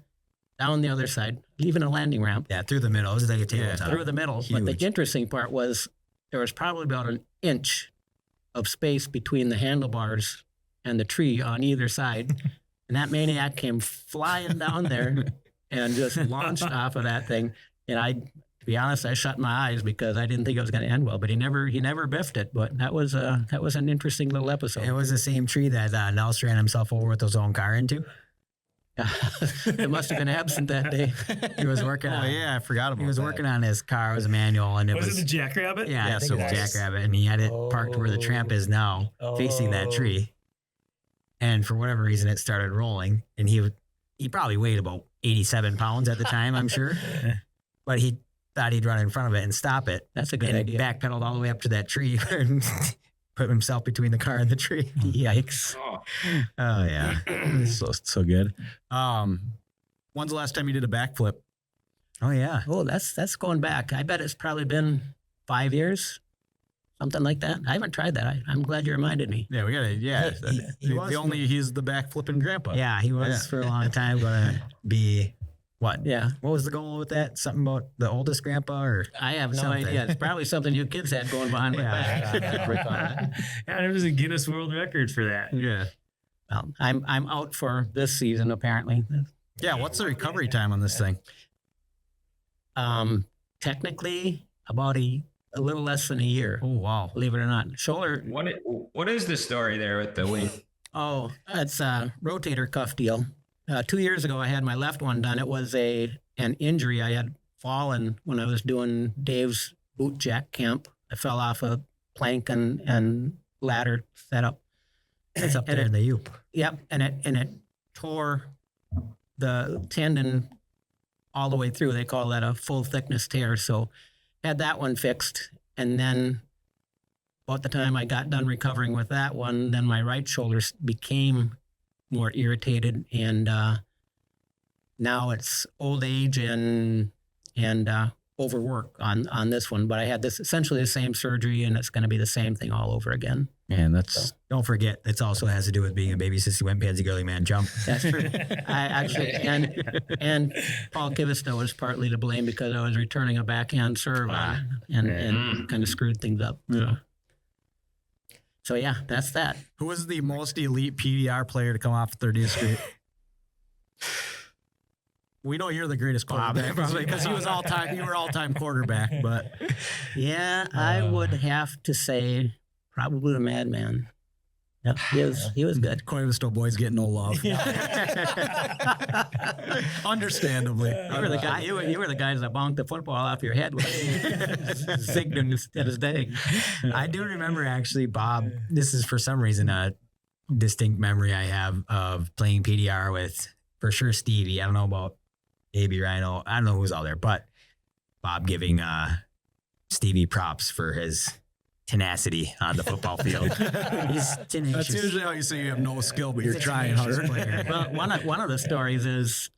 down the other side, leaving a landing ramp. Yeah, through the middle. It was like a tabletop. Through the middle. But Huge. the interesting part was there was probably about an inch of space between the handlebars and the tree on either side. And that maniac came flying down there and just launched off of that thing. And to be honest, I shut my eyes because I didn't think it was going to end well. But he never biffed it. But that was an interesting little episode. It was the same tree that Nels ran himself over with his own car into. It must have been absent that day. He was working Oh on. yeah, I forgot about. He was that. working on his car. It was a manual, and it Was was it the Jackrabbit? yeah, I Yeah, think so it was nice. Jackrabbit, and he had it parked where the tramp is now, facing that tree. And for whatever reason, it started rolling, and he probably weighed about 87 pounds at the time, I'm sure, but he thought he'd run in front of it and stop it. That's a good And idea. backpedaled all the way up to that tree and put himself between the car and the tree. Yikes! Oh, Oh yeah. So good. When's the last time you did a backflip? Oh yeah. Oh, that's going back. I bet it's probably been 5 years, something like that. I haven't tried that. I'm glad you reminded me. Yeah, we gotta. Yeah, He was he's the backflipping grandpa. Yeah, he was for a long time going to be what? Yeah, What was the goal with that? Something about the oldest grandpa, or I have no Something. idea. It's probably something you kids had going behind my back. Yeah, there was a Guinness World Record for that. Yeah. Well, I'm out for this season apparently. Yeah. What's the recovery time on this thing? Technically, about a little less than a year. Oh wow. Believe it or not, shoulder. what is the story there with the wing? Oh, it's a rotator cuff deal. 2 years ago, I had my left one done. It was an injury. I had fallen when I was doing Dave's boot jack camp. I fell off a plank and ladder setup. it's up And there in the Yoop. Yep, and it tore the tendon all the way through. They call that a full thickness tear. So had that one fixed, and then about the time I got done recovering with that one, then my right shoulder became more irritated, and now it's old age and overwork on this one. But I had this essentially the same surgery, and it's going to be the same thing all over again. Man, that's Don't forget, it also has to do with being a baby sissy went pansy girly man jump. That's true. I actually and Paul Kivista was partly to blame because I was returning a backhand serve on it and kind of screwed things up. yeah. So yeah, that's that. Who was the most elite PDR player to come off 30th Street? We know you're the greatest quarterback because he was all time. You were all time quarterback, but Yeah, I would have to say probably the Madman. Yep, he was good. Coivisto boys get no love. Understandably. You were the guy. You were the guys that bonked the football off your head with zigged instead of day. I do remember actually, Bob. This is for some reason a distinct memory I have of playing PDR with, for sure, Stevie. I don't know about AB Rhino. I don't know who was all there, but Bob giving Stevie props for his tenacity on the football field. He's tenacious. That's usually how you say you have no skill, but He's you're a trying tenacious hard. player. Well, one of the stories is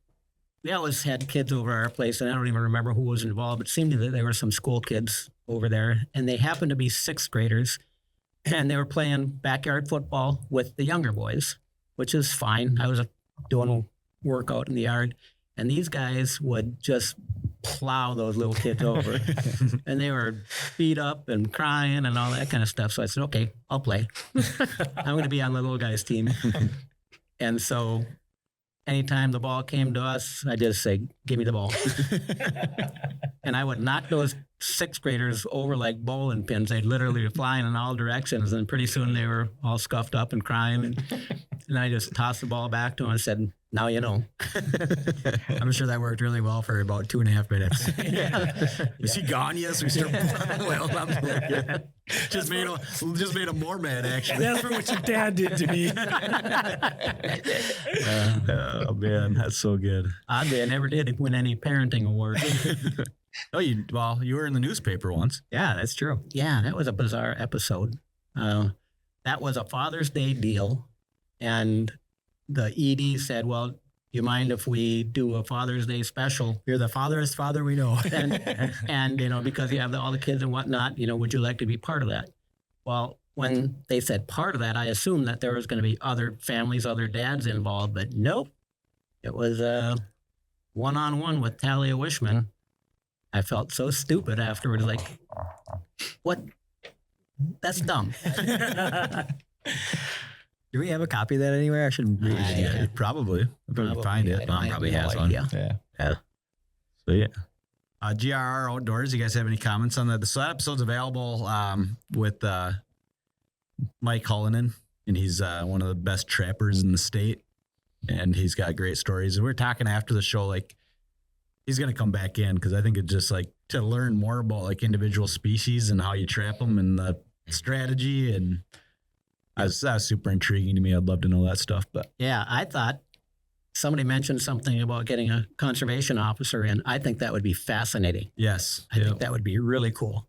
we always had kids over our place, and I don't even remember who was involved. It seemed that there were some school kids over there, and they happened to be sixth graders, and they were playing backyard football with the younger boys, which is fine. I was doing a workout in the yard, and these guys would just plow those little kids over, and they were beat up and crying and all that kind of stuff. So I said, okay, I'll play. I'm going to be on the little guys team. And so anytime the ball came to us, I just say, give me the ball. And I would knock those sixth graders over like bowling pins. They'd literally be flying in all directions. And pretty soon they were all scuffed up and crying. And I just tossed the ball back to them and said, now you know. I'm sure that worked really well for about 2.5 minutes. Is he gone? Yes, we start. Well, just made him more mad. Actually. That's for what your dad did to me. Oh man, that's so good. Oddly, I never did win any parenting awards. Oh, you were in the newspaper once. Yeah, that's true. Yeah, that was a bizarre episode. That was a Father's Day deal. And the ED said, well, you mind if we do a Father's Day special? You're the fatherest father we know. And you know, because you have all the kids and whatnot, you know, would you like to be part of that? Well, when they said part of that, I assumed that there was going to be other families, other dads involved, but nope. It was one-on-one with Talia Wishman. I felt so stupid afterwards, like, what? That's dumb. Do we have a copy of that anywhere? I should read it. Yeah, probably. I'll probably find it. Mom probably has one. Yeah. So yeah. GRR Outdoors, you guys have any comments on that? So that episode's available with Mike Cullinan, and he's one of the best trappers in the state, and he's got great stories. And we were talking after the show, like, he's going to come back in because I think it's just like to learn more about like individual species and how you trap them and the strategy. And that was super intriguing to me. I'd love to know that stuff. But Yeah, I thought somebody mentioned something about getting a conservation officer in. I think that would be fascinating. yes, I think that would be really cool.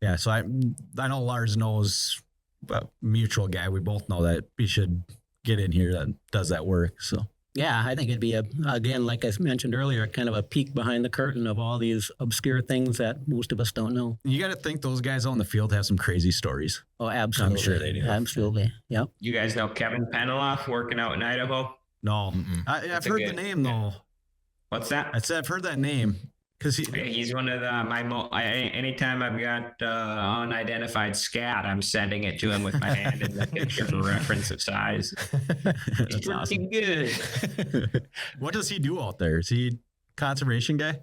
yeah. So I know Lars knows a mutual guy. We both know that he should get in here that does that work. So Yeah, I think it'd be, again, like I mentioned earlier, kind of a peek behind the curtain of all these obscure things that most of us don't know. you got to think those guys out in the field have some crazy stories. Oh, absolutely. I'm sure they do. Absolutely. Yep. You guys know Kevin Penela working out in Idaho? No, Mm-mm. I've That's a heard the good- name though. What's that? I said I've heard that name because He's one of the anytime I've got unidentified scat, I'm sending it to him with my hand in the picture for reference of size. It's pretty good. What does he do out there? Is he conservation guy?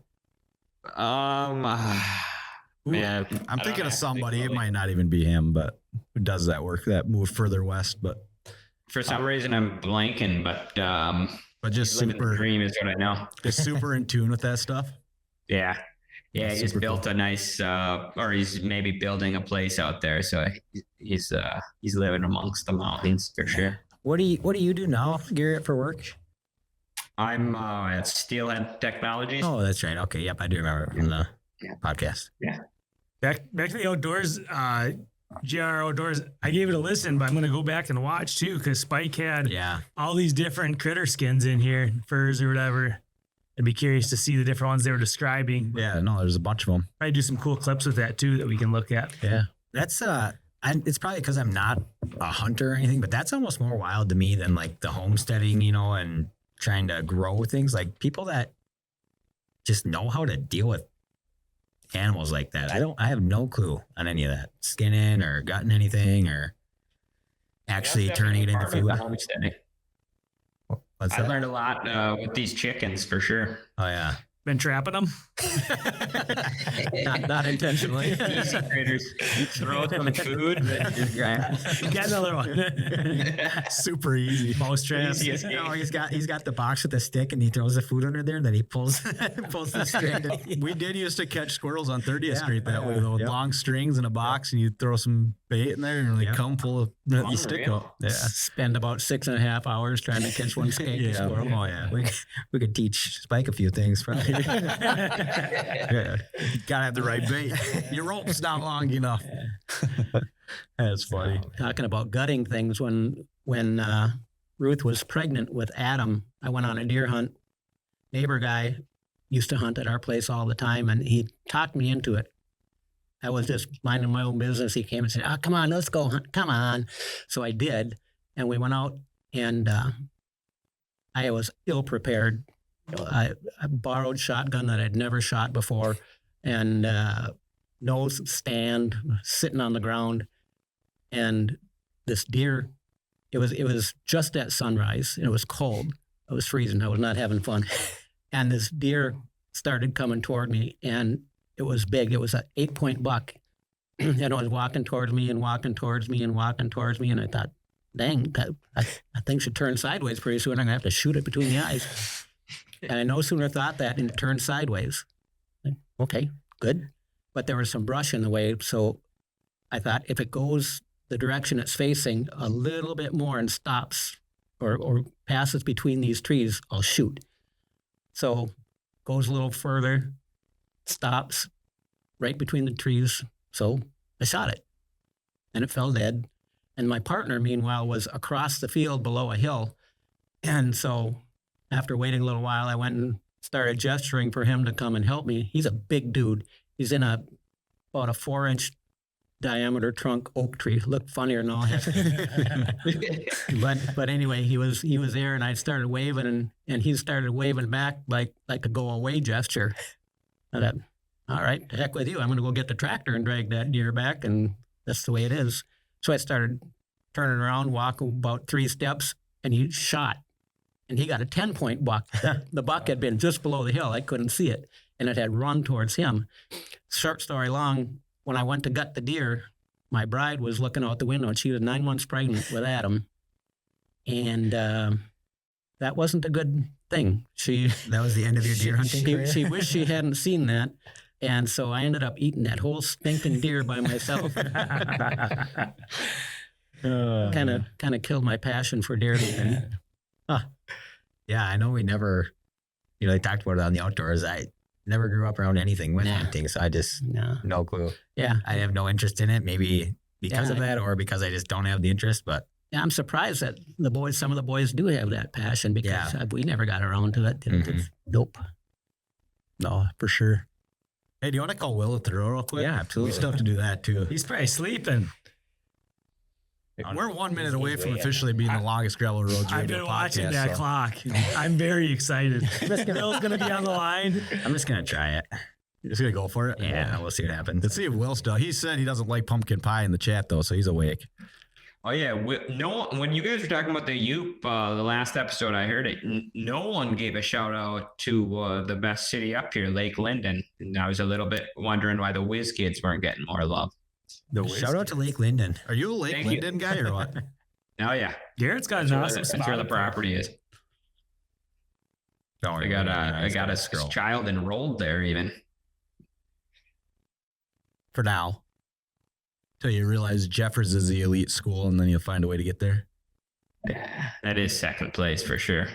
Yeah, I'm thinking of somebody. It might not even be him, but who does that work? That moved further west, but for some reason I'm blanking, but just living the super, dream is what I know. just super in tune with that stuff. Yeah. Yeah, he just Super built a nice, or he's maybe building a place out there. So he's living amongst the mountains for sure. What do you do now, Garrett, for work? I'm at Steelhead Technologies. Oh, that's right. Okay, yep, I do remember from the podcast. Back to the outdoors, GR Outdoors. I gave it a listen, but I'm going to go back and watch too because Spike had Yeah, all these different critter skins in here, furs or whatever. I'd be curious to see the different ones they were describing. Yeah, no, there's a bunch of them. Probably do some cool clips with that too that we can look at. yeah. That's it's probably because I'm not a hunter or anything, but that's almost more wild to me than like the homesteading, and trying to grow things. Like people that just know how to deal with animals like that. I have no clue on any of that. Skinning or gutting anything or actually turning it into food. Homesteading. What's I that? learned a lot with these chickens for sure. Oh yeah. Been trapping them. Not intentionally. Easy critters. Throw some food. Got another one. Super easy. Mouse traps. Easiest No, game. he's got the box with the stick and he throws the food under there and then he pulls the string. We did used to catch squirrels on 30th Yeah. Street that way, though, with Yep. long strings in a box, and you throw some bait in there, and they Yep. come full of the stick Unreal. up. Yeah. Spend about 6.5 hours trying to catch one skate. Yeah. squirrel. Oh, yeah. We could teach Spike a few things probably. Yeah. You gotta have the right bait. Your rope's not long enough. That's funny. Talking about gutting things, when Ruth was pregnant with Adam, I went on a deer hunt. Neighbor guy used to hunt at our place all the time, and he talked me into it. I was just minding my own business. He came and said, "Oh, come on, let's go hunt. Come on." So I did, and we went out, and I was ill prepared. I borrowed shotgun that I'd never shot before, and no stand, sitting on the ground, and this deer. It was just at sunrise, and it was cold. I was freezing. I was not having fun, and this deer started coming toward me, and it was big. It was an 8-point buck, and it was walking towards me and walking towards me and walking towards me, and I thought, dang, that thing should turn sideways pretty soon. I'm gonna have to shoot it between the eyes. And I no sooner thought that and it turned sideways. Okay, good. But there was some brush in the way. So I thought if it goes the direction it's facing a little bit more and stops or passes between these trees, I'll shoot. So goes a little further, stops right between the trees. So I shot it and it fell dead. And my partner, meanwhile, was across the field below a hill. And so after waiting a little while, I went and started gesturing for him to come and help me. He's a big dude. He's in about a 4-inch diameter trunk oak tree. Looked funnier than all heck. But anyway, he was there, and I started waving, and he started waving back like a go away gesture. I thought, all right, to heck with you. I'm going to go get the tractor and drag that deer back, and that's the way it is. So I started turning around, walking about 3 steps, and he shot. And he got a 10-point buck. The buck had been just below the hill. I couldn't see it, and it had run towards him. Short story long, when I went to gut the deer, my bride was looking out the window, and she was 9 months pregnant with Adam. And that wasn't a good thing. That was the end of your deer hunting career? She wished she hadn't seen that. And so I ended up eating that whole stinking deer by myself. Kind of killed my passion for deer hunting. Yeah, I know we never, they talked about it on the outdoors. I never grew up around anything with hunting, so I just, no clue. Yeah. I have no interest in it, maybe because of that or because I just don't have the interest, but. Yeah, I'm surprised that some of the boys do have that passion because we never got around to that. Nope. No, for sure. Hey, do you want to call Will at the door real quick? Yeah, absolutely. We still have to do that too. He's probably sleeping. We're 1 minute away from officially being the longest gravel roads I've radio been podcast. watching that clock. I'm very excited. Will's going to be on the line. I'm just going to try it. You're just going to go for it? Yeah, we'll see what happens. Let's see if Will still. He said he doesn't like pumpkin pie in the chat though, so he's awake. Oh yeah, when you guys were talking about the Yoop, the last episode I heard it, no one gave a shout out to the best city up here, Lake Linden, and I was a little bit wondering why the Whiz Kids weren't getting more love. Shout out to Lake Linden. Are you a Lake Linden guy or what? Oh yeah, Garrett's got an awesome spot. That's where the property is. I got a child enrolled there even. For now. Till you realize Jeffers is the elite school, and then you'll find a way to get there. Yeah, that is second place for sure.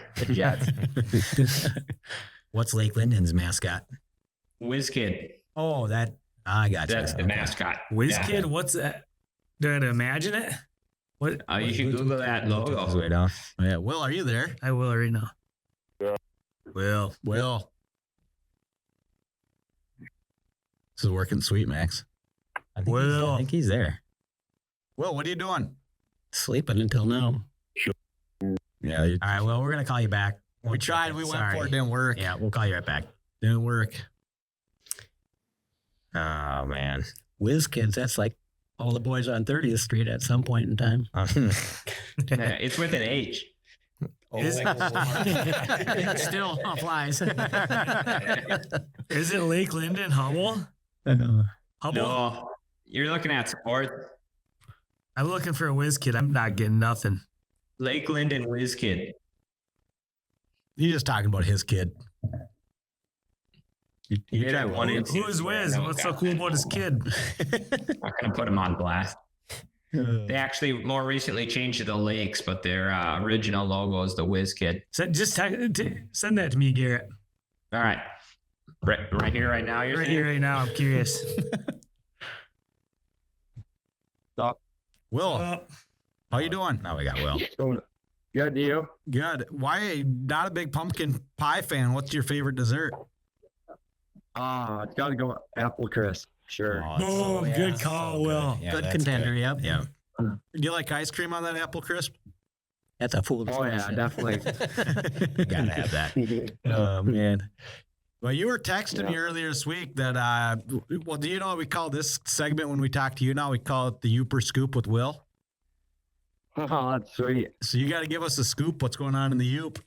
What's Lake Linden's mascot? Whiz Kid. Oh, I got you. That's the mascot. Whiz Kid, what's that? Do I have to imagine it? What? You should Google that logo. Wait off. Oh, yeah, Will, are you there? I will right now. Will. This is working sweet, Max. I think he's there. Will, what are you doing? Sleeping until now. Yeah. All right, well, we're going to call you back. We tried. We went for it. Didn't work. Yeah, we'll call you right back. Didn't work. Oh, man. Whiz Kids, that's like all the boys on 30th Street at some point in time. Yeah, it's with an H. That still applies. Is it Lake Linden Hubble? Hubble? No, you're looking at sports. I'm looking for a Whiz Kid. I'm not getting nothing. Lake Linden Whiz Kid. He's just talking about his kid. You got one. Who's Whiz? What's so cool about his kid? I'm not gonna put him on blast. They actually more recently changed to the Lakes, but their original logo is the Whiz Kid. Just send that to me, Garrett. All right. Right here, right now. You're Right here, right now. I'm curious. Stop. Will, how you doing? Now we got Will. Good deal. Good. Why not a big pumpkin pie fan? What's your favorite dessert? It's got to go apple crisp. Sure. Boom. Good call, Will. Yeah, Good that's contender, good. yep. Yeah. Do you like ice cream on that apple crisp? That's a fool's Oh yeah, definitely. Gotta have that. Oh man. Well, you were texting me earlier this week that well, do you know what we call this segment when we talk to you now? We call it the Yooper Scoop with Will. Oh, that's sweet. So you got to give us a scoop. What's going on in the Yoop?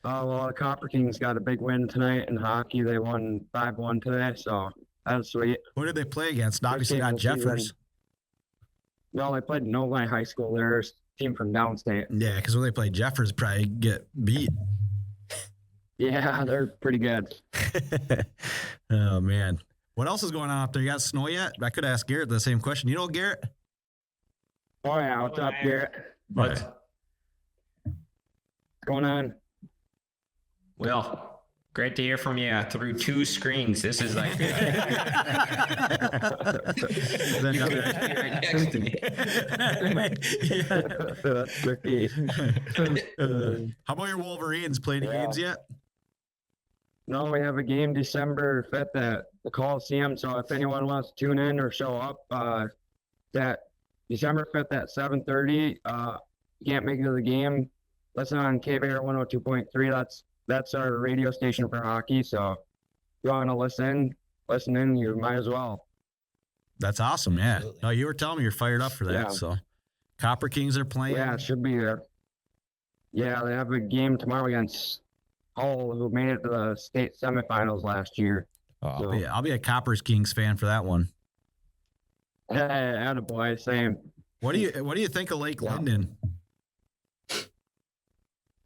Well, the Copper Kings got a big win tonight in hockey. They won 5-1 today, so that's sweet. Who did they play against? Obviously not Jeffers. Well, they played Novi High School. They're a team from downstate. Yeah, because when they play Jeffers, probably get beat. Yeah, they're pretty good. Oh man, what else is going on up there? You got snow yet? I could ask Garrett the same question. You know Garrett? Oh yeah, what's up, Garrett? What's Going on? Will? Great to hear from you through 2 screens. This is like Then right next to me. That's tricky. how about your Wolverines? Play any games yet? No, we have a game December 5th at the Coliseum. So if anyone wants to tune in or show up, that December 5th at 7:30. Can't make it to the game. Listen on KBR 102.3. That's our radio station for hockey. So if you want to listen in, you might as well. That's awesome. Yeah. Absolutely. No, you were telling me you're fired up for that. Yeah. So, Copper Kings are playing. Yeah, it should be there. Yeah, they have a game tomorrow against Hull, who made it to the state semifinals last year. I'll be a Coppers Kings fan for that one. Hey, attaboy, same. What do you think of Lake Linden?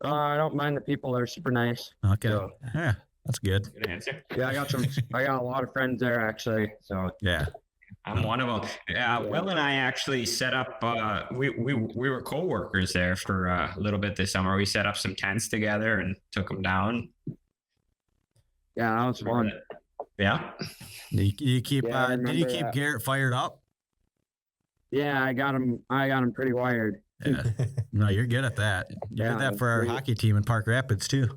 I don't mind the people. They're super nice. Okay. So, Yeah, that's good. Good answer. yeah, I got a lot of friends there actually. So Yeah. I'm one of them. Will and I actually set up. We were co-workers there for a little bit this summer. We set up some tents together and took them down. yeah, that was fun. Yeah. You keep Yeah, I did you remember keep that. Garrett fired up? Yeah, I got him pretty wired. Yeah. No, you're good at that. You Yeah, did that for our great. hockey team in Park Rapids too.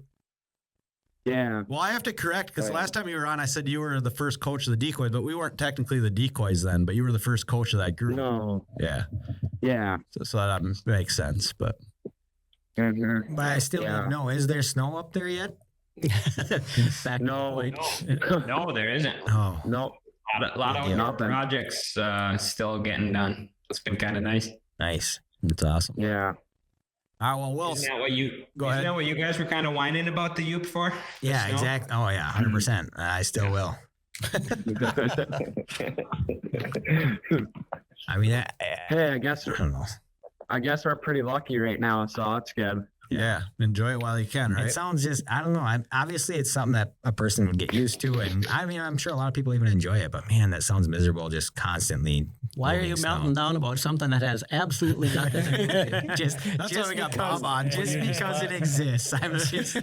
Yeah. Well, I have to correct because Right. last time you were on, I said you were the first coach of the decoys, but we weren't technically the decoys then. But you were the first coach of that group. No. Yeah. Yeah. So that makes sense. But Mhm. But I still Yeah. don't know. Is there snow up there yet? Back to the No. point. No, there isn't. Oh, Nope. A lot of Yeah. outdoor projects still getting done. It's been kind of nice. nice. it's awesome. Yeah. All right. Well, Will. Isn't that what you? Go isn't ahead. that what you guys were kind of whining about the Yoop for? Yeah, snow? exactly. Oh yeah, 100%. I still will. I mean, Hey, I don't know. I guess we're pretty lucky right now, so that's good. Yeah. Enjoy it while you can. Right. It sounds just, I don't know. Obviously, it's something that a person would get used to. And I mean, I'm sure a lot of people even enjoy it, but man, that sounds miserable just constantly. Why are moving you snow. melting down about something that has absolutely nothing to do with it? Just, That's just why we got because, Bob on. just because it exists. I'm just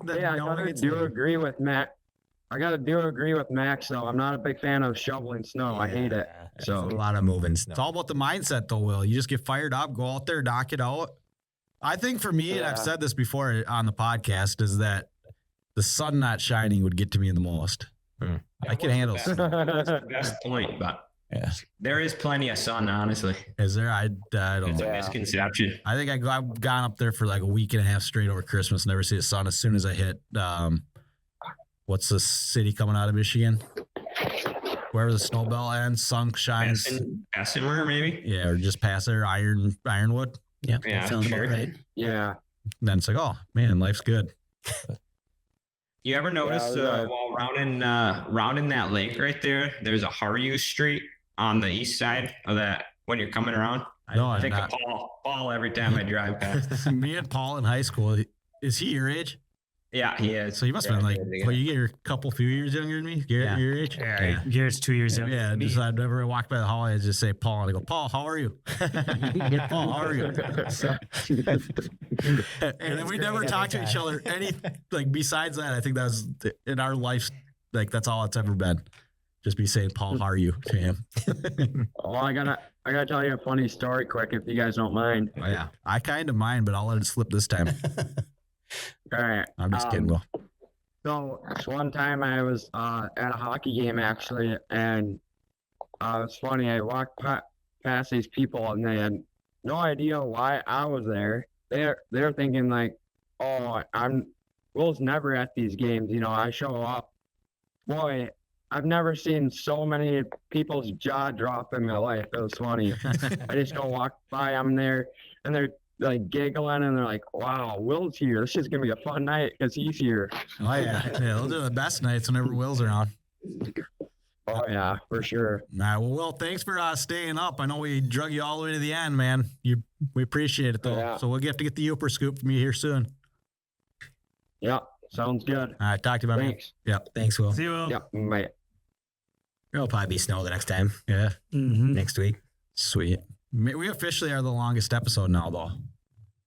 the Yeah, I knowing gotta it's do there. agree with Matt. I gotta do agree with Max though. I'm not a big fan of shoveling snow. I hate it. It's So a lot of moving snow. It's all about the mindset, though, Will. You just get fired up, go out there, knock it out. I think for me, and I've Yeah. said this before on the podcast, is that the sun not shining would get to me the most. I can handle That's snow. the best point, but Yeah. there is plenty of sun, honestly. Is there? I don't It's know. a misconception. I think I've gone up there for like a week and a half straight over Christmas, never see the sun. As soon as I hit, what's the city coming out of Michigan? Wherever the snow belt ends, sun shines. Bessemer, maybe? Yeah, or just past there, Ironwood. Yep, Yeah, that sounds sure. about right. yeah. Then it's like, oh man, life's good. You ever notice Yeah, while rounding that lake right there, there's a Haru Street on the east side of that when you're coming around? No, I I'm think not. of Paul every time I drive past. Me and Paul in high school. Is he your age? Yeah, he is. So you must have been like, Yeah. well, you get a few years younger than me. Garrett, Yeah. your age? Yeah. Garrett's 2 years Yeah, younger than me. just I'd never walk by the hall. I just say Paul, and I go, Paul, how are you? Paul, how are you? And then we never talked to each other any like besides that. I think that was in our life, like that's all it's ever been. Just be saying, Paul, how are you to him? Oh, I gotta tell you a funny story quick if you guys don't mind. Oh, yeah, I kind of mind, but I'll let it slip this time. All right. I'm just kidding, Will. So one time I was at a hockey game actually, and it's funny. I walked past these people, and they had no idea why I was there. They're thinking like, "Oh, Will's never at these games." You know, I show up. Boy, I've never seen so many people's jaw drop in my life. It was funny. I just go walk by. I'm there, and they're like giggling, and they're like, "Wow, Will's here. This is gonna be a fun night because he's here." Oh yeah, those are the best nights whenever Will's around. Oh yeah, for sure. All right, well, Will, thanks for staying up. I know we drug you all the way to the end, man. We appreciate it though. Yeah. So we'll have to get the Yooper Scoop from you here soon. Yeah, sounds good. All right, talk to you about Thanks. Thanks, Will. See you, Will. Yep, bye. There'll probably be snow the next time, Yeah, Mhm. next week. sweet. We officially are the longest episode now, though.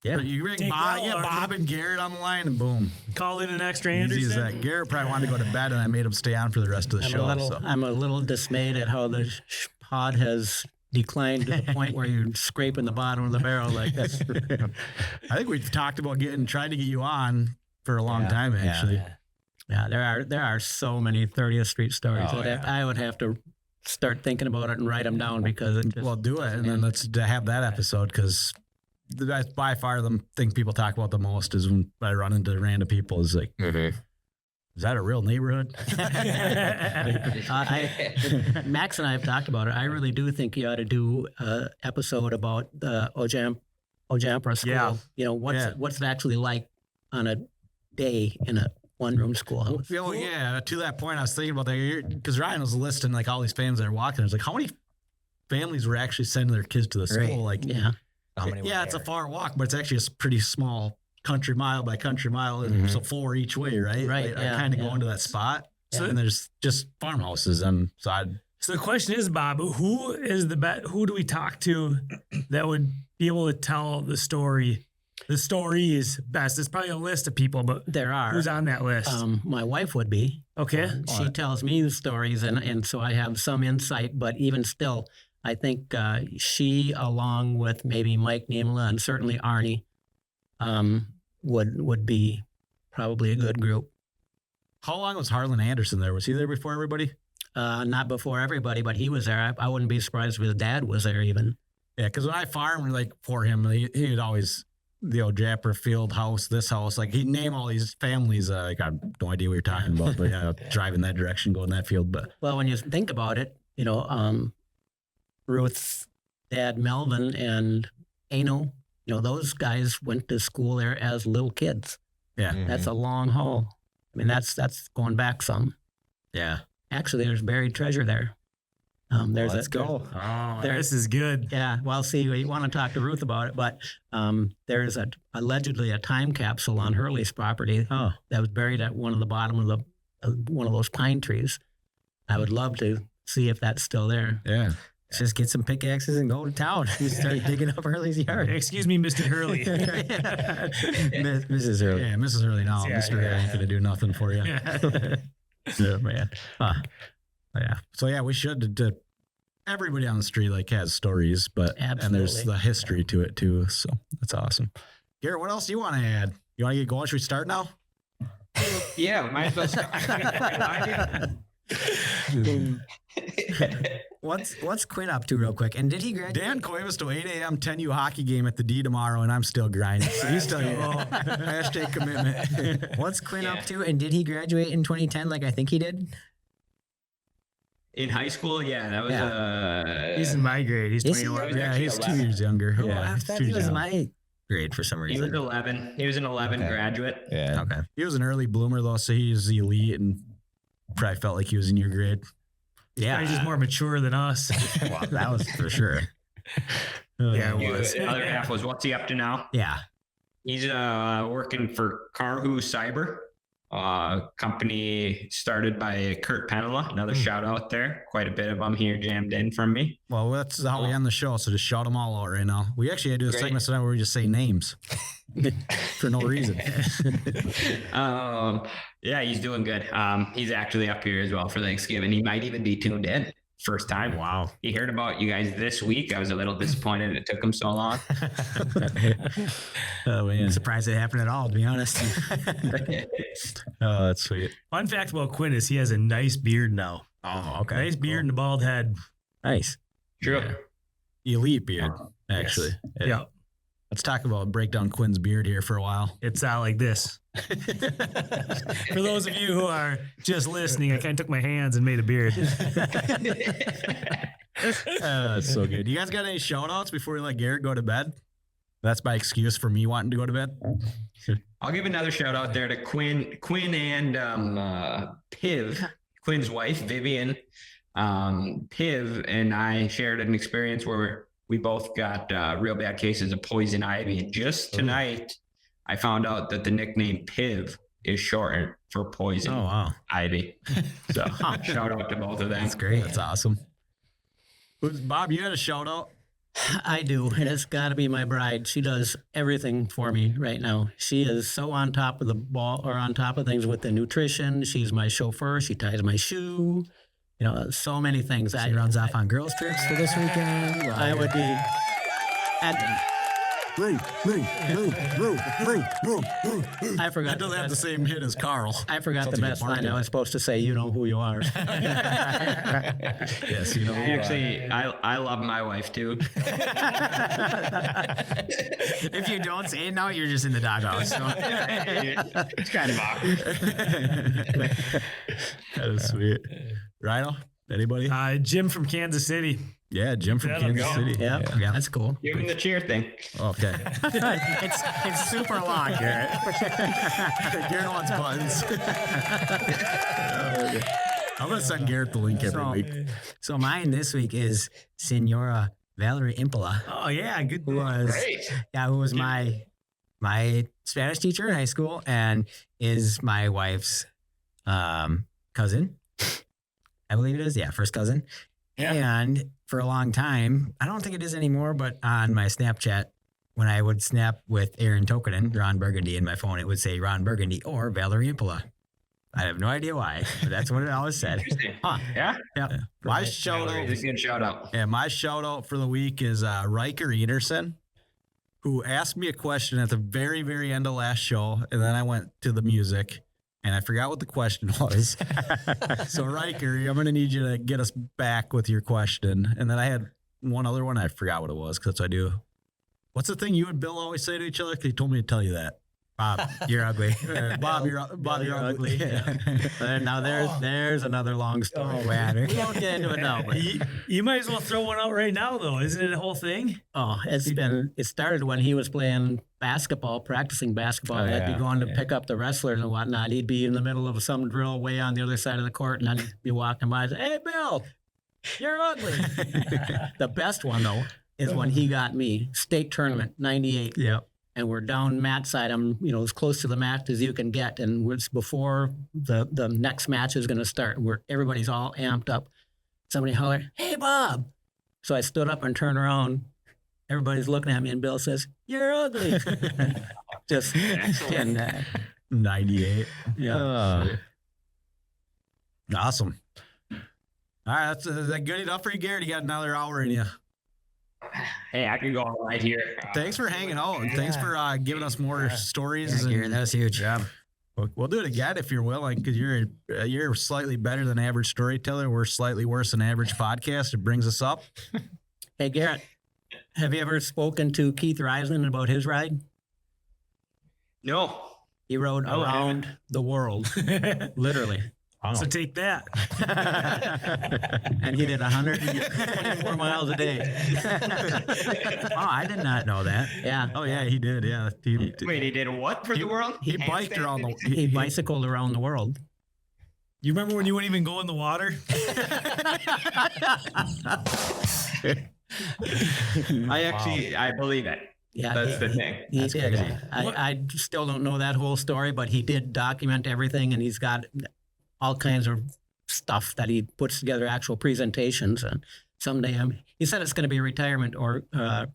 Yeah. But you bring Take Bob, well, get or- Bob and Garrett on the line, and boom. Call in an extra Easy as Anderson. that. Garrett probably wanted to go to bed, and I made him stay on for the rest of the show. So. I'm a little dismayed at how the pod has declined to the point where you're scraping the bottom of the barrel like this. I think we've talked about trying to get you on for a long time, actually. Yeah, there are so many 30th Street stories. I would have to start thinking about it and write them down because it just, Well, do it, and then let's have that episode because that's by far the thing people talk about the most is when I run into random people is like, is that a real neighborhood? Max and I have talked about it. I really do think you ought to do an episode about the Ojampra school. Yeah. You know, what's it actually like on a day in a one-room schoolhouse? Yeah, to that point, I was thinking about that because Ryan was listing like all these families that are walking. I was like, how many families were actually sending their kids to the school? Right. Like, Yeah. it's a far walk, but it's actually a pretty small country mile by country mile, and so 4 each way, right? Right, I yeah, kind of yeah. go into that spot, So- and there's just farmhouses on side. So the question is, Bob, who is the best? Who do we talk to that would be able to tell the story? The story is best. There's probably a list of people, but There are. who's on that list? My wife would be. Okay. She tells me the stories, and so I have some insight. But even still, I think she, along with maybe Mike Niemela and certainly Arnie, would be probably a good group. How long was Harlan Anderson there? Was he there before everybody? Not before everybody, but he was there. I wouldn't be surprised if his dad was there even. Yeah, because when I farmed like for him, he'd always the Japper field house, this house, like he'd name all these families. Like I have no idea what you're talking about, but yeah, drive in that direction, go in that field. But Well, when you think about it, you know, Ruth's dad, Melvin, and Ano, you know, those guys went to school there as little kids. yeah, That's a long haul. I mean, that's going back some. yeah. Actually, there's buried treasure there. Let's go. Oh, There- this is good. Yeah, well, see, we want to talk to Ruth about it, but there's allegedly a time capsule on Hurley's property that was buried at one of the bottom of one of those pine trees. I would love to see if that's still there. Yeah. Let's just get some pickaxes and go to town. Start digging up Hurley's yard. Excuse me, Mr. Hurley. Mrs. Hurley. Yeah, Mrs. Early now. Yeah, Mr. Early ain't gonna do nothing for you. Yeah, man. Yeah. So yeah, we should. Everybody on the street like has stories, but and there's Absolutely. the history to it too. So that's awesome. Garrett, what else do you want to add? You want to get going? Should we start now? Yeah, might as well start. What's Quinn up to real quick? And did he graduate? Dan Cuevas to 8 a.m. 10U hockey game at the D tomorrow, and I'm still grinding. So he's still hashtag commitment. What's Quinn Yeah. up to? And did he graduate in 2010 like I think he did? In high school, yeah, that was He's in my grade. He's Is he? 21. Yeah, he's 2 11. years younger. Oh, Yeah, I he's thought 2 he years was younger. my grade for some he was reason. 11. He was an 11 Okay. graduate. Yeah. Okay. He was an early bloomer though, so he was elite and probably felt like he was in your grade. Yeah. He's just more mature than us. Well, that was for sure. Yeah, it You- was. The other half was what's he up to now? Yeah. He's working for Carhu Cyber, company started by Kurt Penela. Another shout out there. Quite a bit of them here jammed in from me. Well, that's how we end the show. So just shout them all out right now. We actually had to do a Great. segment tonight where we just say names for no reason. Yeah, he's doing good. He's actually up here as well for Thanksgiving. He might even be tuned in. First time. Wow. He heard about you guys this week. I was a little disappointed it took him so long. Oh man. I'm surprised it happened at all, to be honest. Oh, that's sweet. Fun fact about Quinn is he has a nice beard now. Oh, okay. Nice beard and a bald head. Nice. True. Elite beard, actually. Yeah. Let's talk about break down Quinn's beard here for a while. It's like this. For those of you who are just listening, I kind of took my hands and made a beard. That's so good. You guys got any shout outs before we let Garrett go to bed? That's my excuse for me wanting to go to bed. I'll give another shout out there to Quinn and Piv, Quinn's wife, Vivian. Piv and I shared an experience where we both got real bad cases of poison ivy. And just tonight, I found out that the nickname Piv is short for poison Oh, wow. ivy. So shout out to both of them. That's great. That's awesome. Bob, you had a shout out? I do, and it's got to be my bride. She does everything for me right now. She is so on top of the ball, or on top of things with the nutrition. She's my chauffeur. She ties my shoe. You know, so many things. She runs off on girls' trips for this weekend. I would be. I forgot. That doesn't have the same hit as Carl. I forgot Sounds the like a best line. bartender. I was supposed to say, "You know who you are." Yes, you know. Actually, I love my wife too. If you don't say it now, you're just in the doghouse. So. It's kind of awkward. That is sweet. Rhino, anybody? Jim from Kansas City. Yeah, Jim from That'll Kansas go. City. Yeah, that's cool. Give him the cheer thing. Okay. It's super long, Garrett. Garrett wants buttons. I'm gonna send Garrett the link every week. So mine this week is Senora Valerie Impola, Oh yeah, good. who was who was my Spanish teacher in high school and is my wife's cousin. I believe it is. Yeah, first cousin. And for a long time, I don't think it is anymore, but on my Snapchat, when I would snap with Aaron Tokenen, Ron Burgundy in my phone, it would say Ron Burgundy or Valerie Impola. I have no idea why, but that's what it always said. Interesting. Huh. Yeah. Yeah. My shout out, It's a good shout out. my shout out for the week is Riker Ederson, who asked me a question at the very, very end of last show, and then I went to the music, and I forgot what the question was. So Riker, I'm going to need you to get us back with your question. And then I had one other one. I forgot what it was because that's what I do. What's the thing you and Bill always say to each other? He told me to tell you that. Bob, you're ugly. Bob, you're ugly. Yeah. Now there's another long story. Oh, man. We won't get into it now. But, You might as well throw one out right now, though. Isn't it a whole thing? it started when he was playing basketball, practicing basketball. I'd be going to pick up the wrestlers and whatnot. He'd be in the middle of some drill way on the other side of the court, and I'd be walking by and say, "Hey, Bill, you're ugly." The best one though is when he got me state tournament '98. Yep. And we're down mat side. I'm, as close to the mat as you can get. And it's before the next match is going to start. Everybody's all amped up. Somebody hollered, "Hey, Bob." So I stood up and turned around. Everybody's looking at me, and Bill says, "You're ugly." Just and, 98. yeah. Awesome. All right, is that good enough for you, Garrett? You got another hour in you. Hey, I can go all right here. Thanks for hanging out, and thanks for giving us more stories. Garrett, that was huge. Yeah. We'll do it again if you're willing, because you're slightly better than average storyteller. We're slightly worse than average podcast. It brings us up. Hey, Garrett, have you ever spoken to Keith Reisman about his ride? No. He rode around the world, literally. So take that. And he did 124 miles a day. Oh, I did not know that. Yeah. Oh yeah, he did. Yeah, Wait, he did what for the world? he biked around the. He bicycled around the world. You remember when you wouldn't even go in the water? I believe it. Yeah, That's the thing. he That's did. crazy. I still don't know that whole story, but he did document everything, and he's got all kinds of stuff that he puts together, actual presentations. And someday, he said it's going to be a retirement or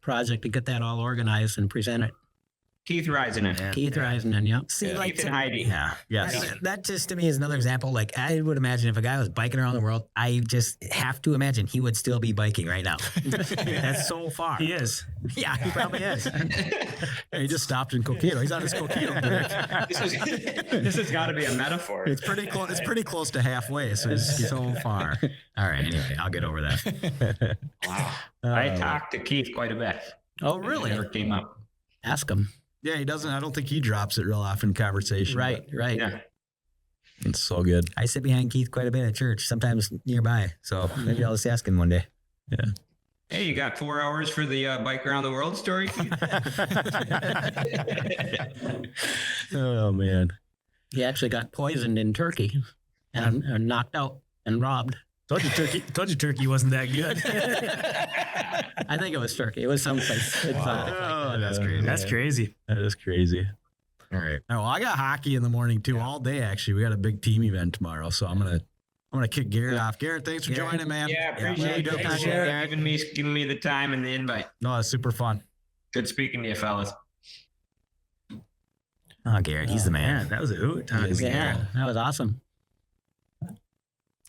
project to get that all organized and present it. Keith Reisman. Keith Reisman, yeah. See, Keith and Heidi. yeah. Yes. That just to me is another example. Like I would imagine if a guy was biking around the world, I just have to imagine he would still be biking right now. That's so far. He is. Yeah, he probably is. He just stopped in Coquito. He's on his Coquito break. This has got to be a metaphor. It's pretty close. It's pretty close to halfway. So he's So far. All right. Anyway, I'll get over that. Wow. I talked to Keith quite a bit. Oh, It really? never came up. Ask him. Yeah, he doesn't. I don't think he drops it real often in conversation. Right. Yeah. It's so good. I sit behind Keith quite a bit at church, sometimes nearby. So maybe I'll just ask him one day. Hey, you got 4 hours for the bike around the world story? Oh man. He actually got poisoned in Turkey and knocked out and robbed. Told you turkey wasn't that good. I think it was Turkey. It was someplace exotic. Oh, that's crazy. That's crazy. That is crazy. All right. Oh, well, I got hockey in the morning too, all day actually. We got a big team event tomorrow, so I'm gonna I'm gonna kick Garrett off. Garrett, thanks for joining, man. Yeah, appreciate Yeah, it. thanks, Appreciate giving me the time and the invite. No, it's super fun. Good speaking to you, fellas. Oh, Garrett, he's the man. Man, that was a hoot. Talking to Yeah, Garrett. that was awesome.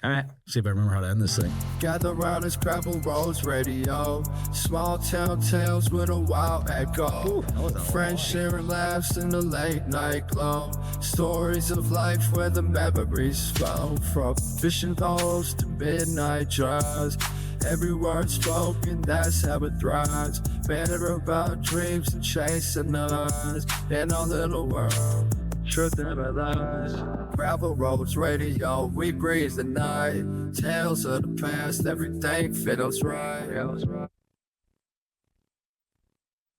All right. See if I remember how to end this thing. Gather round as gravel roads radio. Small town tales with a wild echo. Friends sharing laughs in the late night glow. Stories of life where the memories flow. From fishing poles to midnight drives. Every word spoken, that's how it thrives. Banner about dreams and chasing us. In our little world, truth never lies. Gravel roads radio, we breathe the night. Tales of the past, everything feels right.